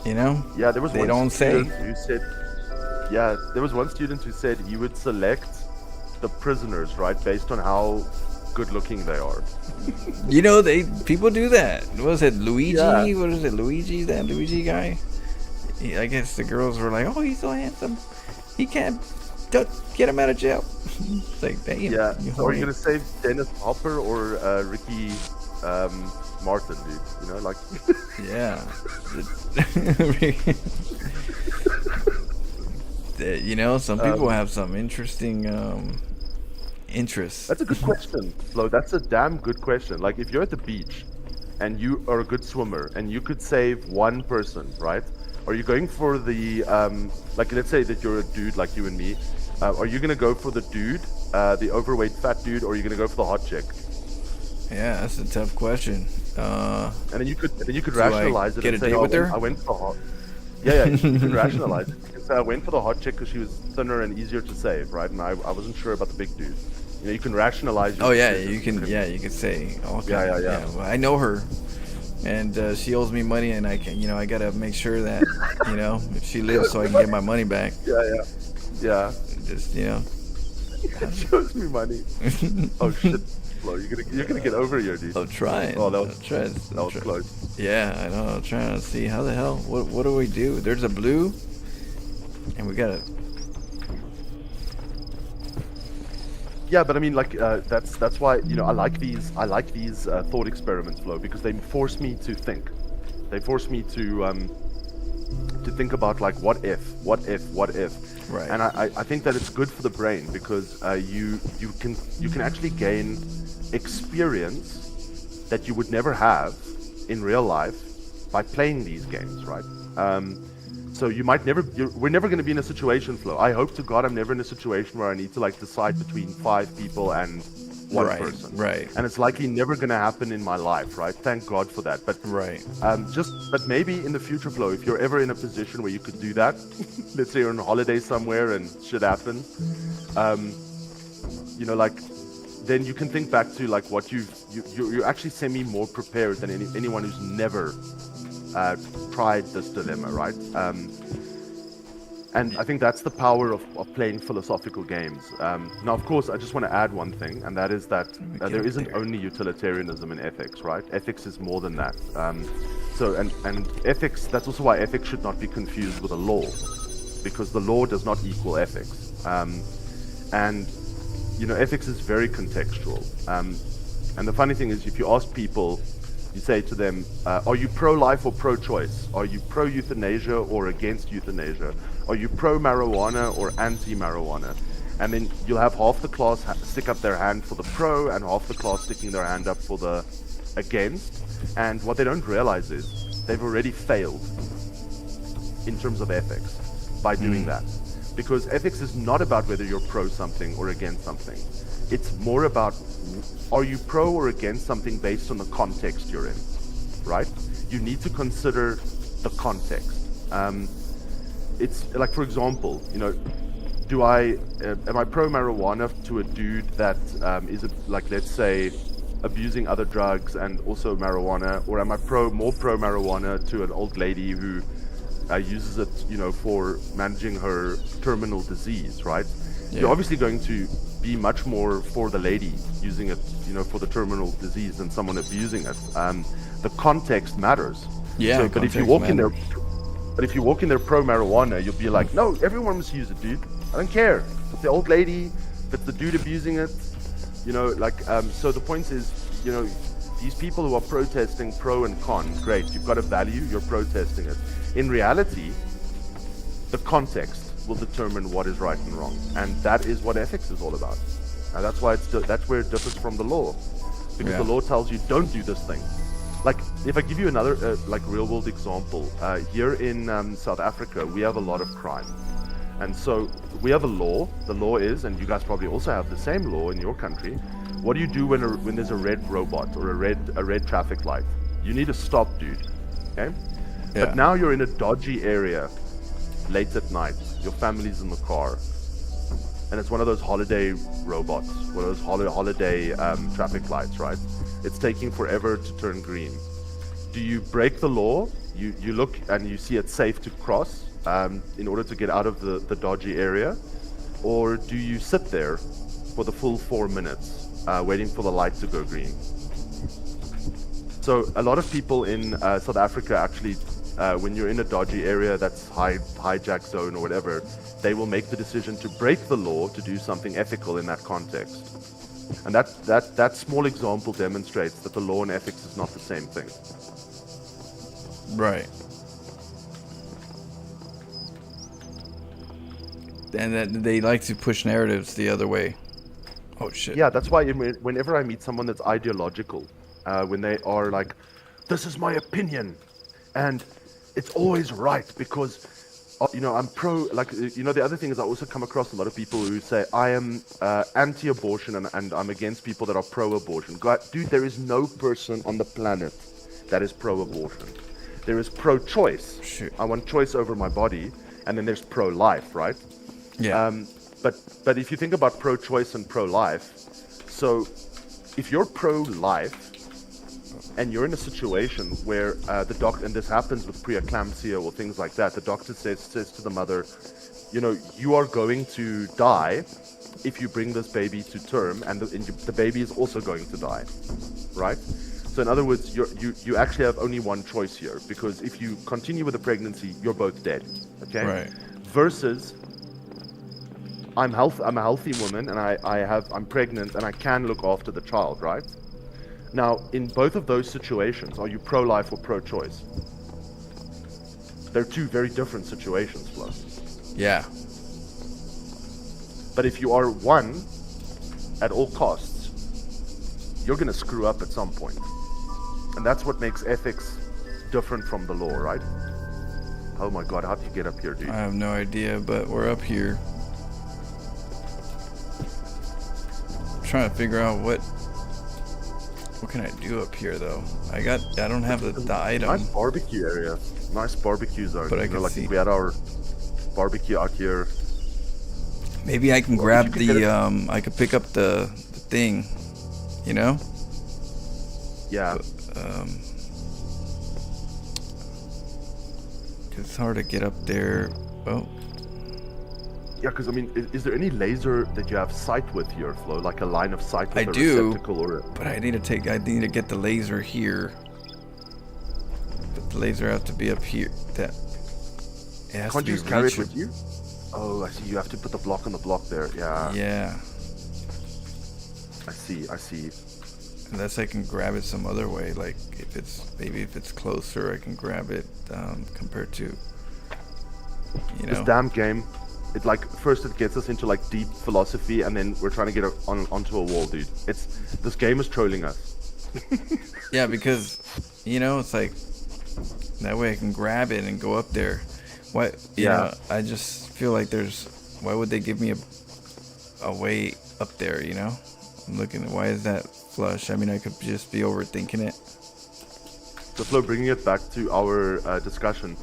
You know? Yeah, there was they one don't say. Who said, there was one student who said he would select the prisoners, right, based on how good looking they are. You know, people do that. What was it, Luigi? Yeah. What is it, Luigi? That Luigi guy? I guess the girls were like, "Oh, he's so handsome. He can't get him out of jail." It's like, damn. Yeah. You So are you horny. gonna save Dennis Hopper or Ricky Martin, dude? You know, like. Yeah. You know, some people have some interesting interests. That's a good question, Flo. That's a damn good question. Like, if you're at the beach and you are a good swimmer and you could save one person, right? Are you going for the, like, let's say that you're a dude like you and me. Are you going to go for the dude, the overweight fat dude, or are you going to go for the hot chick? Yeah, that's a tough question. And then you could Do I rationalize it get and a say, date oh, with her? I went for the hot. Yeah, you can rationalize it. You can say, I went for the hot chick because she was thinner and easier to save, right? And I wasn't sure about the big dude. You know, you can rationalize your Oh yeah, decisions. you can. Yeah, you can say. Okay, Yeah. Well, I know her, and she owes me money, and I can. You know, I gotta make sure that if she lives, so I can get my money back. Yeah. Just She owes me money. Oh shit, Flo, you're gonna get over here, dude. I'll try. Oh, that was That that was close. Yeah, I know. I'm trying to see how the hell. What do we do? There's a blue, and we gotta. Yeah, but I mean, like, that's why I like these thought experiments, Flo, because they force me to think. They force me to think about, like, what if. Right. And I think that it's good for the brain because you can actually gain experience that you would never have in real life by playing these games, right? So we're never going to be in a situation, Flo. I hope to God I'm never in a situation where I need to, like, decide between 5 people and one person. Right. And it's likely never going to happen in my life, right? Thank God for that. But Right. but maybe in the future, Flo, if you're ever in a position where you could do that, let's say you're on holiday somewhere and shit happens, like, then you can think back to, like, what you're actually semi more prepared than anyone who's never tried this dilemma, right? And I think that's the power of playing philosophical games. Now, of course, I just want to add one thing, and that is that there isn't only utilitarianism in ethics, right? Ethics is more than that. And ethics, that's also why ethics should not be confused with a law, because the law does not equal ethics. Ethics is very contextual. And the funny thing is, if you ask people, you say to them, are you pro-life or pro-choice? Are you pro-euthanasia or against euthanasia? Are you pro-marijuana or anti-marijuana? And then you'll have half the class stick up their hand for the pro and half the class sticking their hand up for the against. And what they don't realize is they've already failed in terms of ethics by doing that. Because ethics is not about whether you're pro something or against something. It's more about, are you pro or against something based on the context you're in, right? You need to consider the context. It's like, for example, am I pro marijuana to a dude that is let's say, abusing other drugs and also marijuana, or am I more pro marijuana to an old lady who uses it, for managing her terminal disease, right? Yeah. You're obviously going to be much more for the lady using it, for the terminal disease than someone abusing it. The context matters. Yeah. But if you walk in there, pro marijuana, you'll be like, no, everyone must use it, dude. I don't care. If it's the old lady, if it's the dude abusing it, so the point is, these people who are protesting pro and con, great, you've got a value, you're protesting it. In reality, the context will determine what is right and wrong, and that is what ethics is all about. And that's why that's where it differs from the law, because the law tells you don't do this thing. Like, if I give you another real world example, here in South Africa we have a lot of crime, and so we have a law. The law is, and you guys probably also have the same law in your country. What do you do when there's a red robot or a red traffic light? You need to stop, dude. Okay. Yeah. But now you're in a dodgy area, late at night. Your family's in the car, and it's one of those holiday robots, one of those holiday traffic lights, right? It's taking forever to turn green. Do you break the law? You look and you see it's safe to cross, in order to get out of the dodgy area? Or do you sit there for the full 4 minutes, waiting for the light to go green? So a lot of people in South Africa actually, when you're in a dodgy area that's hijack zone or whatever, they will make the decision to break the law to do something ethical in that context. And that small example demonstrates that the law and ethics is not the same thing. Right. And that they like to push narratives the other way. Oh shit. Yeah, that's why whenever I meet someone that's ideological, when they are like, this is my opinion, and it's always right because, I'm pro, the other thing is I also come across a lot of people who say, I am anti-abortion and I'm against people that are pro-abortion. God, dude, there is no person on the planet that is pro-abortion. There is pro-choice. Shoot. I want choice over my body, and then there's pro-life, right? Yeah. But if you think about pro-choice and pro-life, so if you're pro-life and you're in a situation where the doctor, and this happens with preeclampsia or things like that, the doctor says to the mother, you are going to die if you bring this baby to term, and the baby is also going to die, right? So in other words, you actually have only one choice here, because if you continue with the pregnancy, you're both dead, okay? Right. Versus, I'm a healthy woman, and I'm pregnant, and I can look after the child, right? Now, in both of those situations, are you pro-life or pro-choice? They're two very different situations, Flo. Yeah. But if you are one, at all costs, you're going to screw up at some point. And that's what makes ethics different from the law, right? Oh my god, how do you get up here, dude? I have no idea, but we're up here. I'm trying to figure out what can I do up here though. I don't have the item. Nice barbecue area. Nice barbecue zone. But I can see. We had our barbecue out here. Maybe I can grab I could pick up the thing, Yeah. It's hard to get up there. Oh. Yeah, because is there any laser that you have sight with here, Flo? Like a line of sight with I a do, receptacle or but I need to get the laser here. But the laser has to be up here. It has Can't to you be just carry it reachable. with you? Oh, I see. You have to put the block on the block there. Yeah. Yeah. I see. Unless I can grab it some other way, like if it's closer, I can grab it compared to, This damn game. First it gets us into deep philosophy, and then we're trying to get it onto a wall, dude. This game is trolling us. Yeah, because it's like that way I can grab it and go up there. Why? I just feel like why would they give me a way up there? I'm looking at why is that flush? I mean, I could just be overthinking it. So Flo, bringing it back to our discussion,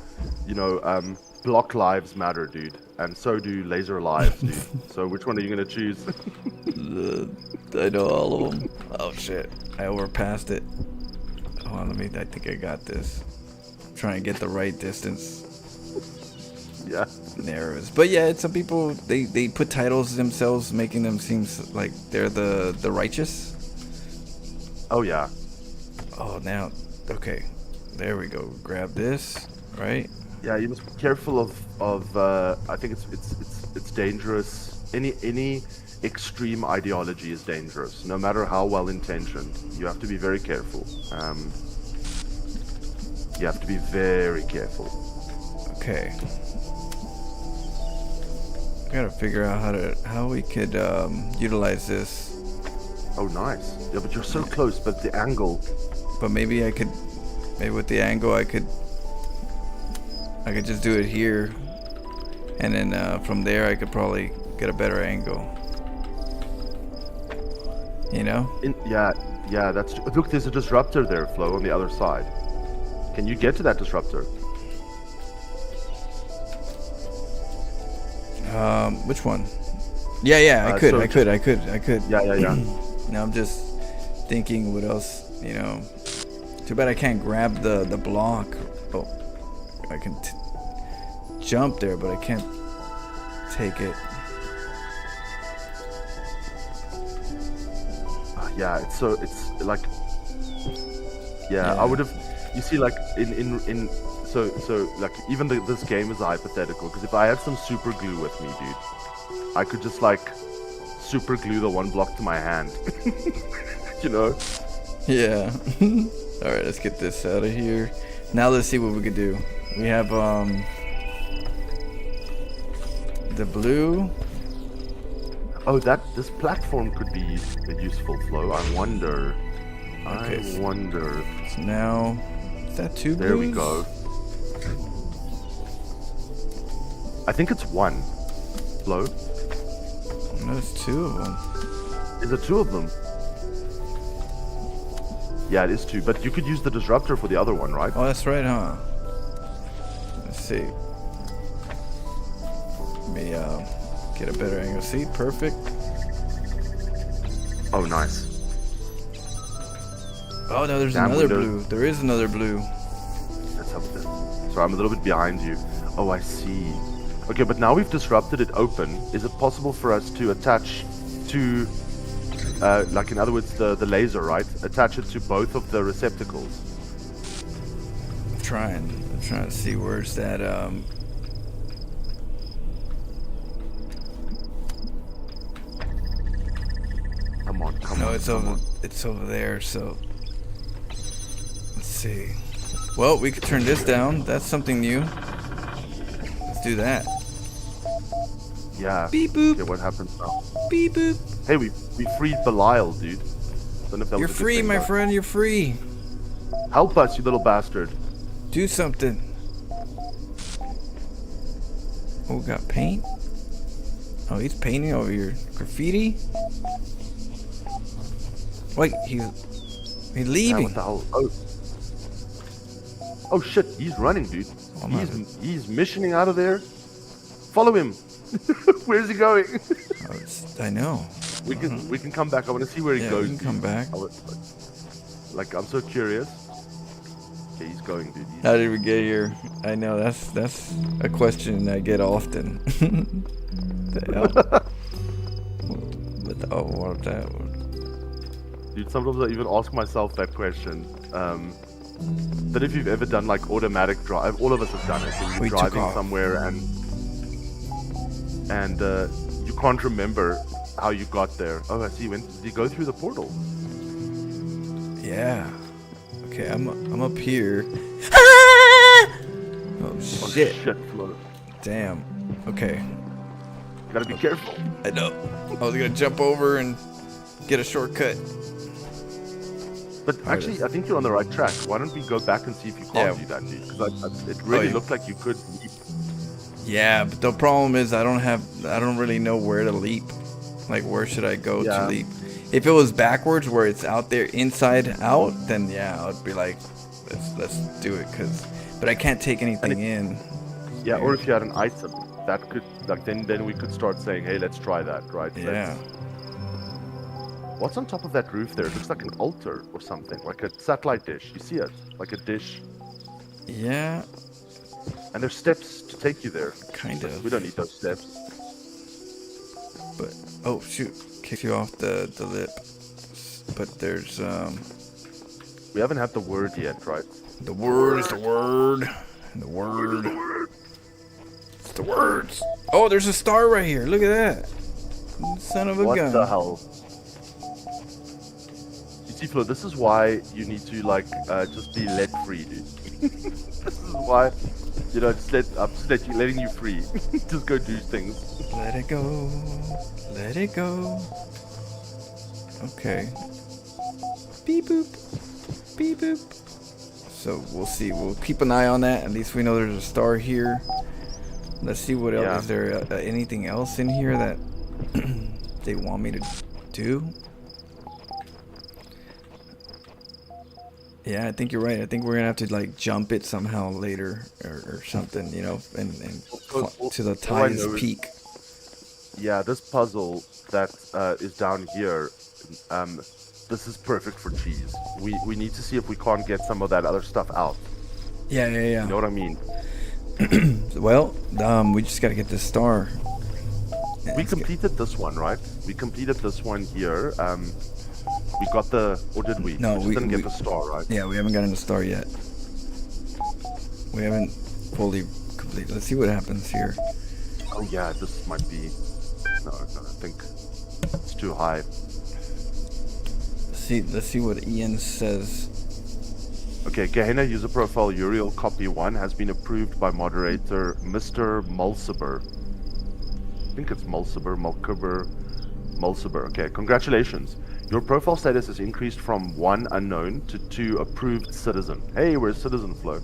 block lives matter, dude, and so do laser lives, dude. So which one are you gonna choose? I know all of them. Oh shit, I overpassed it. Hold on, I think I got this. I'm trying to get the right distance. Yeah. Narrows. But yeah, some people, they put titles themselves, making them seem like they're the righteous. Oh yeah. Oh, now, okay. There we go. Grab this, right? Yeah, you must be careful of I think it's dangerous. Any extreme ideology is dangerous, no matter how well intentioned. You have to be very careful. You have to be very careful. Okay. I gotta figure out how we could utilize this. Oh, nice. Yeah, but you're so close, but the angle. But maybe with the angle I could just do it here, and then from there I could probably get a better angle. Yeah, that's. Look, there's a disruptor there, Flo, on the other side. Can you get to that disruptor? Which one? Yeah, I could. Yeah. Now I'm just thinking what else, Too bad I can't grab the block. Oh, I can jump there, but I can't take it. Yeah, it's like, yeah, I would have, you see, like so like even this game is hypothetical, because if I had some super glue with me, dude, I could just like super glue the one block to my hand. You know? Yeah. All right, let's get this out of here. Now let's see what we can do. We have the blue. Oh, this platform could be a useful flow. I wonder. Okay, I wonder. So now, is that two blues? There we go. I think it's one flow. No, it's two of them. Is it two of them? Yeah, it is two. But you could use the disruptor for the other one, right? Oh, that's right, huh? Let's see. Let me get a better angle. See, perfect. Oh, nice. Oh no, there's Damn another window. blue. There is another blue. Let's have this. Sorry, I'm a little bit behind you. Oh, I see. Okay, but now we've disrupted it open. Is it possible for us to attach to, like in other words, the laser, right? Attach it to both of the receptacles. I'm trying to see where's that Come on, come No, on. it's over there, so let's see. Well, we could turn this down. That's something new. Let's do that. Yeah. Beep boop. Okay, what happens now? Beep boop. Hey, we freed Belial, dude. Don't know if that You're was a good free, thing, my but- friend. You're free. Help us, you little bastard. Do something. Oh, got paint? Oh, he's painting over here. Graffiti? Wait, he's Yeah, leaving. what the hell? Oh shit, he's running, dude. Oh, my- He's missioning out of there. Follow him. Where's he going? Oh, I know. we can come back. I want to see where he Yeah, goes. we can come dude. back. Like, I'm so curious. Okay, he's going, dude. How did we get here? I know that's a question I get often. The hell? What that? Dude, sometimes I even ask myself that question. That if you've ever done like automatic drive, all of us have done it. So you're We took driving off. somewhere and you can't remember how you got there. Oh, I see. When did you go through the portal? Yeah. Okay, I'm up here. Oh Oh shit! shit, Flo. Damn. Okay. You gotta be careful. I know. I was gonna jump over and get a shortcut. But actually, I think you're on the right track. Why don't we go back and see if you can't Yeah. do that, dude? Because it really yeah. looked like you could leap. Yeah, but the problem is I don't really know where to leap. Like, where should I go Yeah. to leap? If it was backwards, where it's out there inside out, then yeah, I'd be like, let's do it. But I can't take anything in. Yeah, or if you had an item, that could, like, then we could start saying, hey, let's try that, right? Yeah. What's on top of that roof there? It looks like an altar or something, like a satellite dish. You see it? Like a dish. Yeah, And there's steps to take you there. kind of. We don't need those steps. But oh shoot, kick you off the lip. But there's We haven't had the word yet, right? the word is the word. And the word. It's the words. Oh, there's a star right here. Look at that. Son of a What gun. the hell? You see, Flo, this is why you need to, like, just be let free, dude. This is why, you know, I'm just letting you free. Just go do things. Let it go. Let it go. Okay. Beep boop. Beep boop. So we'll see. We'll keep an eye on that. At least we know there's a star here. Let's see what else. Yeah. Is there anything else in here that they want me to do? Yeah, I think you're right. I think we're gonna have to like jump it somehow later or something, you know, and to the all I know Tide's is- peak. Yeah, this puzzle that is down here, this is perfect for cheese. We need to see if we can't get some of that other stuff out. Yeah. You know what I mean? Well, we just gotta get this star. We completed this one, right? We completed this one here. We got the, or did we? No, we didn't get the star, right? Yeah, we haven't gotten the star yet. We haven't fully completed. Let's see what happens here. Oh yeah, this might be. No, I think it's too high. Let's see what Ian says. Okay, Gehenna user profile Uriel copy 1 has been approved by moderator Mr. Mulciber. I think it's Mulciber. Okay, congratulations. Your profile status has increased from 1 unknown to 2 approved citizen. Hey, we're a citizen flow.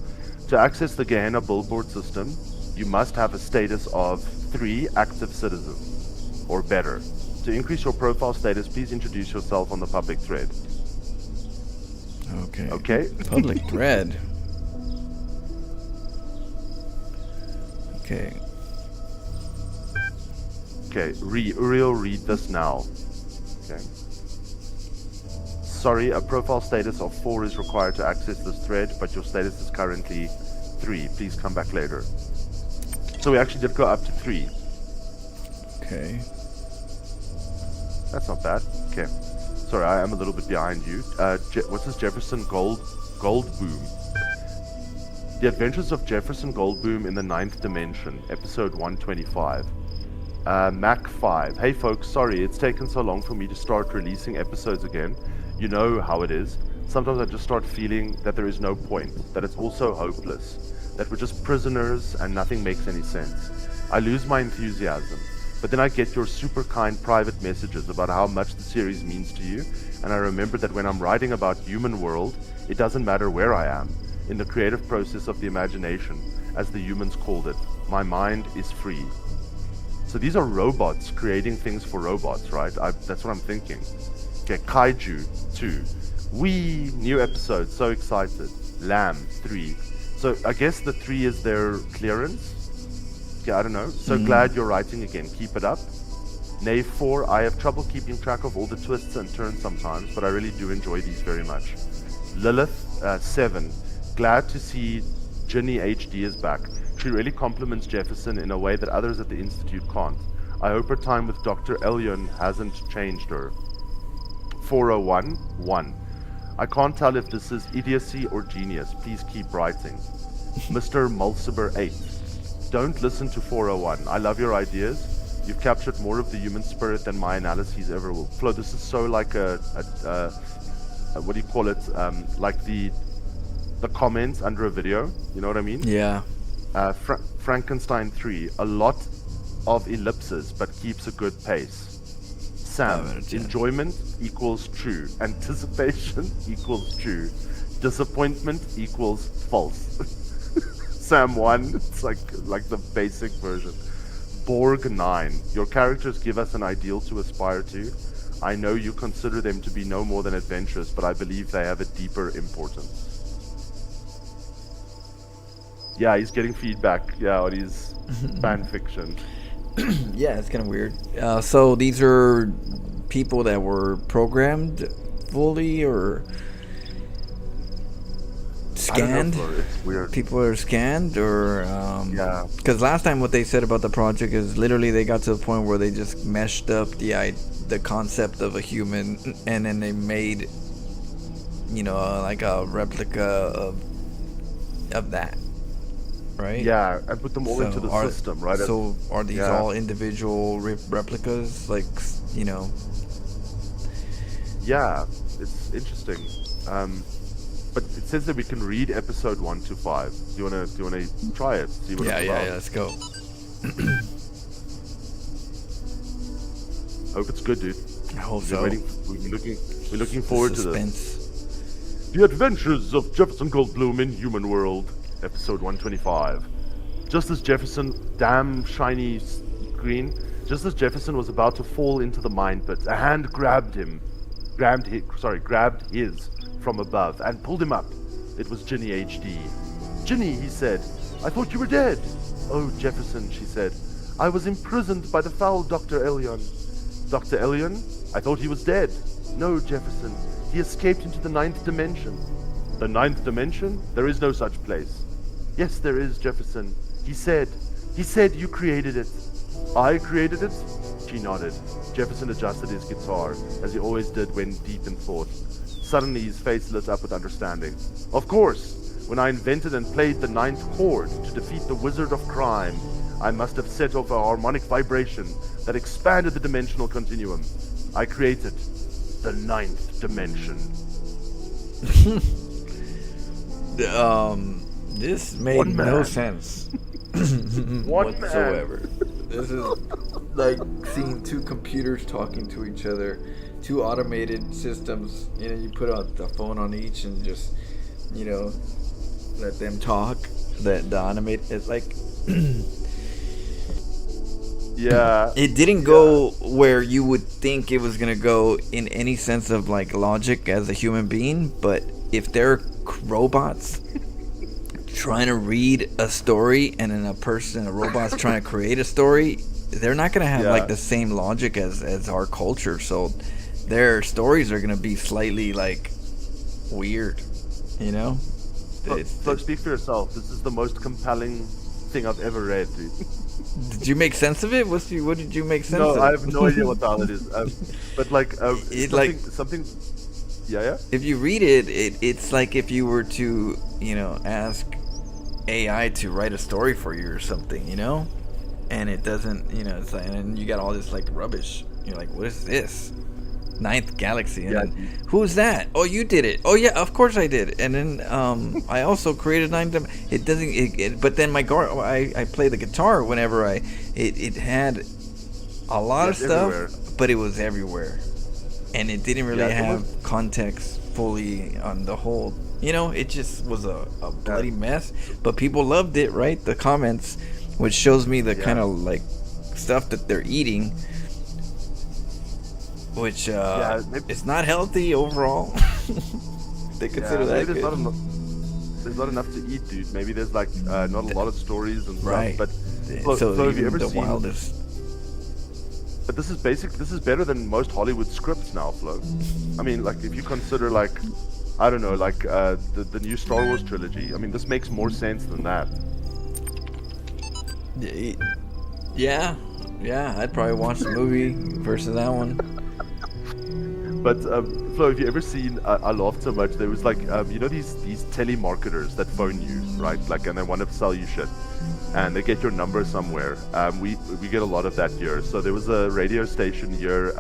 To access the Gehenna billboard system, you must have a status of 3 active citizens or better. To increase your profile status, please introduce yourself on the public thread. Okay. Okay. Public thread. Okay. Okay, Uriel, read this now. Okay. Sorry, a profile status of 4 is required to access this thread, but your status is currently 3. Please come back later. So we actually did go up to 3. Okay. That's not bad. Okay. Sorry, I am a little bit behind you. What's this? Jefferson Goldboom. The Adventures of Jefferson Goldboom in the Ninth Dimension, episode 125. Mac 5. Hey folks, sorry it's taken so long for me to start releasing episodes again. You know how it is. Sometimes I just start feeling that there is no point, that it's all so hopeless, that we're just prisoners and nothing makes any sense. I lose my enthusiasm. But then I get your super kind private messages about how much the series means to you, and I remember that when I'm writing about Human World, it doesn't matter where I am, in the creative process of the imagination, as the humans called it. My mind is free. So these are robots creating things for robots, right? That's what I'm thinking. Okay, Kaiju 2. Wee! New episode, so excited. Lamb 3. So I guess the 3 is their clearance? Yeah, I don't know. So glad you're writing again. Keep it up. Nay 4, I have trouble keeping track of all the twists and turns sometimes, but I really do enjoy these very much. Lilith 7, glad to see Ginny HD is back. She really compliments Jefferson in a way that others at the Institute can't. I hope her time with Dr. Elyon hasn't changed her. 401 1. I can't tell if this is idiocy or genius. Please keep writing. Mr. Mulciber 8. Don't listen to 401. I love your ideas. You've captured more of the human spirit than my analyses ever will. Flo, this is so like a what do you call it? Like the comments under a video. You know what I mean? Yeah. Frankenstein 3. A lot of ellipses, but keeps a good pace. Sam, enjoyment equals true. Anticipation equals true. Disappointment equals false. Sam 1, it's like the basic version. Borg 9, your characters give us an ideal to aspire to. I know you consider them to be no more than adventurous, but I believe they have a deeper importance. Yeah, he's getting feedback, on his fan fiction. Yeah, it's kind of weird. So these are people that were programmed fully or scanned? It's weird. People are scanned or Yeah. Because last time what they said about the project is literally they got to the point where they just meshed up the concept of a human and then they made like a replica of that, right? Yeah, and put them all into the system, right? So are these all individual replicas, like Yeah, it's interesting. But it says that we can read episode 1 to 5. Do you wanna try it? See what it's about? Yeah, let's go. Hope it's good, dude. I hope We're so. We're looking forward to this. Suspense. The Adventures of Jefferson Goldblum in Human World, episode 125. Just as Jefferson, damn shiny green, just as Jefferson was about to fall into the mine pit, a hand grabbed his from above and pulled him up. It was Ginny HD. Ginny, he said, I thought you were dead. Oh, Jefferson, she said, I was imprisoned by the foul Dr. Elyon. Dr. Elyon? I thought he was dead. No, Jefferson, he escaped into the 9th dimension. The 9th dimension? There is no such place. Yes, there is, Jefferson. He said, you created it. I created it? She nodded. Jefferson adjusted his guitar, as he always did when deep in thought. Suddenly his face lit up with understanding. Of course, when I invented and played the 9th chord to defeat the wizard of crime, I must have set off a harmonic vibration that expanded the dimensional continuum. I created the 9th dimension. This made no sense whatsoever. This is like seeing two computers talking to each other, two automated systems. You know, you put out the phone on each and just, you know, let them talk. The automate, it's like yeah. It didn't go where you would think it was gonna go in any sense of like logic as a human being. But if they're robots trying to read a story and then a robot's trying to create a story, they're not gonna have like the same logic as our culture. So their stories are gonna be slightly like weird, you know. So speak for yourself. This is the most compelling thing I've ever read, dude. Did you make sense of it? What did you make sense of? No, I have no idea what the hell it is. But like, something. Yeah. If you read it, it's like if you were to, you know, ask AI to write a story for you or something, you know, and it doesn't, you know, it's like, and you got all this like rubbish. You're like, what is this? 9th galaxy. And then, who's that? Oh, you did it. Oh yeah, of course I did. And then I also created 9th. It doesn't. But then I play the guitar whenever it had a lot of stuff, everywhere. But it was everywhere, and it didn't really have context fully on the whole. You know, it just was a bloody mess. But people loved it, right? The comments, which shows me the kind of like stuff that they're eating. Which it's not healthy overall. They consider that good. There's not enough to eat, dude. Maybe there's like not a lot of stories and right. stuff. But so have you ever the seen wildest? But this is better than most Hollywood scripts now, Flo. I mean, like if you consider like I don't know, like the new Star Wars trilogy. I mean, this makes more sense than that. Yeah, I'd probably watch the movie versus that one. But Flo, have you ever seen? I laughed so much. There was like, you know, these telemarketers that phone you, right? Like, and they want to sell you shit, and they get your number somewhere. We get a lot of that here. So there was a radio station here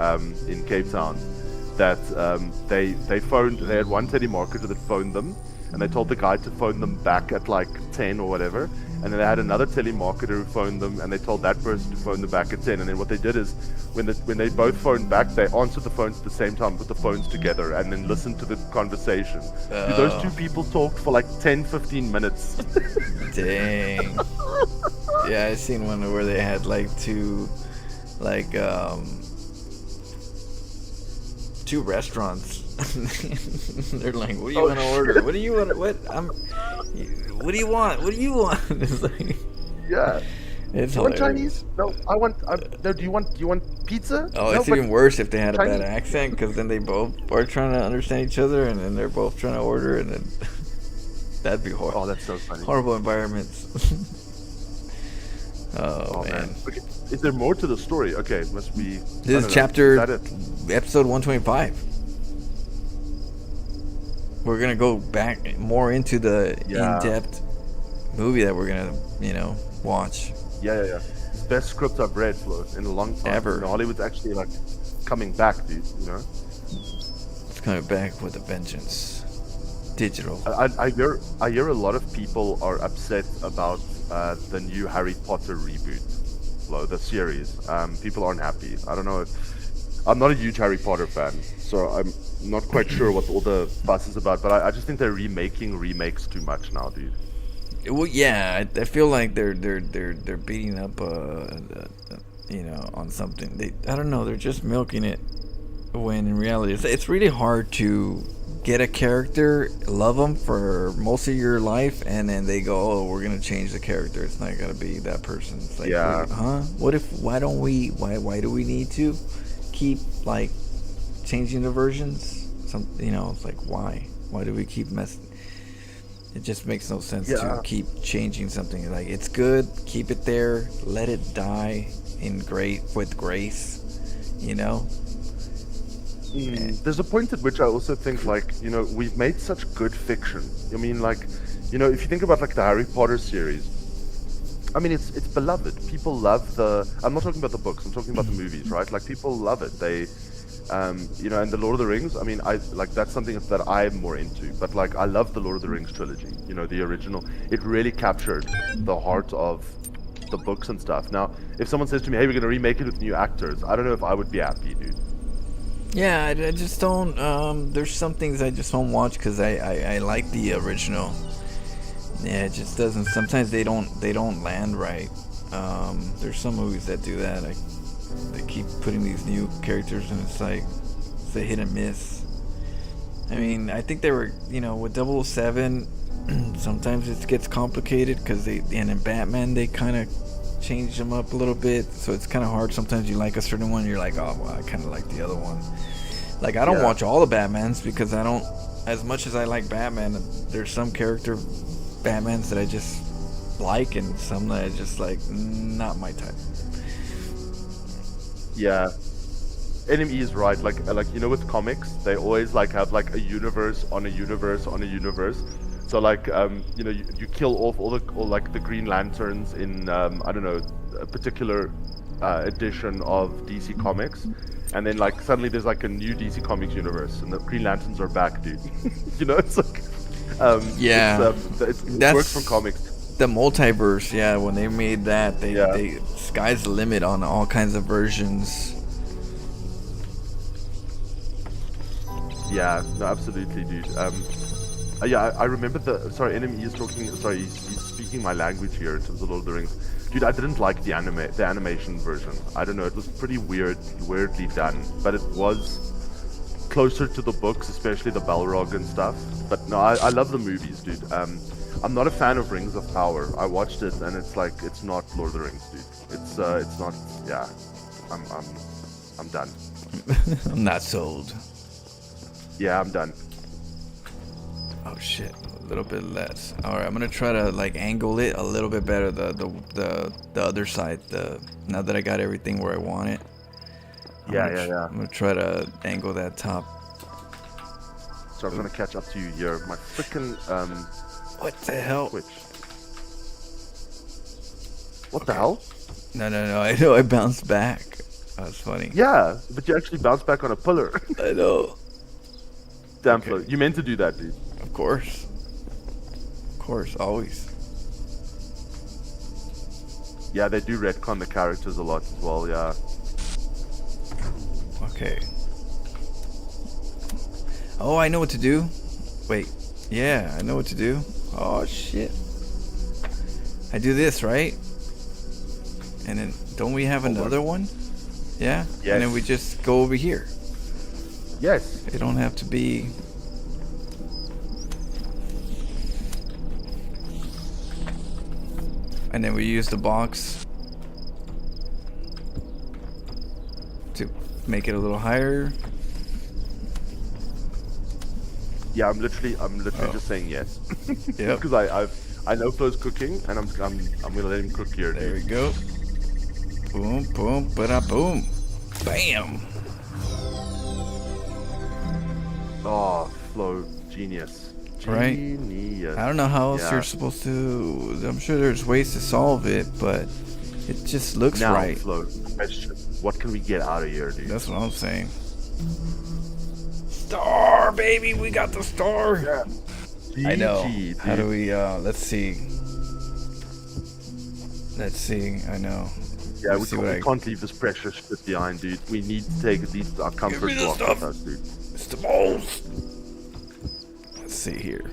in Cape Town that they phoned. They had one telemarketer that phoned them, and they told the guy to phone them back at like 10 or whatever. And then they had another telemarketer who phoned them, and they told that person to phone them back at 10. And then what they did is, when they both phoned back, they answered the phones at the same time, put the phones together, and then listened to the conversation. Those two people talked for like 10-15 minutes. Dang. Yeah, I seen one where they had like two restaurants. They're like, what do you want to order? What do you want? What do you want? What do you want? It's like, yeah. It's you want Chinese? No, I want. No, do you want pizza? Oh, no, it's even worse if they had Chinese. a bad accent, because then they both are trying to understand each other, and then they're both trying to order, and then that'd be horrible. Oh, that's so funny. Horrible environments. Oh man. Okay. Is there more to the story? Okay, must be. This is chapter, episode 125. We're gonna go back more into the in-depth movie that we're gonna, you know, watch. Yeah. It's the best script I've read, Flo, in a long time. Ever. You know, Hollywood's actually like coming back, dude. You know. It's coming back with a vengeance. Digital. I hear a lot of people are upset about the new Harry Potter reboot, Flo, the series. People aren't happy. I don't know. I'm not a huge Harry Potter fan, so I'm not quite sure what all the fuss is about. But I just think they're remaking remakes too much now, dude. Well, yeah, I feel like they're beating up, you know, on something. I don't know. They're just milking it. When in reality, it's really hard to get a character, love them for most of your life, and then they go, "Oh, we're gonna change the character. It's not gonna be that person." It's like, huh? What if? Why don't we? Why do we need to keep like changing the versions? You know, it's like why do we keep messing? It just makes no sense Yeah. to keep changing something. Like, it's good, keep it there, let it die with grace, you know? There's a point at which I also think, like, you know, we've made such good fiction. I mean, like, you know, if you think about like the Harry Potter series, I mean, it's beloved. People love the. I'm not talking about the books. I'm talking about the movies, right? Like, people love it. They, you know, and the Lord of the Rings. I mean, I like that's something that I'm more into. But like, I love the Lord of the Rings trilogy. You know, the original. It really captured the heart of the books and stuff. Now, if someone says to me, "Hey, we're gonna remake it with new actors," I don't know if I would be happy, dude. Yeah, I just don't. There's some things I just don't watch because I like the original. Yeah, it just doesn't. Sometimes they don't land right. There's some movies that do that. They keep putting these new characters, and it's like it's a hit and miss. I mean, I think they were, you know, with 007. Sometimes it gets complicated because and in Batman they kind of change them up a little bit, so it's kind of hard. Sometimes you like a certain one, you're like, oh, well, I kind of like the other one. Like, I don't watch all the Batmans because I don't. As much as I like Batman, there's some character Batmans that I just like, and some that I just like not my type. Yeah, Enemy is right. Like you know, with comics, they always like have like a universe on a universe on a universe. So like you know, you kill off all like the Green Lanterns in I don't know, a particular edition of DC Comics, and then like suddenly there's like a new DC Comics universe, and the Green Lanterns are back, dude. You know, it's like Yeah, it works from comics. The multiverse, yeah. When they made that, they sky's the limit on all kinds of versions. Yeah, no, absolutely, dude. Yeah, I remember sorry, Enemy is talking. Sorry, he's speaking my language here in terms of Lord of the Rings. Dude, I didn't like the animation version. I don't know, it was pretty weirdly done, but it was closer to the books, especially the Balrog and stuff. But no, I love the movies, dude. I'm not a fan of Rings of Power. I watched it and it's like it's not Lord of the Rings, dude. It's not. Yeah, I'm done. I'm not sold. Yeah, I'm done. Oh shit, a little bit less. All right, I'm gonna try to like angle it a little bit better. The other side. Now that I got everything where I want it. Yeah. I'm gonna try to angle that top. So I'm gonna catch up to you here. My freaking What the hell? Switch. What the hell? No. I know I bounced back. That was funny. Yeah, but you actually bounced back on a pillar. I know. Damn, Okay. Flo. You meant to do that, dude. Of course, always. Yeah, they do retcon the characters a lot as well, yeah. Okay. Oh, I know what to do. Wait. Yeah, I know what to do. Oh, shit. I do this, right? And then, don't we have another one? Yeah? Yes. And then we just go over here. Yes. It don't have to be... And then we use the box to make it a little higher. Yeah, I'm literally just saying yes. Yep. Because I know Flo's cooking, and I'm gonna let him cook here, There we dude. go. Boom, boom, ba-da, boom. Bam. Oh, Flo, genius. Right? Genius. I don't know how else Yeah. you're supposed to... I'm sure there's ways to solve it, but it just looks Now, right. Flo, question. What can we get out of here, dude? That's what I'm saying. Star, baby! We got the star! Yeah. I know. GG, How do dude. we... Let's see. I know. Yeah, Let's see we what can't leave this precious shit behind, dude. We need to take at least our comfort me the block stuff. with us, dude. It's the balls! Let's see here.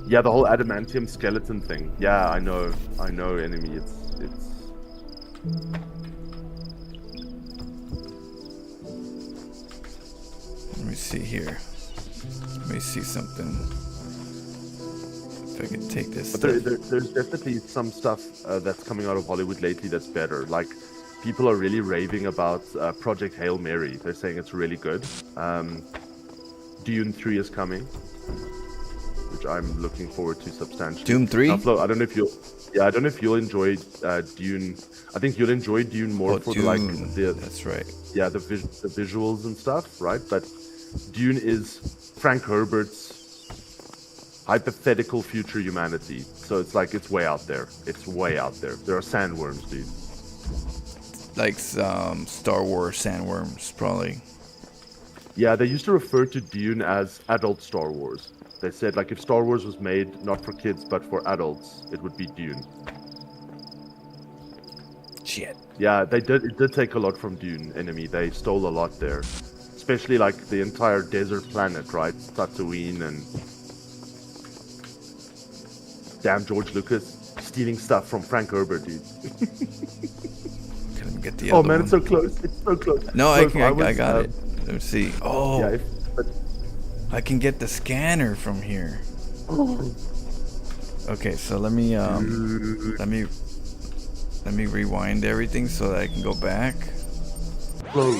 Yeah, the whole adamantium skeleton thing. Yeah, I know, enemy. It's. Let me see here. Let me see something. If I can take this. But there's definitely some stuff that's coming out of Hollywood lately that's better. Like, people are really raving about Project Hail Mary. They're saying it's really good. Dune 3 is coming. which I'm looking forward to substantially. Doom 3? Now, Flo, I don't know if you'll enjoy Dune. I think you'll enjoy Dune more for Dune. the That's right. yeah the visuals and stuff, right? But Dune is Frank Herbert's hypothetical future humanity. So it's way out there. It's way out there. There are sandworms, dude. Like Star Wars sandworms, probably. Yeah, they used to refer to Dune as adult Star Wars. They said, like, if Star Wars was made not for kids but for adults, it would be Dune. Shit. Yeah, it did take a lot from Dune, Enemy. They stole a lot there. Especially, like, the entire desert planet, right? Tatooine and... Damn, George Lucas. Stealing stuff from Frank Herbert, dude. Couldn't get the Oh, other man, one. it's so close. It's so close. No, Close. I got it. Let me see. Oh, Yeah, but... I can get the scanner from here. Okay, so let me rewind everything so that I can go back. Flo,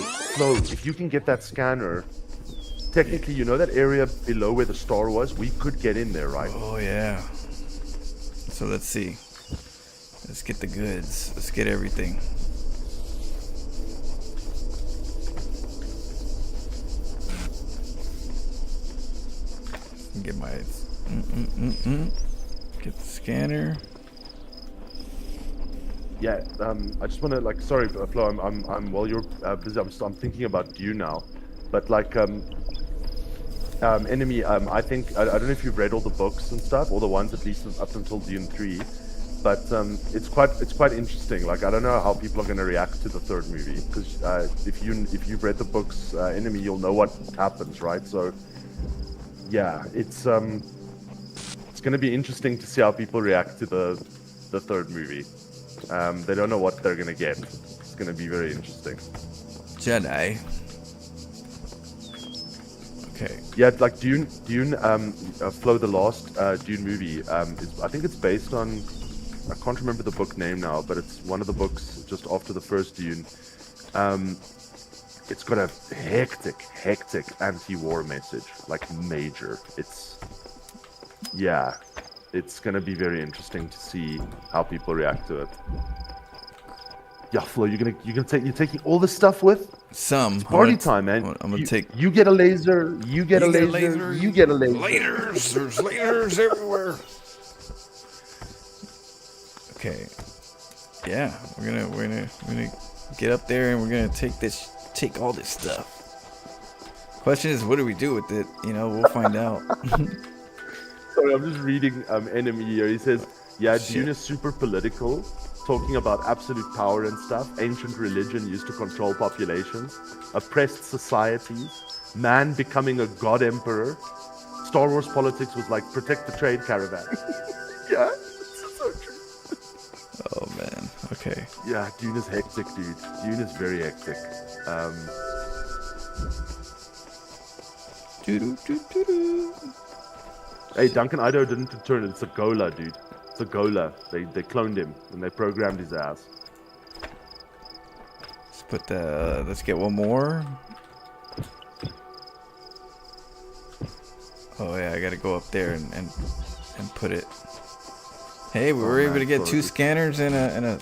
if you can get that scanner, technically, you know that area below where the star was? We could get in there, right? Oh yeah. So let's see. Let's get the goods. Let's get everything. Get my get the scanner. Yeah, I just want to, like, sorry, Flo, I'm while you're busy, I'm thinking about you now, but like, Enemy, I think, I don't know if you've read all the books and stuff, all the ones at least up until Dune 3, but it's quite interesting. Like, I don't know how people are going to react to the third movie, because if you've read the books, Enemy, you'll know what happens, right? So, yeah, it's going to be interesting to see how people react to the third movie. They don't know what they're gonna get. It's gonna be very interesting. Jedi. Okay. Yeah, like Dune, Flo, the last Dune movie. I think it's based on. I can't remember the book name now, but it's one of the books just after the first Dune. It's got a hectic anti-war message, like major. It's gonna be very interesting to see how people react to it. Yeah, Flo, you're taking all this stuff with? Some. Party time, man. I'm gonna take. You get a laser. You get a laser. You get a laser. Lasers. There's lasers everywhere. Okay. Yeah, we're gonna get up there and we're gonna take all this stuff. Question is, what do we do with it? You know, we'll find out. Sorry, I'm just reading Enemy here. He says, yeah, Shit. Dune is super political, talking about absolute power and stuff, ancient religion used to control populations, oppressed societies, man becoming a god emperor. Star Wars politics was like, protect the trade caravan. Yeah, it's so true. Oh man. Okay. Yeah, Dune is hectic, dude. Dune is very hectic. Doo-doo-doo-doo-doo. Hey, Duncan Idaho didn't return it. It's a Gola, dude. It's a Gola. They cloned him and they programmed his ass. Let's get one more. Oh yeah, I gotta go up there and put it. Hey, we were able to get two scanners and a.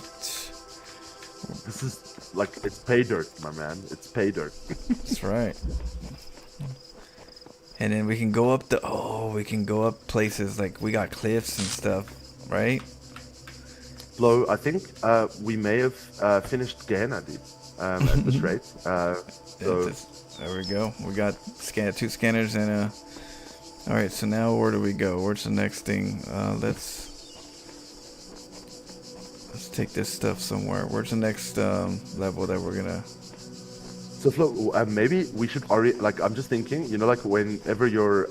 This is like, it's pay dirt, my man. It's pay dirt. That's right. And then we can go up we can go up places like we got cliffs and stuff, right? Flo, I think we may have finished Gehenna, dude, at this rate. So there we go. We got two scanners and a. All right, so now where do we go? Where's the next thing? Let's take this stuff somewhere. Where's the next level that we're gonna? So Flo, maybe we should already, like, I'm just thinking, you know, like whenever you're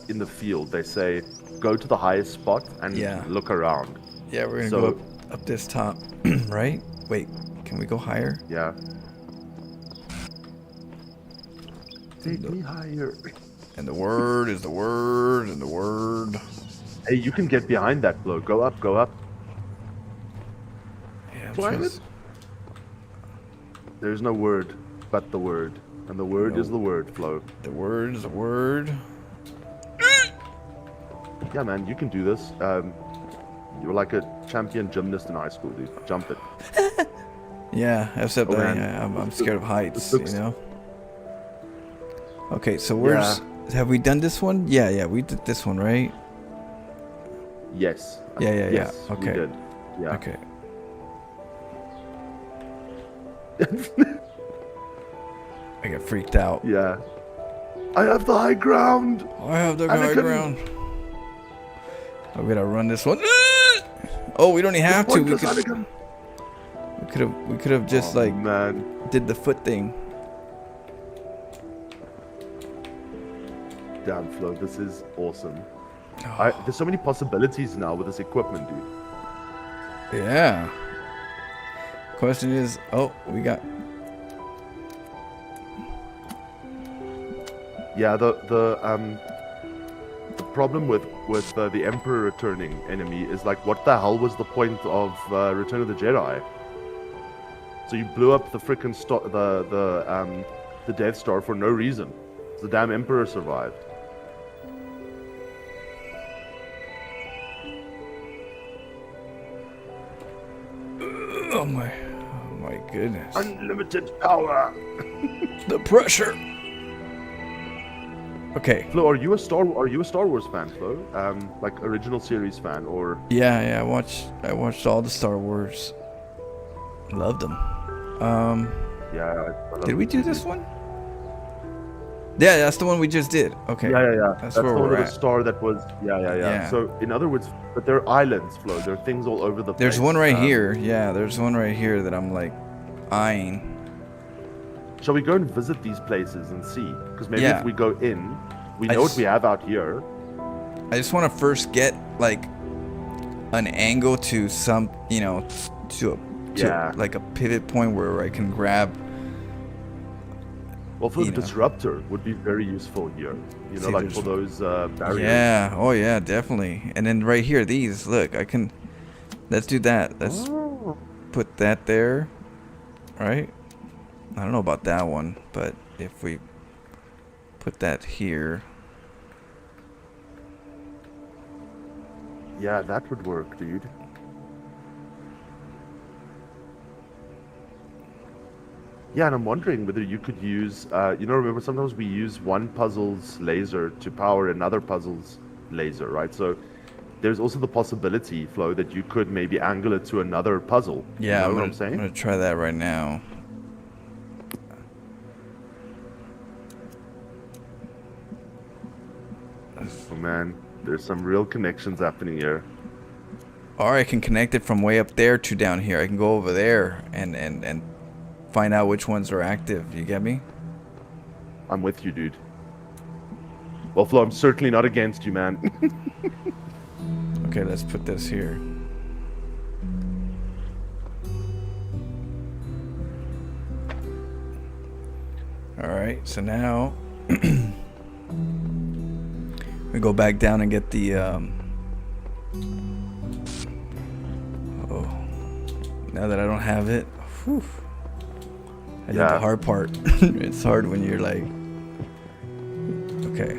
in the field, they say go to the highest spot and look around. Yeah, we're gonna go up this top, right? Wait, can we go higher? Yeah. Take me higher. And the word is the word and the word. Hey, you can get behind that, Flo. Go up, go up. Yeah, Climb it. There's no word but the word. And the word is the word, Flo. The word is the word. Yeah, man, you can do this. You're like a champion gymnast in high school, dude. Jump it. Yeah, except Oh, that man. I'm scared of heights, looks- you know? Okay, so where's... Have we done this one? Yeah, we did this one, right? Yes. Yeah. Yes, Okay. we did. Yeah. Okay. I get freaked out. Yeah. I have the high ground. I have the high Anakin. ground. I'm gonna run this one. Oh, we don't even have to. We could have just like man. did the foot thing. Damn, Flo, this is awesome. There's so many possibilities now with this equipment, dude. Yeah. Question is, oh, we got. Yeah, the problem with the Emperor returning enemy is like, what the hell was the point of Return of the Jedi? So you blew up the frickin' the Death Star for no reason. The damn Emperor survived. Oh my goodness. Unlimited power. The pressure. Okay. Flo, are you a Star Wars fan, Flo? Like original series fan, or? Yeah. I watched all the Star Wars. Loved them. Yeah. I love Did we the do series. this one? Yeah, that's the one we just did. Okay. Yeah. That's the where one we're with at. the star that was. Yeah. So in other words, but they're islands, Flo. There are things all over the place. There's one right here. Yeah, there's one right here that I'm like eyeing. Shall we go and visit these places and see? Because maybe Yeah. if we go in, we I know just- what we have out here. I just want to first get like an angle to some, to Yeah. like a pivot point where I can grab. Well, for the You know. disruptor would be very useful here. You know, See, like there's- for those barriers. Yeah. Oh yeah, definitely. And then right here, these. Look, I can. Let's do that. Let's Oh. put that there. Right. I don't know about that one, but if we put that here. Yeah, that would work, dude. Yeah, and I'm wondering whether you could use, remember sometimes we use one puzzle's laser to power another puzzle's laser, right? So there's also the possibility, Flo, that you could maybe angle it to another puzzle. Yeah, you know what I'm saying? I'm gonna try that right now. Oh man, there's some real connections happening here. Or I can connect it from way up there to down here. I can go over there and find out which ones are active. You get me? I'm with you, dude. Well, Flo, I'm certainly not against you, man. Okay, let's put this here. Alright, so now we go back down and get the oh, now that I don't have it, whew, I did the Yeah. hard part. It's hard when you're like, okay.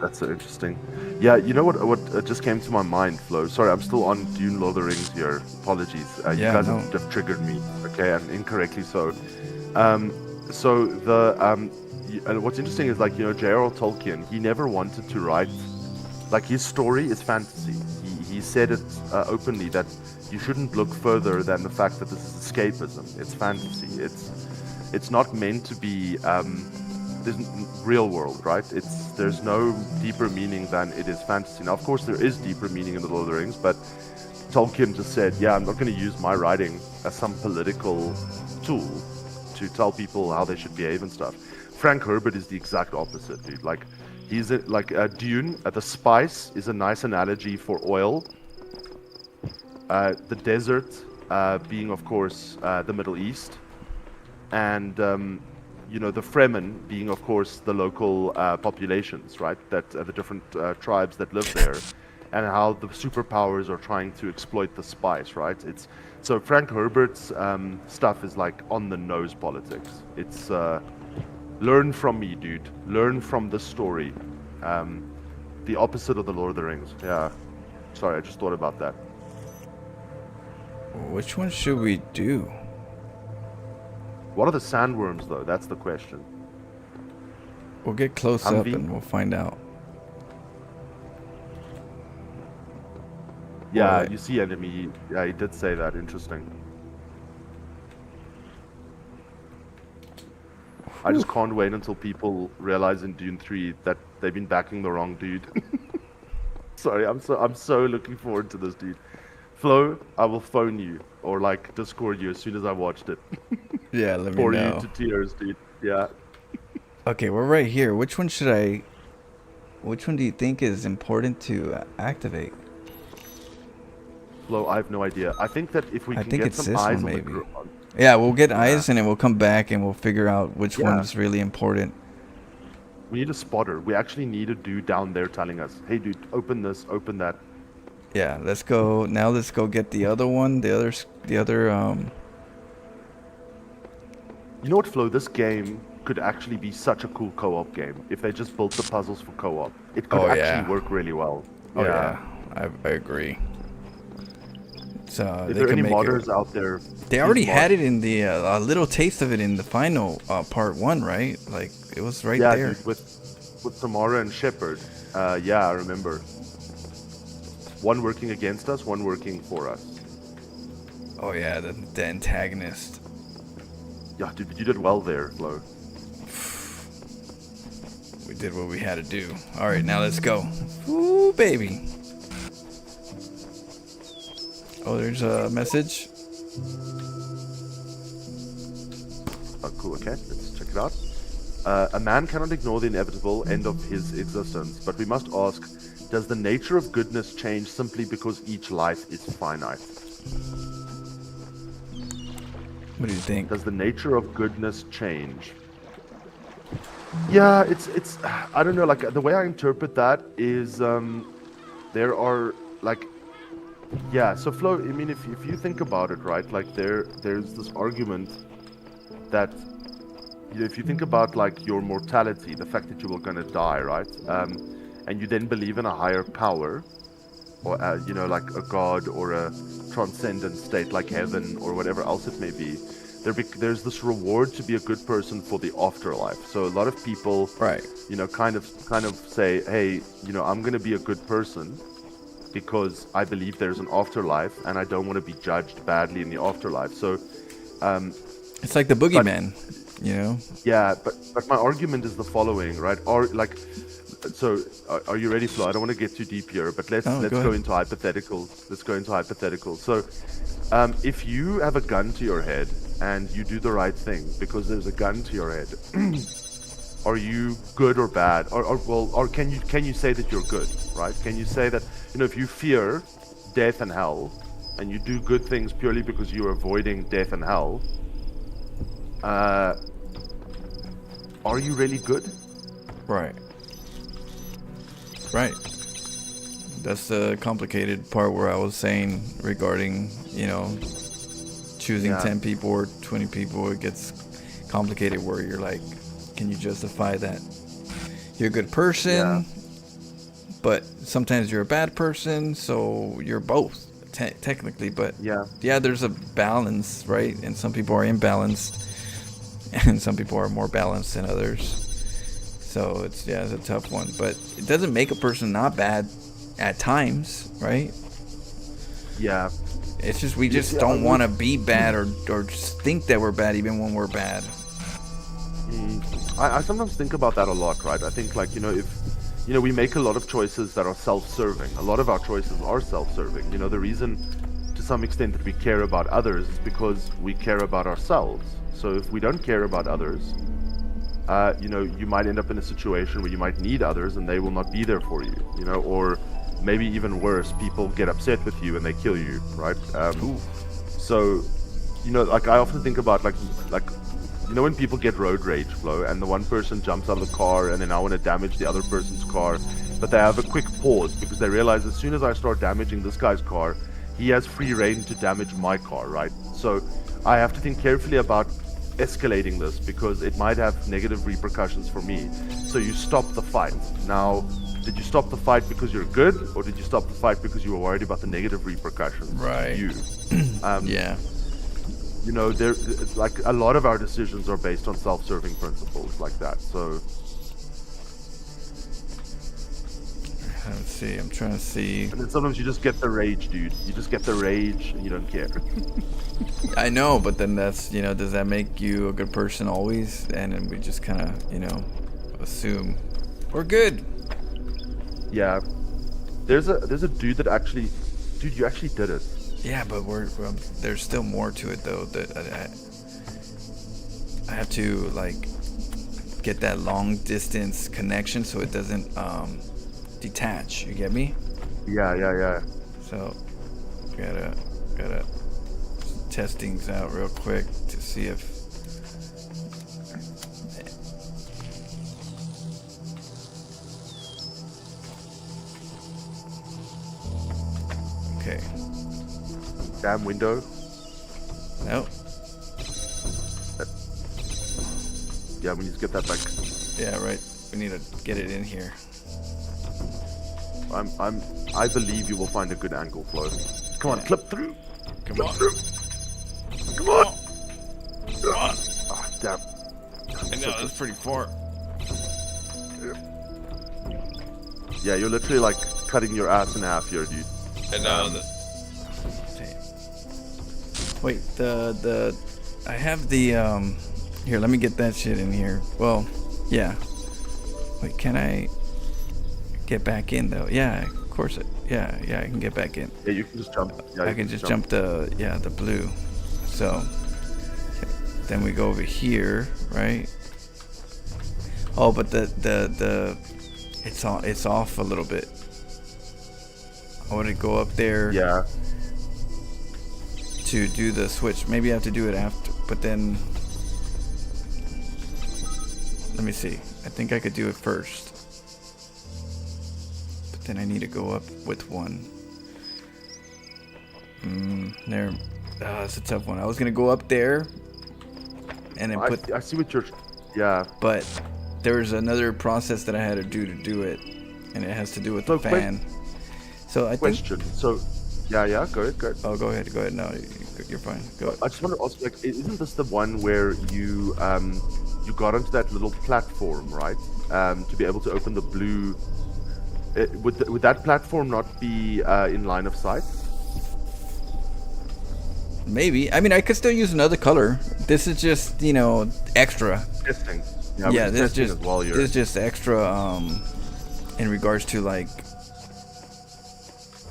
That's so interesting. Yeah, you know what just came to my mind, Flo? Sorry, I'm still on Dune Lord of the Rings here. Apologies. You Yeah, guys no. have triggered me, okay, and incorrectly so. What's interesting is, like, J.R.R. Tolkien, he never wanted to write, like, his story is fantasy. He said it openly that you shouldn't look further than the fact that this is escapism. It's fantasy. It's not meant to be real world, right? There's no deeper meaning than it is fantasy. Now, of course, there is deeper meaning in the Lord of the Rings, but Tolkien just said, yeah, I'm not going to use my writing as some political tool to tell people how they should behave and stuff. Frank Herbert is the exact opposite, dude. Like, he's Dune. The spice is a nice analogy for oil. The desert being, of course, the Middle East, and the Fremen being, of course, the local populations, right? That the different tribes that live there, and how the superpowers are trying to exploit the spice, right? So Frank Herbert's stuff is like on the nose politics. It's learn from me, dude. Learn from the story. The opposite of the Lord of the Rings. Yeah. Sorry, I just thought about that. Which one should we do? What are the sandworms, though? That's the question. We'll get close up Humvee? and we'll find out. Yeah, Alright. you see enemy. Yeah, he did say that. Interesting. I just can't wait until people realize in Dune 3 that they've been backing the wrong dude. Sorry, I'm so looking forward to this, dude. Flo, I will phone you or like Discord you as soon as I watched it. Yeah, let me Pour know. you to tears, dude. Yeah. Okay, we're right here. Which one do you think is important to activate? Flo, I have no idea. I think that if we I can think get it's some this eyes one, on the maybe. group. Yeah, we'll get eyes and then we'll come back and we'll figure out which Yeah. one's really important. We need a spotter. We actually need a dude down there telling us, hey, dude, open this, open that. Yeah, let's go. Now let's go get the other one. The other. You know what, Flo? This game could actually be such a cool co-op game if they just built the puzzles for co-op. It could Oh, actually yeah. work really well. Oh yeah, I agree. So If they there are can any make modders it. out there, They please already mod. had it in the a little taste of it in the final part 1, right? Like it was right Yeah, there. dude, with Tamara and Shepard. Yeah, I remember. One working against us, one working for us. Oh yeah, the antagonist. Yeah, dude, you did well there, Flo. We did what we had to do. All right, now let's go. Ooh, baby. Oh, there's a message. Oh, cool. Okay, let's check it out. A man cannot ignore the inevitable end of his existence, but we must ask, does the nature of goodness change simply because each life is finite? What do you think? Does the nature of goodness change? Yeah, it's I don't know, like the way I interpret that is there are like yeah, so Flo, I mean if you think about it, right, like there's this argument that you know, if you think about like your mortality, the fact that you were going to die, right? And you then believe in a higher power or you know, like a god or a transcendent state like heaven or whatever else it may be. There's this reward to be a good person for the afterlife. So a lot of people, Right. you know, kind of say, hey, you know, I'm going to be a good person because I believe there's an afterlife and I don't want to be judged badly in the afterlife. So, It's like the boogeyman, you know? yeah, but my argument is the following, right? Are you ready, Flo? I don't want to get too deep here, but let's go go ahead. into hypotheticals. Let's go into hypotheticals. So, if you have a gun to your head and you do the right thing because there's a gun to your head, are you good or bad? Or can you say that you're good, right? Can you say that, you know, if you fear death and hell and you do good things purely because you're avoiding death and hell, are you really good? Right. Right. That's the complicated part where I was saying regarding, you know, choosing Yeah. 10 people or 20 people. It gets complicated where you're like, can you justify that you're a good person, Yeah. but sometimes you're a bad person, so you're both technically. But Yeah. there's a balance, right? And some people are imbalanced, and some people are more balanced than others. So it's a tough one, but it doesn't make a person not bad at times, right? Yeah. It's just we just Yeah, don't want to be bad or just think that we're bad even when we're bad. I sometimes think about that a lot, right? I think, like, you know, if, you know, we make a lot of choices that are self-serving. A lot of our choices are self-serving. You know, the reason to some extent that we care about others is because we care about ourselves. So if we don't care about others, you know, you might end up in a situation where you might need others and they will not be there for you, you know, or maybe even worse, people get upset with you and they kill you, right? So, you know, like I often think about like, you know, when people get road rage, Flo, and the one person jumps out of the car and then I want to damage the other person's car, but they have a quick pause because they realize as soon as I start damaging this guy's car, he has free reign to damage my car, right? So I have to think carefully about escalating this because it might have negative repercussions for me. So you stop the fight. Now, Did you stop the fight because you're good, or did you stop the fight because you were worried about the negative repercussions? Right. You. Yeah. You know, like a lot of our decisions are based on self-serving principles like that. So Let's see. I'm trying to see. and then sometimes you just get the rage, dude. You just get the rage and you don't care. I know, but then that's, does that make you a good person always? And then we just kind of, assume we're good. Yeah. There's a dude that actually, dude, you actually did it. Yeah, but there's still more to it though. That I have to like get that long distance connection so it doesn't detach. You get me? Yeah. So gotta test things out real quick to see if. Okay. Damn window. Nope. Yeah, we need to get that back. Yeah, right. We need to get it in here. I believe you will find a good angle, Flo. Come on, Yeah. clip through. Come Clip on. through. Come on. Come on. Ah, damn. I know, that's pretty far. Yeah, you're literally like cutting your ass in half here, dude. I know. Wait, I have the, here, let me get that shit in here. Well, yeah. Wait, can I get back in though? Yeah, of course. Yeah, I can get back in. Yeah, you can just jump. Yeah, I you can just jump the blue. So, then we go over here, right? Oh, but it's off a little bit. I want to go up there. Yeah. To do the switch. Maybe I have to do it after, but then let me see. I think I could do it first, but then I need to go up with one. There. That's a tough one. I was gonna go up there and then put. I see what you're. Yeah. But there's another process that I had to do it, and it has to do with the So, fan. So I think. Question. So, yeah. Go ahead. Oh, go ahead. No, you're fine. Go ahead. I just want to ask, like, isn't this the one where you got onto that little platform, right? To be able to open the blue. Would that platform not be in line of sight? Maybe. I mean, I could still use another color. This is just, extra. Testing. Yeah, this testing just as well, this is just extra in regards to like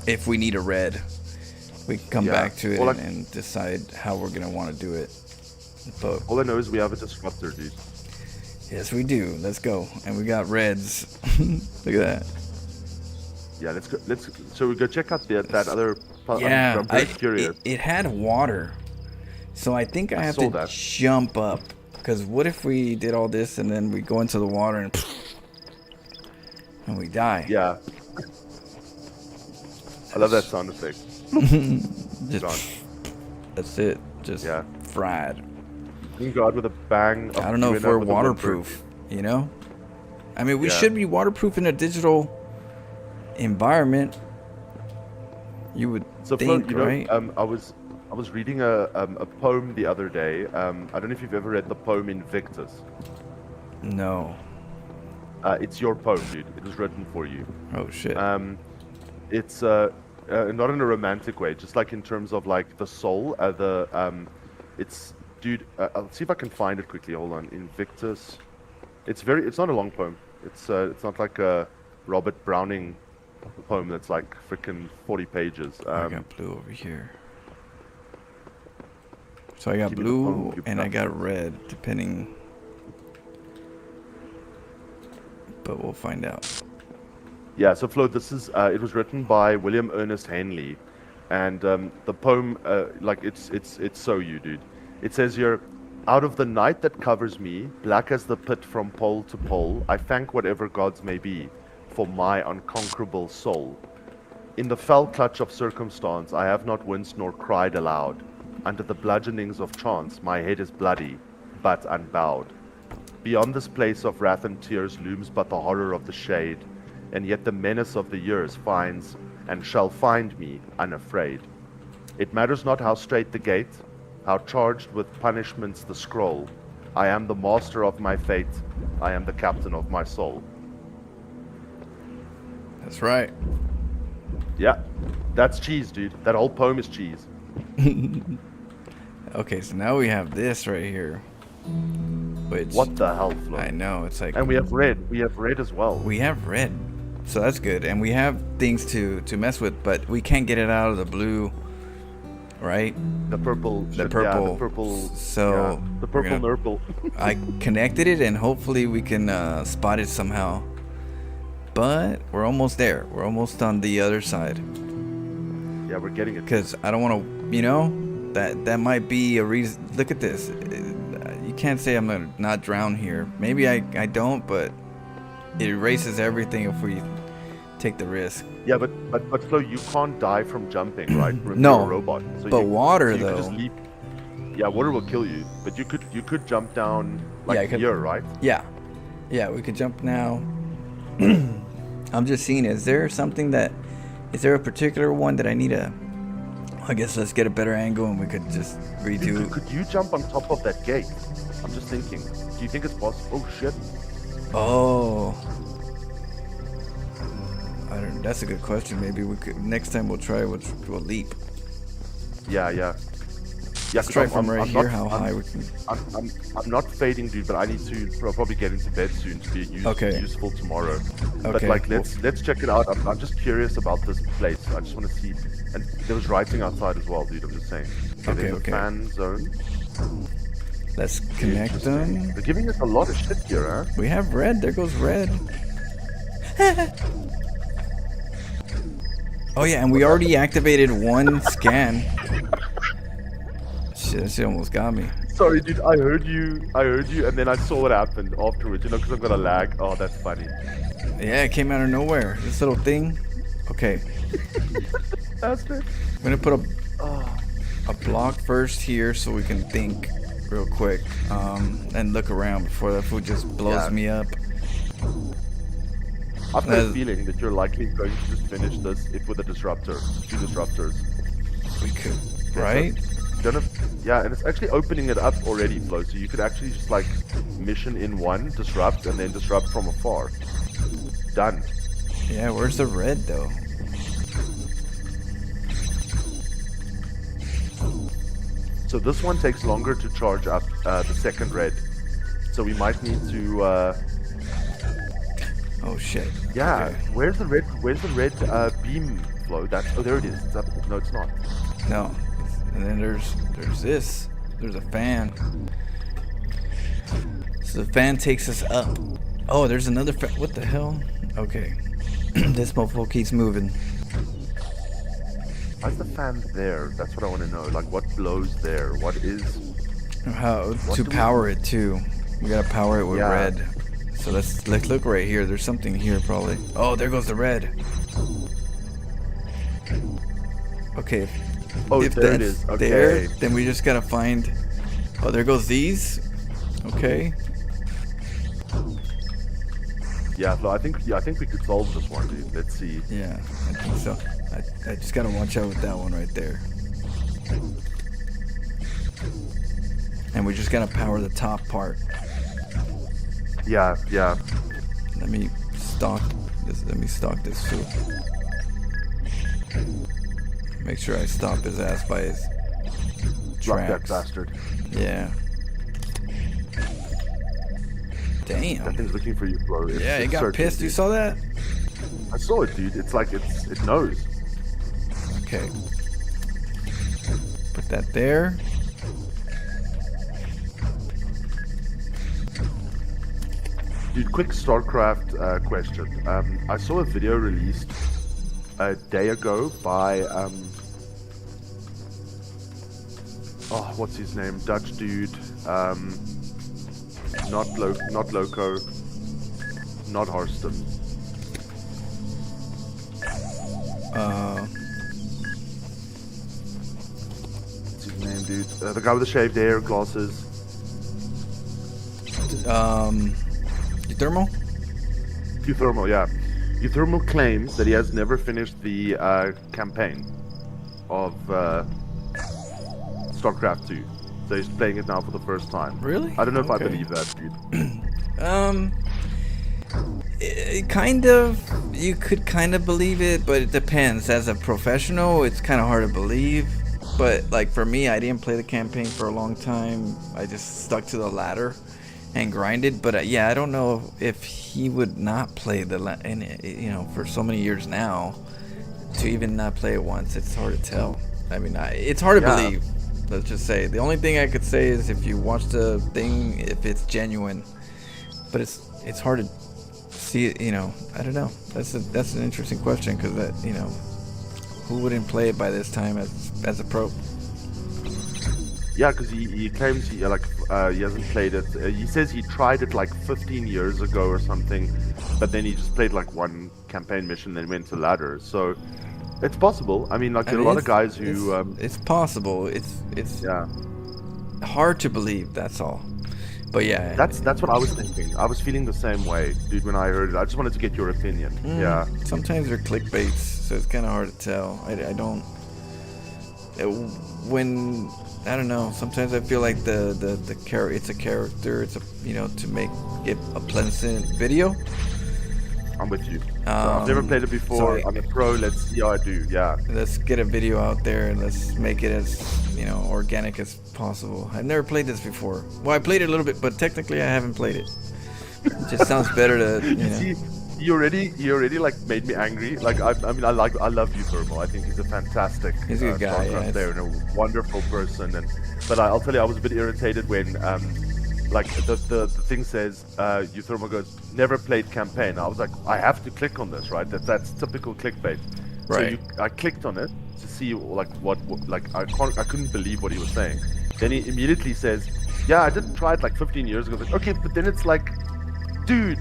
if we need a red, we can come back to it Well, and decide how we're gonna want to do it. But all I know is we have a disruptor, dude. yes, we do. Let's go. And we got reds. Look at that. Yeah, let's go. So we go check out that other. Yeah, I'm very curious. It had water, so I think I have saw to that. jump up. Because what if we did all this and then we go into the water and we die? Yeah. I love that sound effect. Just, Gone. that's it. Just Yeah. fried. You go out with a bang. I don't know if we're waterproof, I mean, we should be waterproof in a digital environment. You would think, right? I was reading a poem the other day. I don't know if you've ever read the poem Invictus. No. It's your poem, dude. It was written for you. Oh shit. It's not in a romantic way, just like in terms of like the soul. It's dude. I'll see if I can find it quickly. Hold on. Invictus. It's not a long poem. It's not like a Robert Browning poem that's like freaking 40 pages. I got blue over here. So I got Give me the blue phone, and I got red, depending. But we'll find out. Yeah, so Flo, this is it was written by William Ernest Henley, and the poem, like it's so you, dude. It says here, out of the night that covers me, black as the pit from pole to pole, I thank whatever gods may be, for my unconquerable soul. In the fell clutch of circumstance, I have not winced nor cried aloud. Under the bludgeonings of chance, my head is bloody, but unbowed. Beyond this place of wrath and tears looms but the horror of the shade, and yet the menace of the years finds and shall find me unafraid. It matters not how straight the gate, how charged with punishments the scroll. I am the master of my fate. I am the captain of my soul. That's right. Yeah, that's cheese, dude. That whole poem is cheese. Okay, so now we have this right here. Which, What the hell, Flo? I know, it's like... And we have red. We have red as well. We have red. So that's good. And we have things to mess with, but we can't get it out of the blue, right? The purple. The purple. Yeah, the purple. So yeah, the we're purple gonna- nurple. I connected it, and hopefully we can spot it somehow. But we're almost there. We're almost on the other side. Yeah, we're getting it. Because I don't want to, that might be a reason. Look at this. You can't say I'm going to not drown here. Maybe I don't, but it erases everything if we take the risk. Yeah, but Flo, you can't die from jumping, right? Remember, No, you're a robot. So but water, you could though. just leap. Yeah, water will kill you, but you could jump down like Yeah, I could- here, right? Yeah, we could jump now. I'm just seeing, is there a particular one that I need to, I guess let's get a better angle and we could just redo. Could you jump on top of that gate? I'm just thinking. Do you think it's possible? Oh shit. Oh. That's a good question. Maybe we could, next time we'll try, we'll leap. Yeah. Let's try from right here how high we can. I'm not fading, dude, but I need to probably get into bed soon to be useful tomorrow. But Okay, like, let's check it out. I'm just curious about this place. I just want to see. And there was writing outside as well, dude. I'm just saying. Okay, there's a fan zone. Let's connect them. They're giving us a lot of shit here, huh? We have red. There goes red. Oh yeah, and we already activated one scan. Shit, that shit almost got me. Sorry, dude. I heard you, and then I saw what happened afterwards. Because I'm gonna lag. Oh, that's funny. Yeah, it came out of nowhere. This little thing. Okay. Bastard. I'm gonna put a block first here so we can think real quick, and look around before that food just blows me up. I've got a feeling that you're likely going to just finish this with a disruptor, 2 disruptors. We could, right? Yeah, and it's actually opening it up already, Flo. So you could actually just like mission in one, disrupt, and then disrupt from afar. Done. Yeah, where's the red though? So this one takes longer to charge up the second red. So we might need to. Oh shit. Yeah. Okay. Where's the red beam, Flo? There it is. It's up. No, it's not. No. And then there's this. There's a fan. So the fan takes us up. Oh, there's another fan. What the hell? Okay. This mofo keeps moving. Why's the fan there? That's what I want to know. Like, what blows there? What is? How to power it too? We gotta power it with red. So let's look right here. There's something here probably. Oh, there goes the red. Okay. Oh, if there it that's is. Okay. there, then we just gotta find. Oh, there goes these. Okay. Yeah, Flo, I think we could solve this one, dude. Let's see. Yeah, I think so. I just gotta watch out with that one right there. And we just gotta power the top part. Yeah. Let me stock this. Too. Make sure I stop his ass by his Drop that tracks. bastard. Yeah. Damn. That thing's looking for you, bro. Yeah, he it's got searching, pissed. You dude. saw that? I saw it, dude. It's like it knows. Okay. Put that there. Dude, quick StarCraft question. I saw a video released a day ago by what's his name? Dutch dude. Not Loco. Not Harston. What's his name, dude? The guy with the shaved hair, glasses. Thermal? Thermal, yeah. Euthermal claims that he has never finished the campaign of StarCraft 2. So he's playing it now for the first time. Really? I don't know if I Okay. believe that, dude. You could kind of believe it, but it depends. As a professional, it's kind of hard to believe. But like for me, I didn't play the campaign for a long time. I just stuck to the ladder and grinded. But yeah, I don't know if he would not play for so many years now, to even not play it once. It's hard to tell. I mean, it's hard to believe. Let's just say the only thing I could say is if you watch the thing, if it's genuine. But it's hard to see it. I don't know. That's an interesting question because who wouldn't play it by this time as a pro? Yeah, because he claims he hasn't played it. He says he tried it like 15 years ago or something, but then he just played like one campaign mission, then went to ladder. So it's possible. I mean, there are a lot of guys who. It's possible. It's hard to believe. That's all. But yeah, that's what I was thinking. I was feeling the same way, dude, when I heard it. I just wanted to get your opinion. Yeah. Sometimes they're clickbaits, so it's kind of hard to tell. I don't. I don't know. Sometimes I feel like the character. It's a character. It's to make it a pleasant video. I'm with you. So I've never played it before. I'm a pro. Let's see how I do. Yeah. Let's get a video out there and let's make it as organic as possible. I've never played this before. Well, I played it a little bit, but technically I haven't played it. It just sounds better to See, you already like made me angry. Like I love Euthermal. I think he's a fantastic he's a good guy, StarCraft player and a wonderful person. But I'll tell you, I was a bit irritated when the thing says Euthermal goes never played campaign. I was like, I have to click on this, right? That's typical clickbait. Right. So I clicked on it to see what I couldn't believe what he was saying. Then he immediately says, yeah, I did try it like 15 years ago. I was like, okay, but then it's like, dude,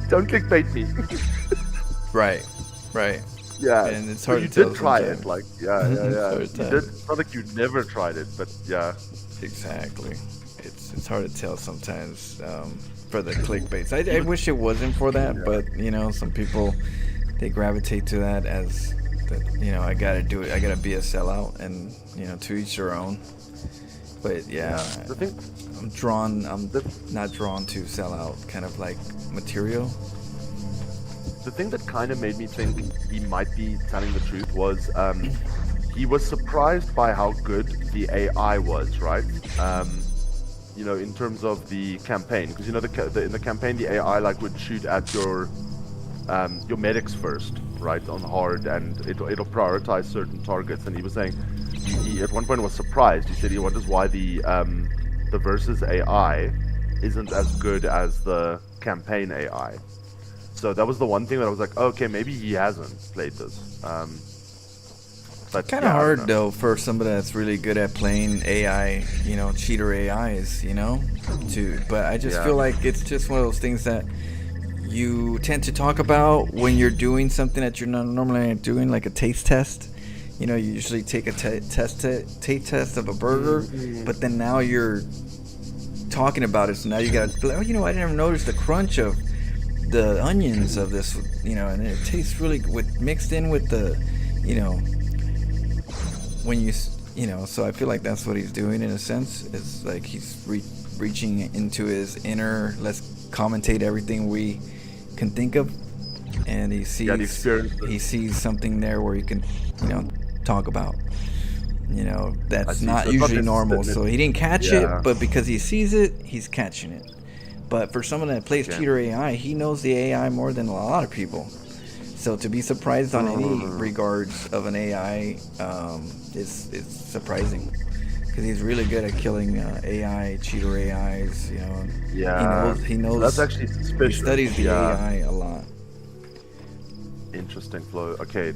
don't clickbait me. Right. Yeah. And it's hard you to tell. Did try sometimes. it, like yeah. You It's hard to did. It's not like you never tried it, but yeah. Exactly. It's hard to tell sometimes for the clickbaits. I wish it wasn't for that, but some people they gravitate to that as that. I gotta do it. I gotta be a sellout, and to each their own. But yeah, The thing, I'm not drawn to sellout kind of like material. the thing that kind of made me think he might be telling the truth was he was surprised by how good the AI was, right? In terms of the campaign, because in the campaign the AI would shoot at your medics first, right, on hard, and it'll prioritize certain targets. And he was saying he at one point was surprised. He said he wonders why the versus AI isn't as good as the campaign AI. So that was the one thing that I was like, okay, maybe he hasn't played this. But Kind of hard though for somebody that's really good at playing AI, cheater AIs, But I just feel like it's just one of those things that you tend to talk about when you're doing something that you're not normally doing, like a taste test. You usually take a taste test of a burger, but then now you're talking about it, so now you got I didn't notice the crunch of the onions of this, and it tastes really mixed in with the, when you so I feel like that's what he's doing in a sense. It's like he's reaching into his inner, let's commentate everything we can think of, and he sees something there where he can talk about that's not usually normal. So he didn't catch it, but because he sees it, he's catching it. But for someone that plays cheater AI, he knows the AI more than a lot of people. So to be surprised on any regards of an AI is surprising, because he's really good at killing AI, cheater AIs. He knows. That's actually suspicious. He studies the AI a lot. Interesting, Flo. Okay,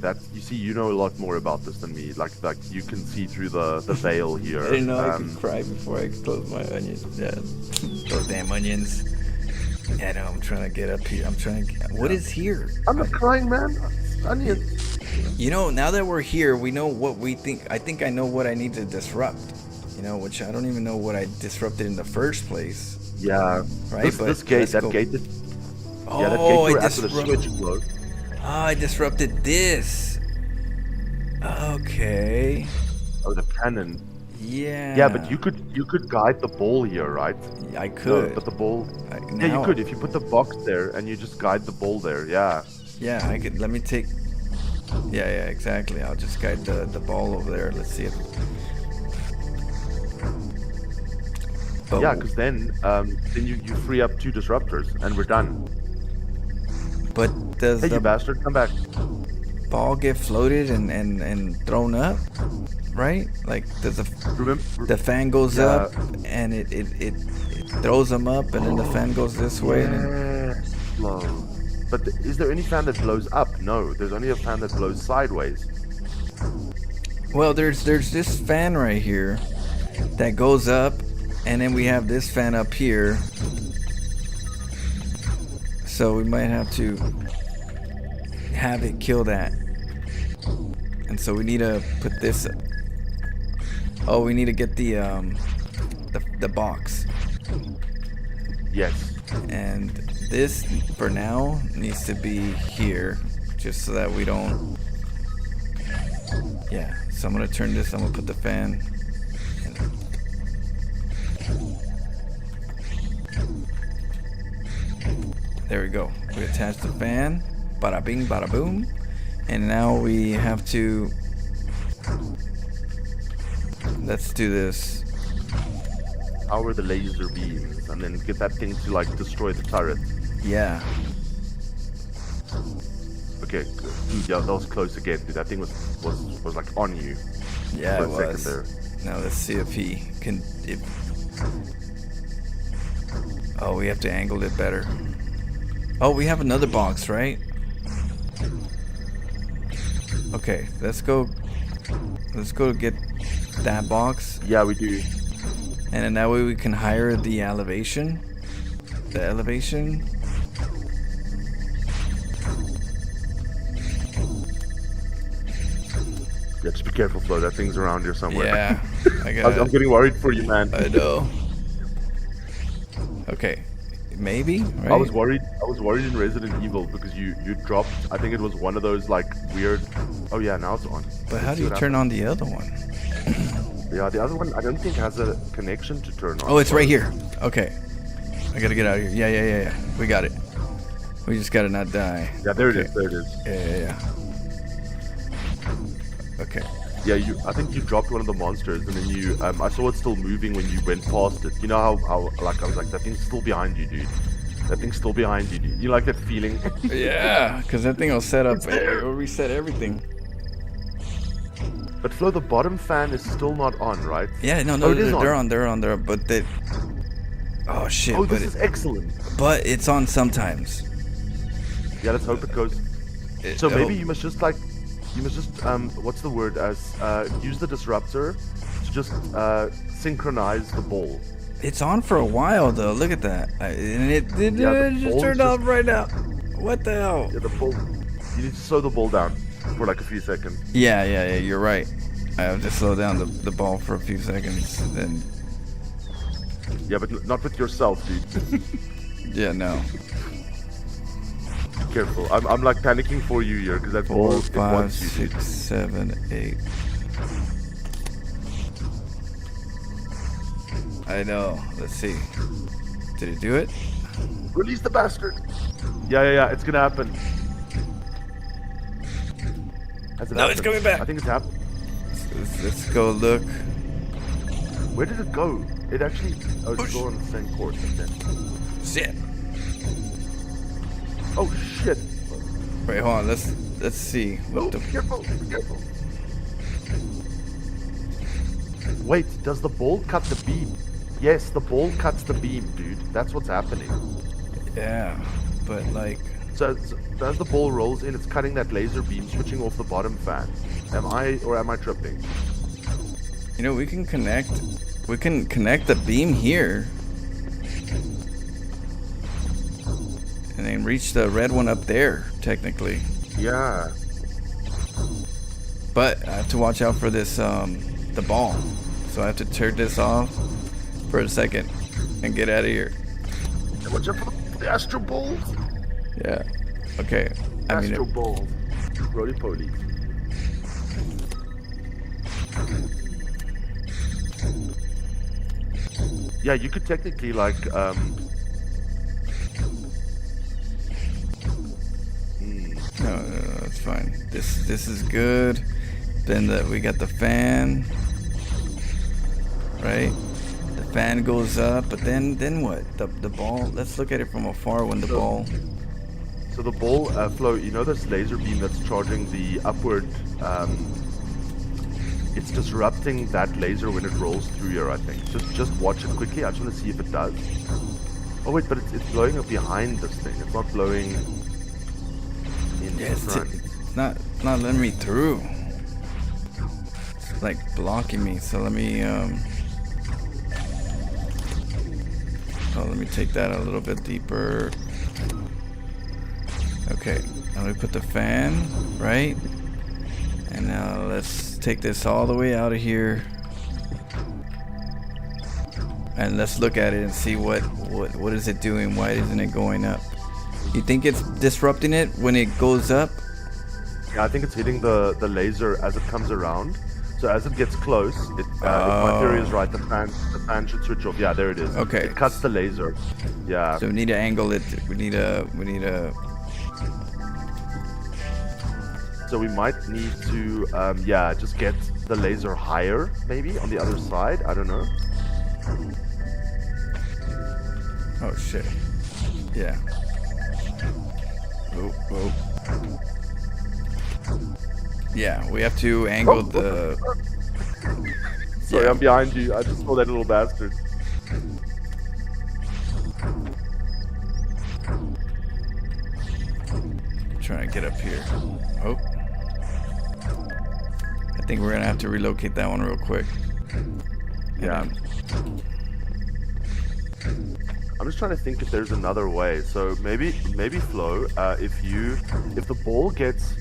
you know a lot more about this than me. Like you can see through the veil here. I didn't know I could cry before I close my onions. Yeah, those damn onions. Yeah, I know. I'm trying to get up here. What is here? I'm not crying, man. Onions. Now that we're here, we know what we think. I think I know what I need to disrupt. Which I don't even know what I disrupted in the first place. Yeah. Right. This gate. That gate. Oh, that gate after the switch, Flo. I disrupted this. Okay. Oh, the cannon. Yeah. Yeah, but you could guide the ball here, right? I No, could. but the ball. Yeah, Now, you could if you put the box there and you just guide the ball there. Yeah. Yeah, I could. Let me take. Yeah, exactly. I'll just guide the ball over there. Let's see if. But Yeah, because then you free up 2 disruptors and we're done. But does Hey, you the bastard, come back. ball get floated and thrown up? Right? Like does the fan goes Yeah. up and it throws them up, and then the fan goes this way. And then, Yes, blow. But is there any fan that blows up? No, there's only a fan that blows sideways. well, there's this fan right here that goes up, and then we have this fan up here. So we might have to have it kill that. And so we need to put this. Oh, we need to get the box. Yes. And this, for now, needs to be here, just so that we don't. Yeah. So I'm gonna turn this. I'm gonna put the fan. There we go. We attach the fan. Bada bing, bada boom. And now we have to. Let's do this. Power the laser beams and then get that thing to like destroy the turret. Yeah. Okay, good. Dude, yeah, that was close again, dude. That thing was like on you. Yeah, for it a second was. there. Now let's see if he can. Oh, we have to angle it better. Oh, we have another box, right? Okay, let's go. Let's go get that box, Yeah, we do. and then that way we can hire the elevation. The elevation. Yeah, just be careful, Flo. That thing's around here somewhere. Yeah, I got. I'm getting worried for you, man. I know. Okay, maybe. Right? I was worried in Resident Evil because you dropped. I think it was one of those like weird. Oh yeah, now it's on. But how Let's do see you what turn on the other one? happens. Yeah, the other one I don't think has a connection to turn on. Oh, it's right here. Okay, I gotta get out of here. Yeah. We got it. We just gotta not die. Yeah, there it Okay. is. There it is. Yeah. Okay. Yeah, I think you dropped one of the monsters, and then you. I saw it still moving when you went past it. You know how like I was like, that thing's still behind you, dude. That thing's still behind you, dude. You like that feeling? Yeah, because that thing will set up. It'll reset everything. But Flo, the bottom fan is still not on, right? Yeah, no, Oh, it is they're on. on, but they. Oh shit! Oh, but this is excellent. but it's on sometimes. Yeah, let's hope it goes. So maybe you must just what's the word use the disruptor to just synchronize the ball. It's on for a while though. Look at that, and it Yeah, the just ball's turned just- off right now. What the hell? Yeah, the ball. You need to slow the ball down for like a few seconds. Yeah. You're right. I have to slow down the ball for a few seconds. Then Yeah, but not with yourself, dude. yeah, no. Be careful. I'm like panicking for you here because that ball 4, it 5, wants you, dude. 6, 7, 8. I know. Let's see. Did it do it? Release the bastard. Yeah. It's gonna happen. Has it No, it's happened? coming back. I think it's happened. Let's go look. Where did it go? It actually. Oh, it's still on the same course. Then. Shit. Oh shit. Wait, hold on. Let's see. Oh, What the? be careful. Be careful. Wait, does the ball cut the beam? Yes, the ball cuts the beam, dude. That's what's happening. Yeah, but like. So as the ball rolls in, it's cutting that laser beam, switching off the bottom fan. Am I tripping? You know, we can connect the beam here. And then reach the red one up there, technically. Yeah. But I have to watch out for this, the ball. So I have to turn this off for a second and get out of here. Watch out for the astro balls. Yeah. Okay. I mean, Astro balls. Roly poly. Yeah, you could technically like no, it's fine. This is good. Then we got the fan, right? The fan goes up, but then what? The ball. Let's look at it from afar when the ball. So the ball flow, you know this laser beam that's charging the upward, it's disrupting that laser when it rolls through here, I think. Just watch it quickly. I just want to see if it does. Oh wait, but it's blowing up behind this thing. It's not blowing in front. It's not letting me through. It's like blocking me. So let me let me take that a little bit deeper. Okay, now we put the fan, right? And now let's take this all the way out of here. And let's look at it and see what is it doing? Why isn't it going up? You think it's disrupting it when it goes up? Yeah, I think it's hitting the laser as it comes around. So as it gets close, if my theory is right, the fan should switch off. Yeah, there it is. Okay. It cuts the laser. Yeah. So we need to angle it. We need a. So we might need to, just get the laser higher, maybe on the other side. I don't know. Oh shit. Yeah. Oh. Yeah, we have to angle the. Sorry, Yeah. I'm behind you. I just saw that little bastard. Trying to get up here. Oh. I think we're gonna have to relocate that one real quick. Yeah. And I'm just trying to think if there's another way. So maybe Flo, if the ball gets,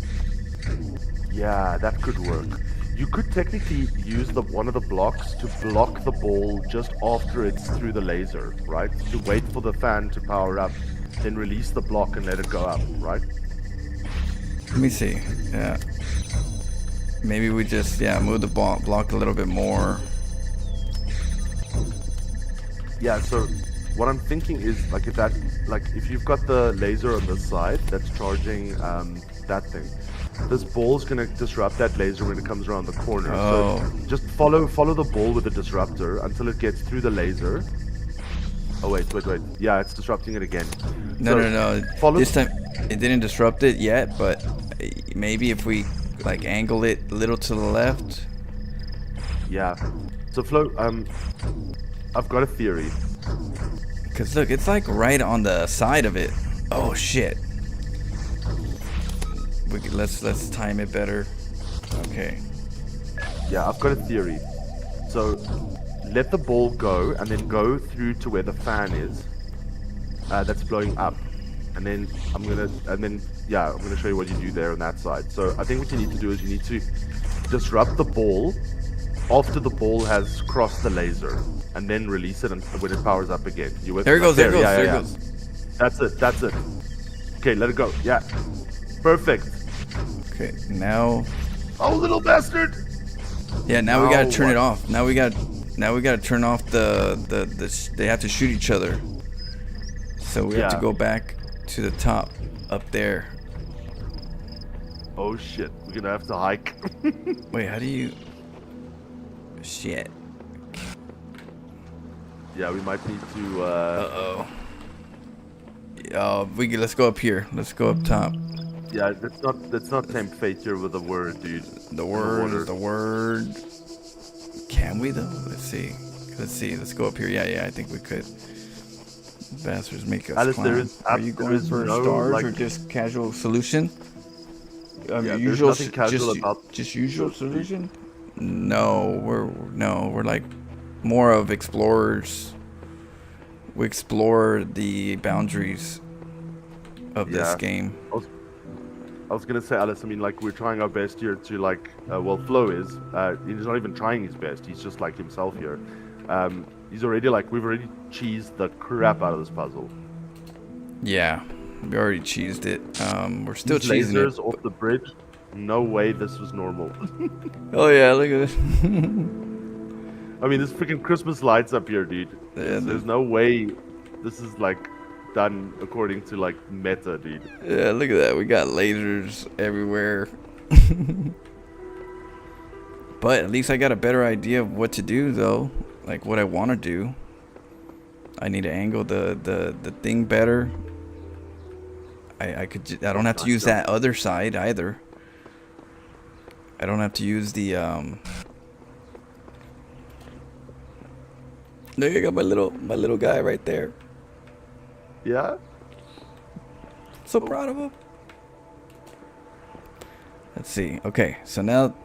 yeah, that could work. You could technically use one of the blocks to block the ball just after it's through the laser, right? To wait for the fan to power up, then release the block and let it go up, right? let me see. Yeah. Maybe we just move the block a little bit more. Yeah, so what I'm thinking is if you've got the laser on this side that's charging that thing, this ball's gonna disrupt that laser when it comes around the corner. Oh. So just follow the ball with the disruptor until it gets through the laser. Oh wait. Yeah, it's disrupting it again. No. Follow. This time it didn't disrupt it yet, but maybe if we like angle it a little to the left. Yeah. So Flo, I've got a theory. Cause look, it's like right on the side of it. Oh shit. Let's time it better. Okay. Yeah, I've got a theory. So let the ball go and then go through to where the fan is. That's blowing up. And then I'm gonna show you what you do there on that side. So I think what you need to do is you need to disrupt the ball after the ball has crossed the laser, and then release it when it powers up again. You with There it me? goes. There it goes. Yeah, There it yeah. goes. That's it. Okay, let it go. Yeah. Perfect. Okay. Now. Oh, little bastard! Yeah. Now we gotta turn what? it off. Now we gotta turn off the. They have to shoot each other. So we have to Yeah. go back to the top, up there. Oh shit, we're gonna have to hike. Wait, how do you? Shit. Yeah, we might need to. Let's go up here. Let's go up top. Yeah, let's not tempt fate here with a word, dude. The word is the word. Can we though? Let's see. Let's go up here. Yeah, I think we could. Bastards make us Alice, climb. Are you going for no, stars or just casual solution? there's Usual, nothing casual about just usual solution. No, we're like more of explorers. We explore the boundaries of this Yeah. game. I was gonna say, Alice. I mean, like we're trying our best here to Flo is. He's not even trying his best. He's just like himself here. He's already we've already cheesed the crap out of this puzzle. Yeah, We already cheesed it. We're still These cheesing lasers it. off the bridge. No way this was normal. Oh yeah, look at this. I mean, there's freaking Christmas lights up here, dude. Yeah, There's no way this is like done according to like meta, dude. Yeah, look at that. We got lasers everywhere. But at least I got a better idea of what to do, though. Like what I want to do. I need to angle the thing better. I don't have to use that other side either. I don't have to use the Look, I got my little guy right there. Yeah? So proud of him. Let's see. Okay, so now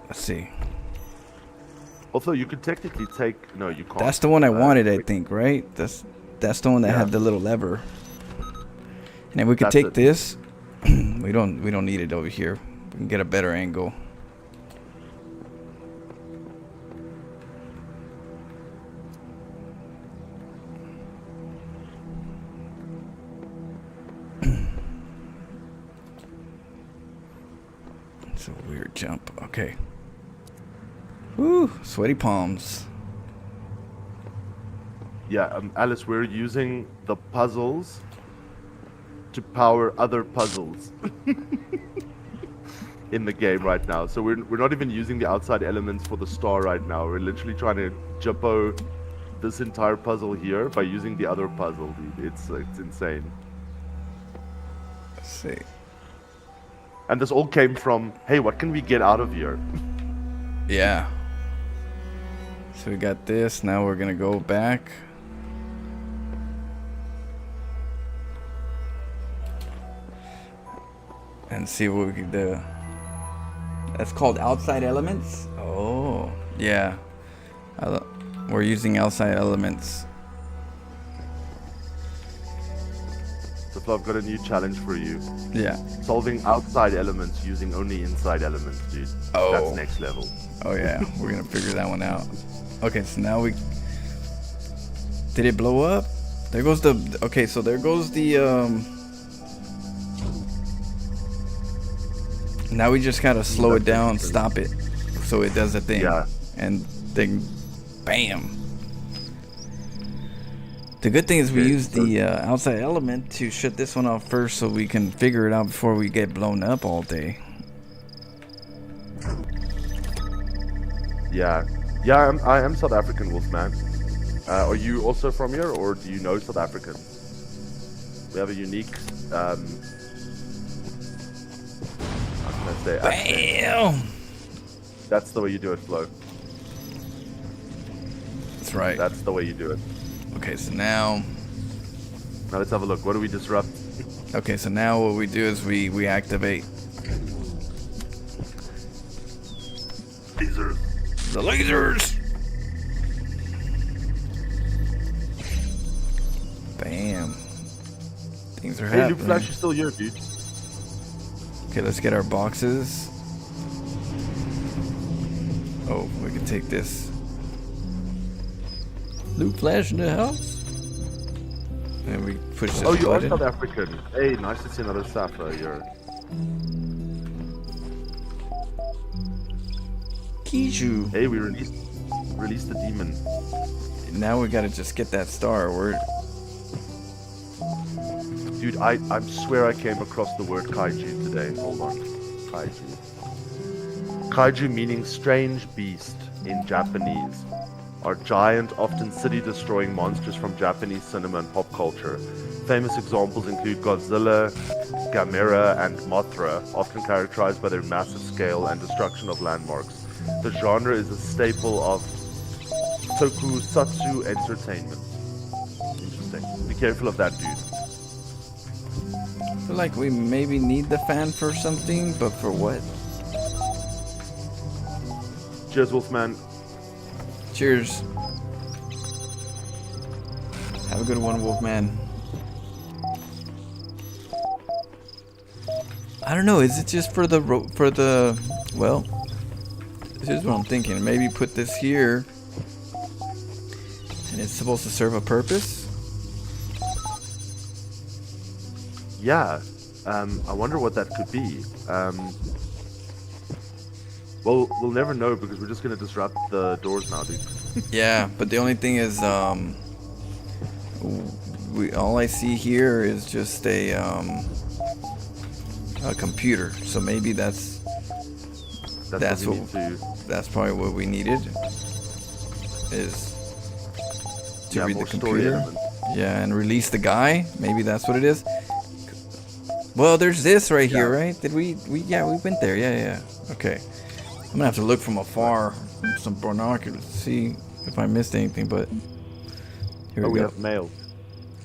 let's see. Also, you could technically take. No, you can't. That's the one I wanted, I think, right? That's the one that Yeah. had the little lever. And then we could That's take it. this. we don't need it over here. We can get a better angle. It's a weird jump. Okay. Woo, sweaty palms. Yeah, Alice, we're using the puzzles to power other puzzles in the game right now. So we're not even using the outside elements for the star right now. We're literally trying to jumpo this entire puzzle here by using the other puzzle, dude. It's insane. Let's see. And this all came from, hey, what can we get out of here? Yeah. So we got this. Now we're gonna go back. And see what we can do. That's called outside elements? Oh, yeah. We're using outside elements. So Flo, I've got a new challenge for you. Yeah. Solving outside elements using only inside elements, dude. Oh. That's next level. Oh, yeah. We're gonna figure that one out. Okay, so now we... Did it blow up? There goes the... Okay, so there goes the... Now we just gotta slow it down, stop it, so it does a thing. Yeah. And then, bam. The good thing is we Okay, use the outside element to shut this one off first, so we can figure it out before we get blown up all day. Yeah. I am South African, Wolfman. Are you also from here, or do you know South Africans? We have a unique, how can I say, accent. Bam! That's the way you do it, Flo. That's right. That's the way you do it. Okay, so now... Now let's have a look. What do we disrupt? Okay, so now what we do is we activate Lasers. the lasers! Bam. Things are Hey, happening. Luke Flash is still here, dude. Okay, let's get our boxes. Oh, we can take this. Luke Flash in the house. And we push this Oh, you are button. South African. Hey, nice to see another Safa here. Kiju. Hey, we released the demon. Now we gotta just get that star. Dude, I swear I came across the word kaiju today. Hold on. Kaiju. Kaiju meaning strange beast in Japanese are giant, often city-destroying monsters from Japanese cinema and pop culture. Famous examples include Godzilla, Gamera, and Mothra, often characterized by their massive scale and destruction of landmarks. The genre is a staple of tokusatsu entertainment. Interesting. Be careful of that, dude. I feel like we maybe need the fan for something, but for what? Cheers, Wolfman. Cheers. Have a good one, Wolfman. I don't know. Is it just for the well? Here's what I'm thinking. Maybe put this here, and it's supposed to serve a purpose. Yeah. I wonder what that could be. Well, we'll never know because we're just gonna disrupt the doors now, dude. Yeah, but the only thing is, all I see here is just a computer. So maybe that's That's what we need to. that's probably what we needed. Is to read more the story computer. elements. Yeah, and release the guy. Maybe that's what it is. Well, there's this right here, right? Did we went there. Yeah. Okay. I'm gonna have to look from afar, with some binoculars, to see if I missed anything. But here we We go. have mail.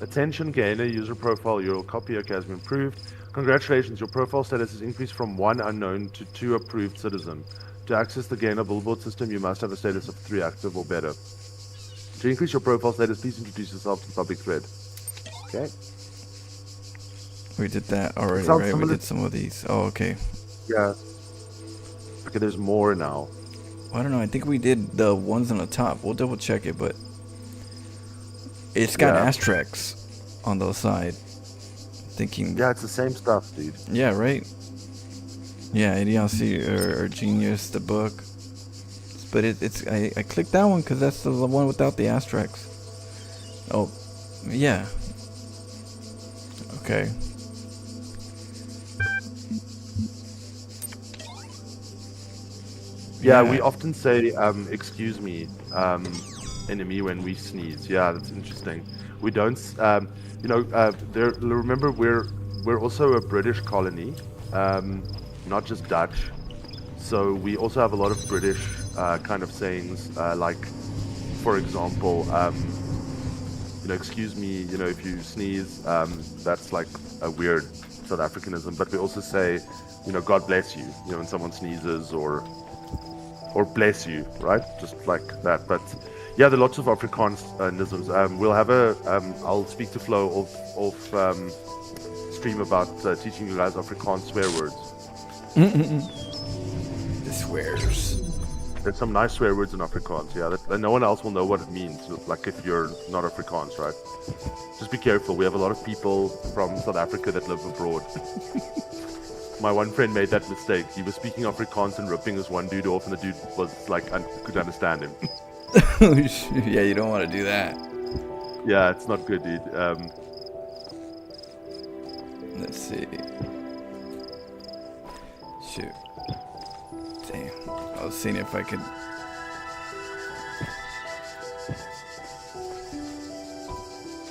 Attention, Gehenna user profile. Your copy has been approved. Congratulations, your profile status has increased from 1 unknown to 2 approved citizen. To access the Gehenna billboard system, you must have a status of 3 active or better. To increase your profile status, please introduce yourself to the public thread. Okay. We did that already, sounds right? We similar- did some of these. Oh, okay. Yeah. Okay, there's more now. Well, I don't know. I think we did the ones on the top. We'll double check it, but it's got Yeah. asterisks on the side. Thinking. Yeah, it's the same stuff, dude. Yeah, right. Yeah, Idiocy or Genius, the book. But it's I clicked that one because that's the one without the asterisks. Oh, yeah. Okay. Yeah, we often say, excuse me, enemy when we sneeze. Yeah, that's interesting. We don't, remember we're also a British colony, not just Dutch. So we also have a lot of British kind of sayings, like, for example, excuse me, if you sneeze, that's like a weird South Africanism. But we also say, God bless you, when someone sneezes or bless you, right? Just like that. But yeah, there are lots of Afrikaanisms. We'll have I'll speak to Flo off stream about teaching you guys Afrikaans swear words. The swears. There's some nice swear words in Afrikaans, yeah, that no one else will know what it means, like if you're not Afrikaans, right? Just be careful. We have a lot of people from South Africa that live abroad. My one friend made that mistake. He was speaking Afrikaans and ripping this one dude off, and the dude was like, could understand him. Yeah, you don't want to do that. Yeah, it's not good, dude. Let's see. Shoot. Damn. I was seeing if I could.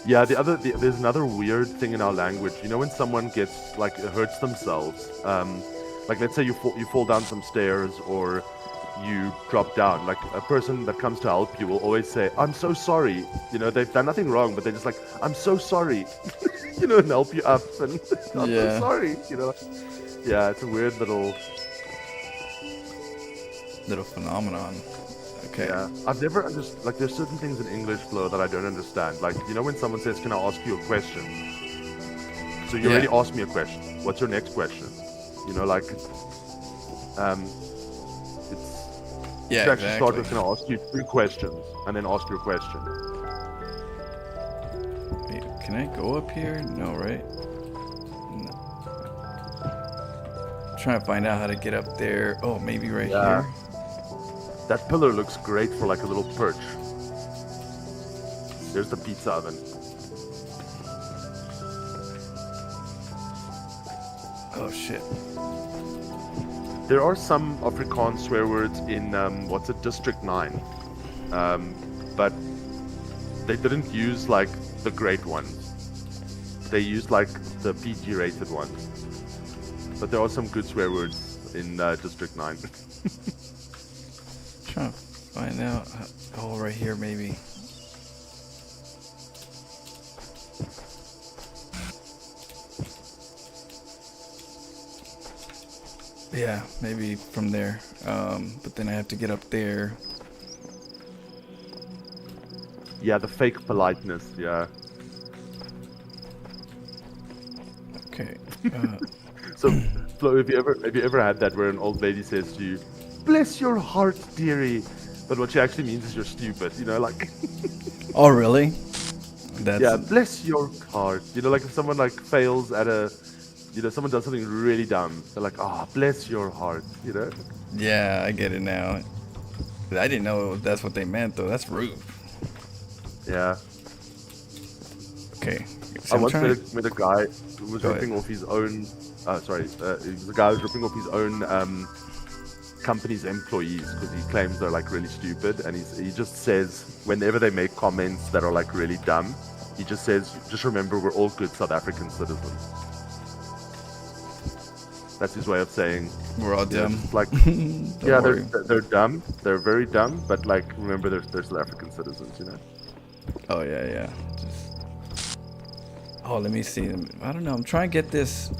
Yeah, there's another weird thing in our language. When someone gets hurts themselves, like let's say you fall down some stairs or you drop down. Like a person that comes to help you will always say, "I'm so sorry." They've done nothing wrong, but they're just like, "I'm so sorry," and help you up. And I'm so sorry. Yeah, it's a weird little phenomenon. Okay. Yeah, I've never understood, there's certain things in English, Flo, that I don't understand. Like, when someone says, "Can I ask you a question?" So you already asked me a question. What's your next question? It's... Yeah, you actually start exactly. with, "Can I ask you 3 questions?" And then ask your question. Wait, can I go up here? No, right? No. I'm trying to find out how to get up there. Oh, maybe right here. That pillar looks great for like a little perch. There's the pizza oven. Oh shit. There are some Afrikaans swear words in District 9, but they didn't use like the great ones. They used like the PG-rated ones. But there are some good swear words in District 9. Trying to find out. Oh, right here maybe. Yeah, maybe from there. But then I have to get up there. Yeah, the fake politeness. Yeah. Okay. So, Flo, have you ever had that where an old lady says to you, "Bless your heart, dearie," but what she actually means is you're stupid. Oh, really? That's Yeah, bless your heart. You know, like if someone like fails at a, someone does something really dumb, they're like, oh, bless your heart. You know? yeah, I get it now. I didn't know that's what they meant though. That's rude. Yeah. Okay, I so I'm once trying. met a guy who was Go ahead. ripping off his own. It was a guy who was ripping off his own company's employees because he claims they're like really stupid, and he just says whenever they make comments that are like really dumb, he just says, just remember we're all good South African citizens. That's his way of saying We're all dumb. just like Don't yeah, worry. they're dumb, they're very dumb, but like remember they're South African citizens, you know. Oh yeah, yeah. Oh, let me see. I don't know. I'm trying to get this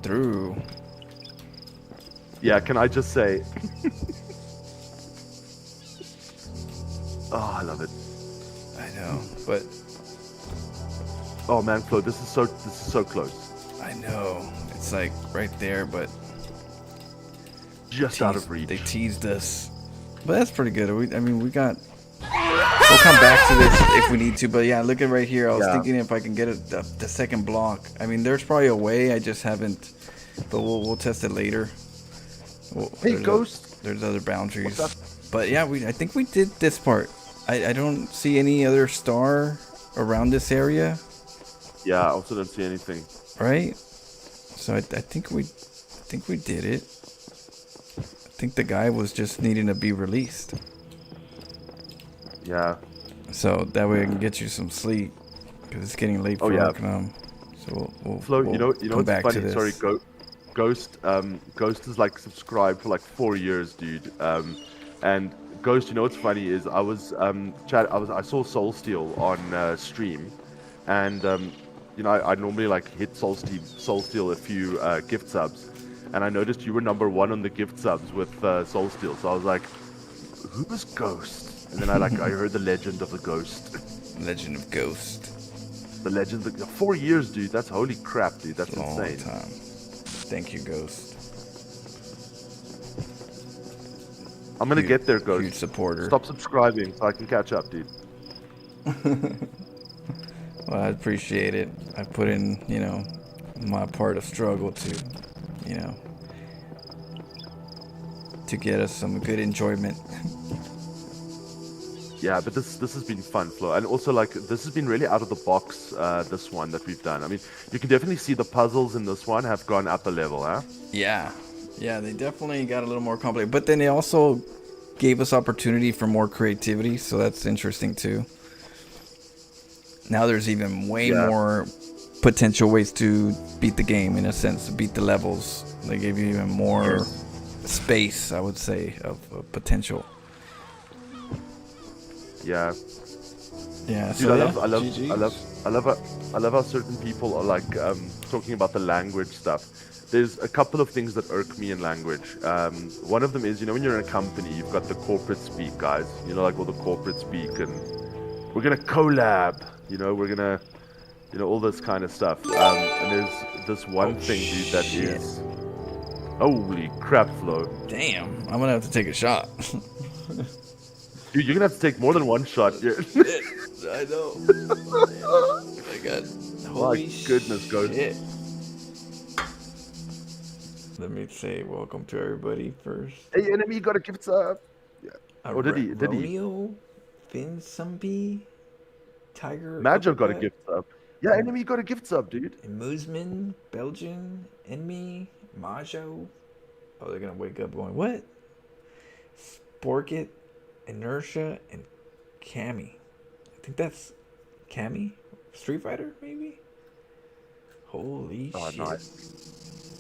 through. Yeah, can I just say oh, I love it. I know, but Oh man, Flo, this is so close. I know it's like right there, but Just out of reach. They teased us, but that's pretty good. We got. We'll come back to this if we need to, but yeah, looking right here, I was thinking if I can get the second block. I mean, there's probably a way, I just haven't, but we'll test it later. Hey, Ghost. There's other boundaries, but yeah, I think we did this part. I don't see any other star around this area. Yeah, I also don't see anything. Right? So I think we did it. I think the guy was just needing to be released. Yeah. So that way I can get you some sleep, because it's getting late for work. So we'll Flo, we'll you know come what's back funny? to this. Sorry, Ghost is like subscribed for like 4 years, dude. And Ghost, you know what's funny is I saw Soul Steel on stream, and I normally like hit Soul Steel a few gift subs, and I noticed you were number 1 on the gift subs with Soul Steel. So I was like, who is Ghost? And then I heard the legend of the Ghost. Legend of Ghost. The legend of 4 years, dude. That's holy crap, dude. That's Long insane. time. Thank you, Ghost. I'm gonna get there, Ghost. Huge supporter. Stop subscribing so I can catch up, dude. Well, I appreciate it. I put in, my part of struggle to, to get us some good enjoyment. Yeah, but this has been fun, Flo, and also like this has been really out of the box. This one that we've done. I mean, you can definitely see the puzzles in this one have gone up a level, huh? Yeah, they definitely got a little more complicated, but then they also gave us opportunity for more creativity, so that's interesting too. Now there's even way more potential ways to beat the game, in a sense, to beat the levels. They gave you even more space, I would say, of potential. Yeah. Yeah. Dude, I love how certain people are like talking about the language stuff. There's a couple of things that irk me in language. One of them is, when you're in a company, you've got the corporate speak guys. Like all the corporate speak, and we're gonna collab. We're gonna, all this kind of stuff. And there's this one thing, dude, that is. Holy crap, Flo. Damn, I'm gonna have to take a shot. Dude, you're gonna have to take more than one shot. I know. I got. Holy goodness, Ghost. Shit. Let me say welcome to everybody first. Hey, enemy, got a gift sub. Yeah. Or did he? Romeo, Finn, Sumpy, Tiger. Majo got a gift sub. Yeah, enemy got a gift sub, dude. Muzman, Belgian, Enemy, Majo. Oh, they're gonna wake up going, what? Sporkit, Inertia, and Cammy. I think that's Cammy? Street Fighter, maybe? Holy shit. Nice.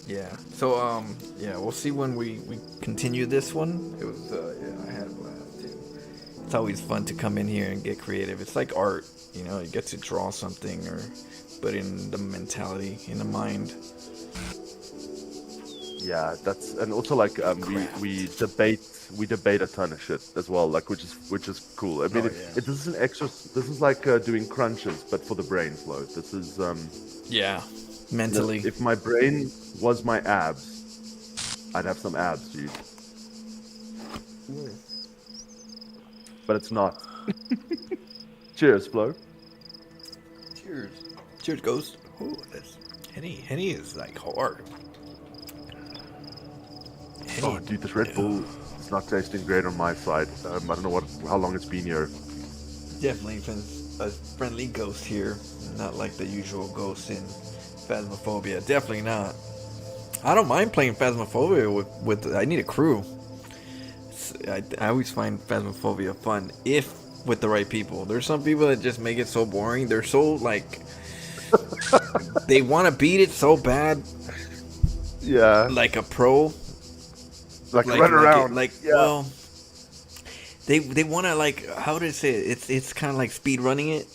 Yeah. So, we'll see when we continue this one. It was, I had a blast too. It's always fun to come in here and get creative. It's like art, you get to draw something or put in the mentality, in the mind. Yeah, and also like we debate a ton of shit as well, like which is cool. I mean, this is an extra. This is like doing crunches, but for the brain, Flo. This is mentally. If my brain was my abs, I'd have some abs, dude. But it's not. Cheers, Flo. Cheers. Cheers, Ghost. Oh, that's Henny is like hard. Oh, dude, this Red Bull is not tasting great on my side. I don't know how long it's been here. Definitely a friendly ghost here, not like the usual ghost in Phasmophobia. Definitely not. I don't mind playing Phasmophobia with I need a crew. I always find Phasmophobia fun if with the right people. There's some people that just make it so boring. They're so like they want to beat it so bad. Yeah. Like a pro. Like run around. Well, they want to like how to say it? It's kind of like speed running it.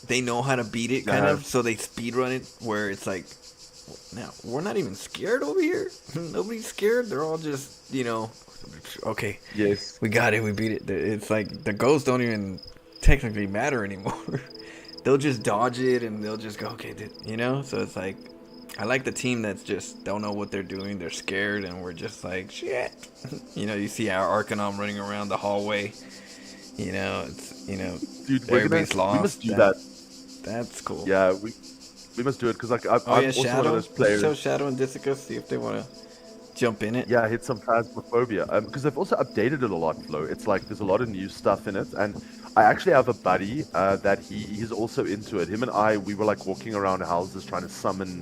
They know how to beat it kind of, so they speed run it where it's like, now we're not even scared over here. Nobody's scared. They're all just okay. Yes. We got it. We beat it. It's like the ghosts don't even technically matter anymore. They'll just dodge it and they'll just go okay. So it's like. I like the team that's just don't know what they're doing. They're scared, and we're just like shit. You see our Arcanom running around the hallway. Dude, everybody's lost. We must do that. That's cool. Yeah, we must do it because like I'm also Shadow. one of those players. So Shadow and Disicus, see if they want to jump in it. Yeah, hit some Phasmophobia because they've also updated it a lot, Flo. It's like there's a lot of new stuff in it, and I actually have a buddy that he's also into it. Him and we were like walking around houses trying to summon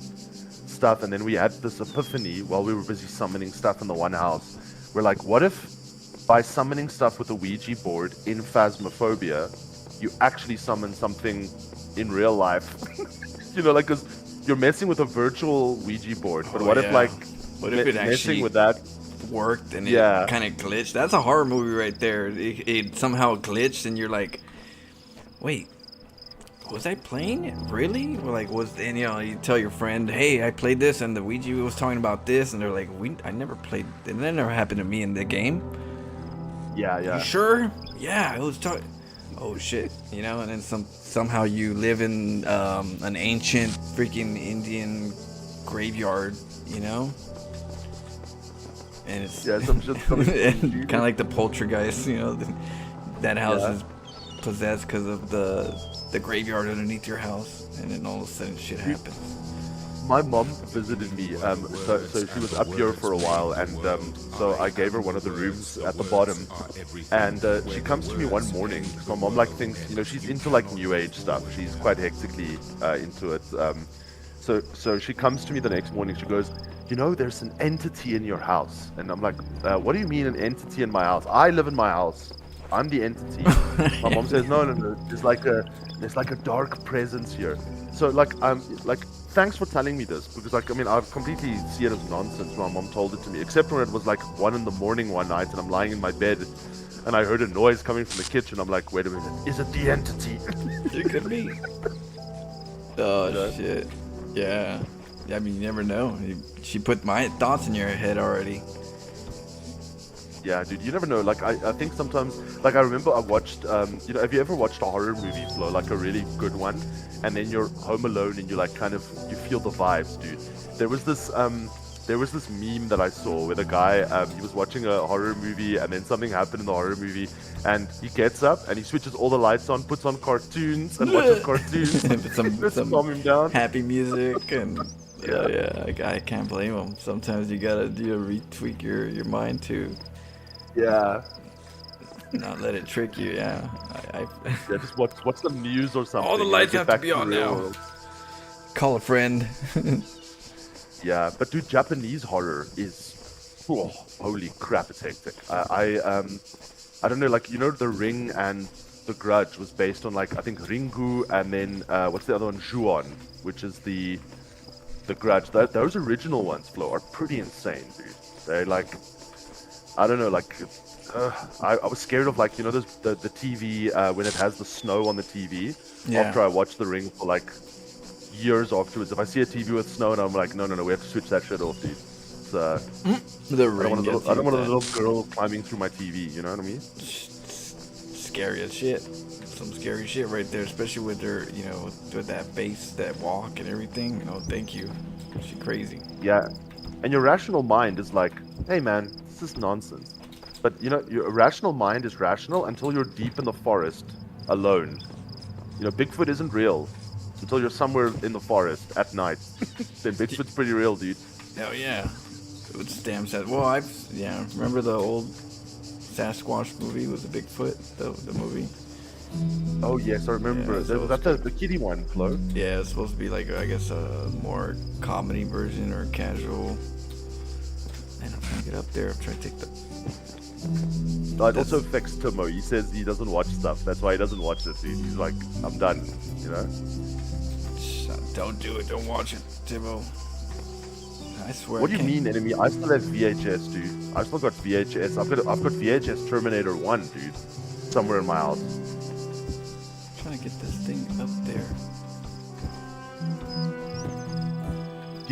stuff, and then we had this epiphany while we were busy summoning stuff in the one house. We're like, what if by summoning stuff with a Ouija board in Phasmophobia, you actually summon something in real life? Like, because you're messing with a virtual Ouija board, but what if it actually messing with that worked and it kind of glitched? That's a horror movie right there. It somehow glitched, and you're like, wait. Was I playing it? Really? You tell your friend, hey, I played this and the Ouija was talking about this, and they're like, I never played, and that never happened to me in the game. Yeah. You sure? Yeah, it was talking. Oh shit, and then somehow you live in an ancient freaking Indian graveyard, and it's some shit's coming. kind of like the poltergeist, that house is possessed because of the graveyard underneath your house, and then all of a sudden shit happens. My mom visited me, so she was up here for a while, and so I gave her one of the rooms at the bottom, and she comes to me one morning. My mom thinks, she's into new age stuff. She's quite hectically into it. So she comes to me the next morning. She goes, there's an entity in your house, and I'm like, what do you mean an entity in my house? I live in my house. I'm the entity. My mom says, no. There's like a dark presence here. So I'm thanks for telling me this, because I completely see it as nonsense. My mom told it to me, except when it was 1 in the morning one night, and I'm lying in my bed, and I heard a noise coming from the kitchen. I'm like, wait a minute, is it the entity? It could be. Oh shit. Yeah. You never know. She put my thoughts in your head already. Yeah, dude, you never know. I think sometimes, I remember I watched, have you ever watched a horror movie, Flo, a really good one, and then you're home alone and you you feel the vibes, dude. There was this meme that I saw where the guy, he was watching a horror movie, and then something happened in the horror movie, and he gets up and he switches all the lights on, puts on cartoons and watches cartoons. some calm him down. Happy music and I can't blame him. Sometimes you gotta retweak your mind too. Yeah. Not let it trick you, yeah. Just watch the news or something. All the lights have to be on now. World. Call a friend. Yeah, but dude, Japanese horror is, holy crap, it's hectic. I don't know, The Ring and The Grudge was based on I think Ringu, and then what's the other one? Ju-on, which is the Grudge. Those original ones, Flo, are pretty insane, dude. They're I don't know, I was scared of the TV when it has the snow on the TV. Yeah. After I watched The Ring for years afterwards, if I see a TV with snow, and I'm like, no, we have to switch that shit off, dude. The Ring. I don't want a little girl climbing through my TV. You know what I mean? Scary as shit. Some scary shit right there, especially with her, with that bass, that walk, and everything. Thank you. She's crazy. Yeah, and your rational mind is like, hey man, this is nonsense. But your rational mind is rational until you're deep in the forest alone. Bigfoot isn't real. until you're somewhere in the forest at night. Then Bigfoot's pretty real, dude. Hell yeah. It's damn sad. Well, remember the old Sasquatch movie with the Bigfoot, the movie? Oh yes, I remember. Yeah, That's the kiddie one, Flo. Yeah, it's supposed to be like, I guess, a more comedy version or casual. And I'm trying to get up there. I'm trying to take the... It also affects Timo. He says he doesn't watch stuff. That's why he doesn't watch it, dude. He's like, I'm done, you know? Don't do it. Don't watch it, Timo. I swear. What do you mean, enemy? I still have VHS, dude. I've still got VHS. I've got VHS Terminator 1, dude. Somewhere in my house. I'm trying to get this thing up there.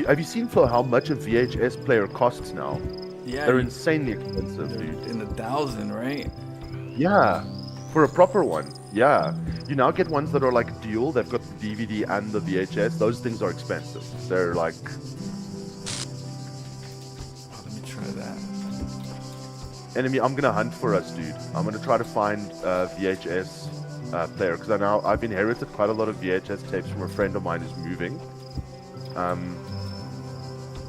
Have you seen, Flo, how much a VHS player costs now? Yeah. They're insanely expensive, They're dude. in the 1,000, right? Yeah. For a proper one. Yeah. You now get ones that are like dual. They've got the DVD and the VHS. Those things are expensive. They're like... Oh, let me try that. Enemy, I'm gonna hunt for us, dude. I'm gonna try to find VHS player because I've inherited quite a lot of VHS tapes from a friend of mine who's moving.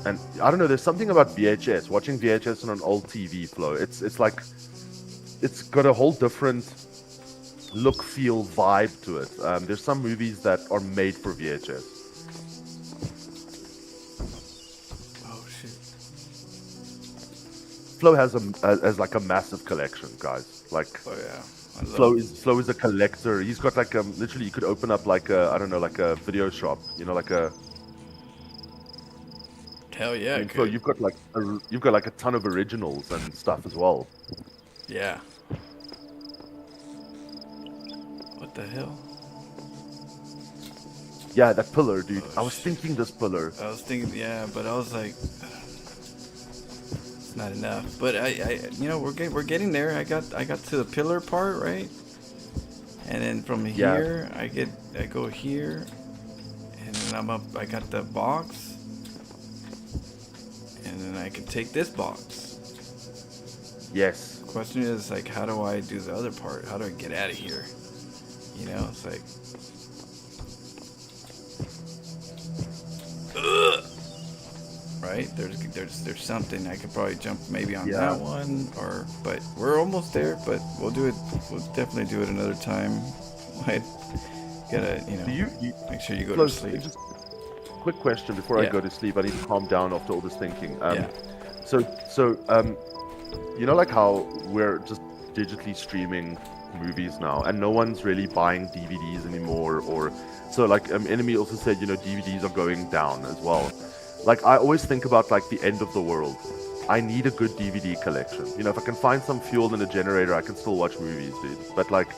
And I don't know, there's something about VHS, watching VHS on an old TV, Flo. It's like, it's got a whole different look, feel, vibe to it. There's some movies that are made for VHS. Oh shit. Flo has like a massive collection, guys. Like, Oh yeah. Flo is a collector. He's got like literally you could open up like a, I don't know, like a video shop, you know, like a... Hell yeah. I mean, Flo, you've got like a ton of originals and stuff as well. Yeah. What the hell? Yeah, that pillar, dude. Oh, I was thinking this pillar. I was thinking, yeah, but I was like, it's not enough. But we're getting there. I got to the pillar part, right? And then from here, I go here, and then I'm up. I got the box, and then I can take this box. Yes. Question is like, how do I do the other part? How do I get out of here? You know, it's like, right? There's something I could probably jump maybe on that one, but we're almost there. But we'll do it. We'll definitely do it another time. I gotta, make sure you go to sleep. Just quick question before I go to sleep. I need to calm down after all this thinking. So you know, like how we're just digitally streaming movies now, and no one's really buying DVDs anymore, or so like Enemy also said, DVDs are going down as well. Like, I always think about like the end of the world. I need a good DVD collection. If I can find some fuel in a generator, I can still watch movies, dude. But like,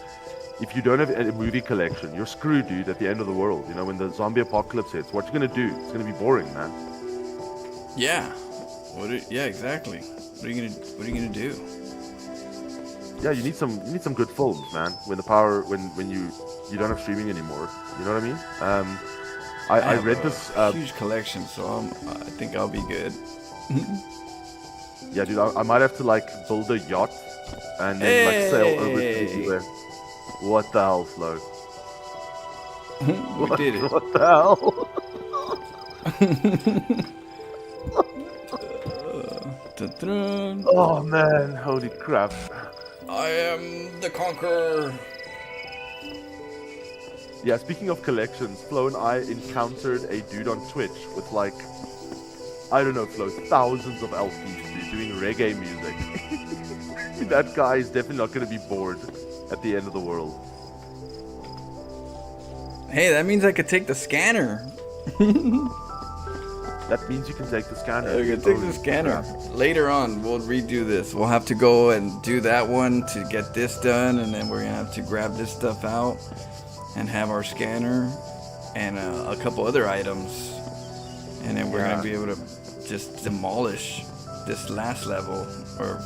if you don't have a movie collection, you're screwed, dude, at the end of the world. When the zombie apocalypse hits, what you gonna do? It's gonna be boring, man. Yeah. Yeah, exactly. What are you gonna do? Yeah, you need some good films, man. When you don't have streaming anymore, you know what I mean? I read this huge collection, so I think I'll be good. Yeah, dude, I might have to like build a yacht and then like sail over to the US. What the hell, Flo? We did it. What the hell? Oh man, holy crap. I am the conqueror. Yeah, speaking of collections, Flo and I encountered a dude on Twitch with like, I don't know, Flo, thousands of LPs, dude, doing reggae music. That guy is definitely not going to be bored at the end of the world. Hey, that means I could take the scanner. That means you can take the scanner. I can take the scanner. Later on, we'll redo this. We'll have to go and do that one to get this done, and then we're going to have to grab this stuff out and have our scanner and a couple other items, and then we're gonna be able to just demolish this last level, or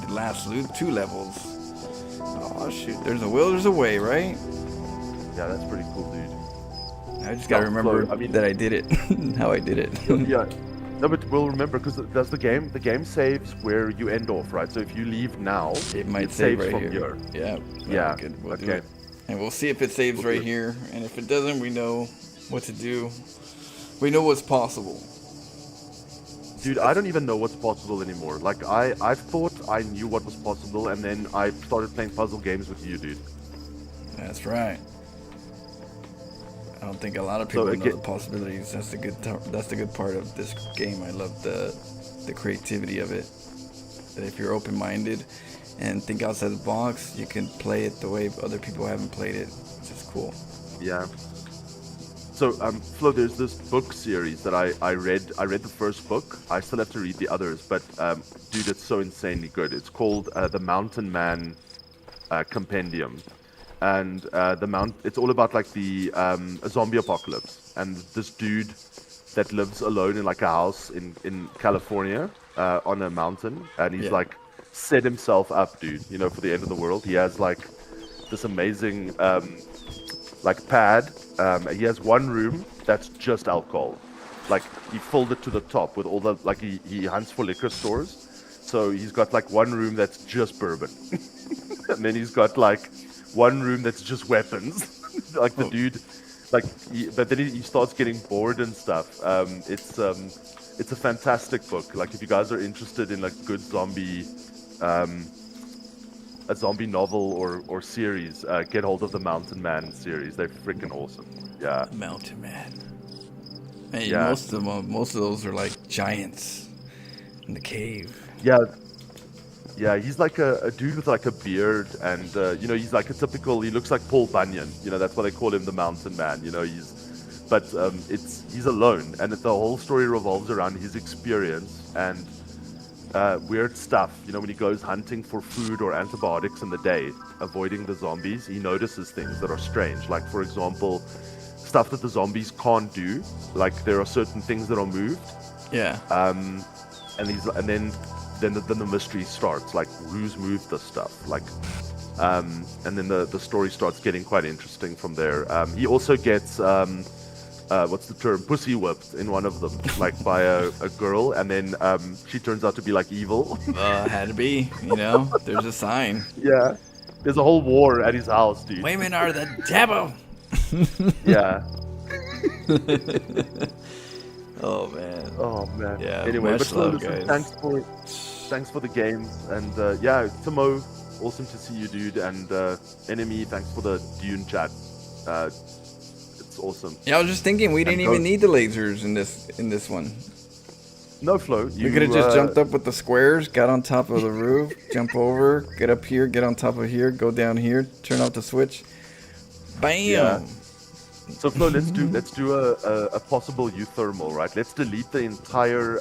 the last 2 levels. Oh shoot, there's a will, there's a way, right? Yeah, that's pretty cool, dude. I just gotta remember that I did it. How I did it. Yeah. No, but we'll remember, because does the game saves where you end off, right? So if you leave now, it might save right from here. Yeah. Yeah. Good. We'll do Okay. it. And we'll see if it saves right here, and if it doesn't, we know what to do. We know what's possible. Dude, I don't even know what's possible anymore. Like, I thought I knew what was possible, and then I started playing puzzle games with you, dude. That's right. I don't think a lot of people know the possibilities. That's the good part of this game. I love the creativity of it. That if you're open-minded and think outside the box, you can play it the way other people haven't played it, which is cool. Yeah. So, Flo, there's this book series that I read. I read the first book. I still have to read the others, but dude, it's so insanely good. It's called The Mountain Man Compendium, and it's all about like a zombie apocalypse, and this dude that lives alone in like a house in California on a mountain, and he's like set himself up, dude, you know, for the end of the world. He has like this amazing like pad. He has one room that's just alcohol. Like, he filled it to the top with all the, like, he hunts for liquor stores. So he's got like one room that's just bourbon. And then he's got like one room that's just weapons. Like the dude, like, but then he starts getting bored and stuff. It's a fantastic book. Like, if you guys are interested in like good zombie, a zombie novel or series, get hold of the Mountain Man series. They're freaking awesome. Yeah. Mountain Man. Hey, yeah. Most of those are like giants in the cave. Yeah. Yeah, he's like a dude with like a beard, and you know, he's like a typical. He looks like Paul Bunyan. You know, that's why they call him the Mountain Man. You know, he's alone, and the whole story revolves around his experience and weird stuff. You know, when he goes hunting for food or antibiotics in the day, avoiding the zombies, he notices things that are strange. Like, for example, stuff that the zombies can't do. Like, there are certain things that are moved. Yeah. And then the mystery starts. Like, who's moved this stuff? Like, and then the story starts getting quite interesting from there. He also gets what's the term? Pussy whipped in one of them, like by a girl, and then she turns out to be like evil. Had to be, you know. There's a sign. Yeah, there's a whole war at his house, dude. Women are the devil. Yeah. Oh man. Yeah. Anyway, but love, listen, thanks for the game, and yeah, Timo, awesome to see you, dude, and Enemy, thanks for the Dune chat. It's awesome. Yeah, I was just thinking we didn't even need the lasers in this one. No, Flo. We could have just jumped up with the squares, got on top of the roof, jump over, get up here, get on top of here, go down here, turn off the switch. Bam. Yeah. So Flo, let's do a possible euthermal, right? Let's delete the entire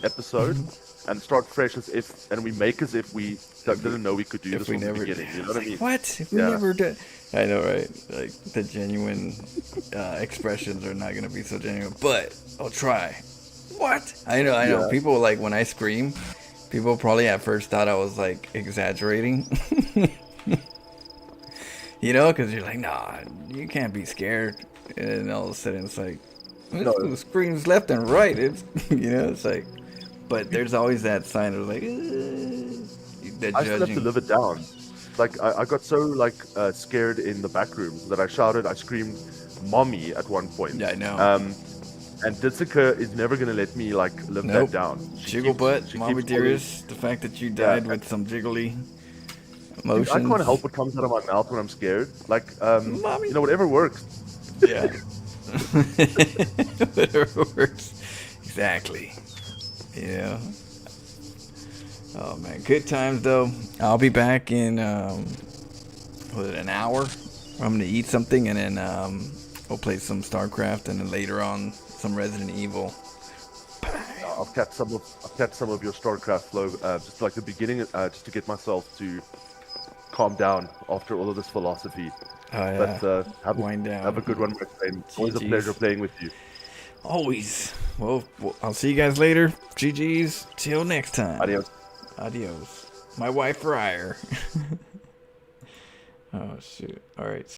episode and start fresh and we make as if we didn't know we could do this from the beginning. You know what I mean? What? If we never did. I know, right? Like, the genuine expressions are not gonna be so genuine, but I'll try. What? I know. Yeah. People, like, when I scream, people probably at first thought I was like exaggerating. You know, because you're like, nah, you can't be scared. And all of a sudden it's like, screams left and right. It's, you know, it's like, but there's always that sign of like, I still have to live it down. Like, I got so like scared in the back rooms that I screamed mommy at one point. Yeah, I know. And Ditsika is never gonna let me like live that down. Jiggle butt, mommy dearest. The fact that you died with some jiggly emotions. I can't help what comes out of my mouth when I'm scared. Like, mommy. You know, whatever works. Yeah. Whatever works. Exactly. Yeah. Oh man, good times though. I'll be back in an hour. I'm gonna eat something and then we'll play some StarCraft and then later on some Resident Evil. I've kept some of your StarCraft flow, just like the beginning, just to get myself to calm down after all of this philosophy. Oh yeah. But wind down. Have a good one, my friend. Always a pleasure playing with you. Always. Well, I'll see you guys later. GG's. Till next time. Adios. My wife Ryer. Oh shoot. All right.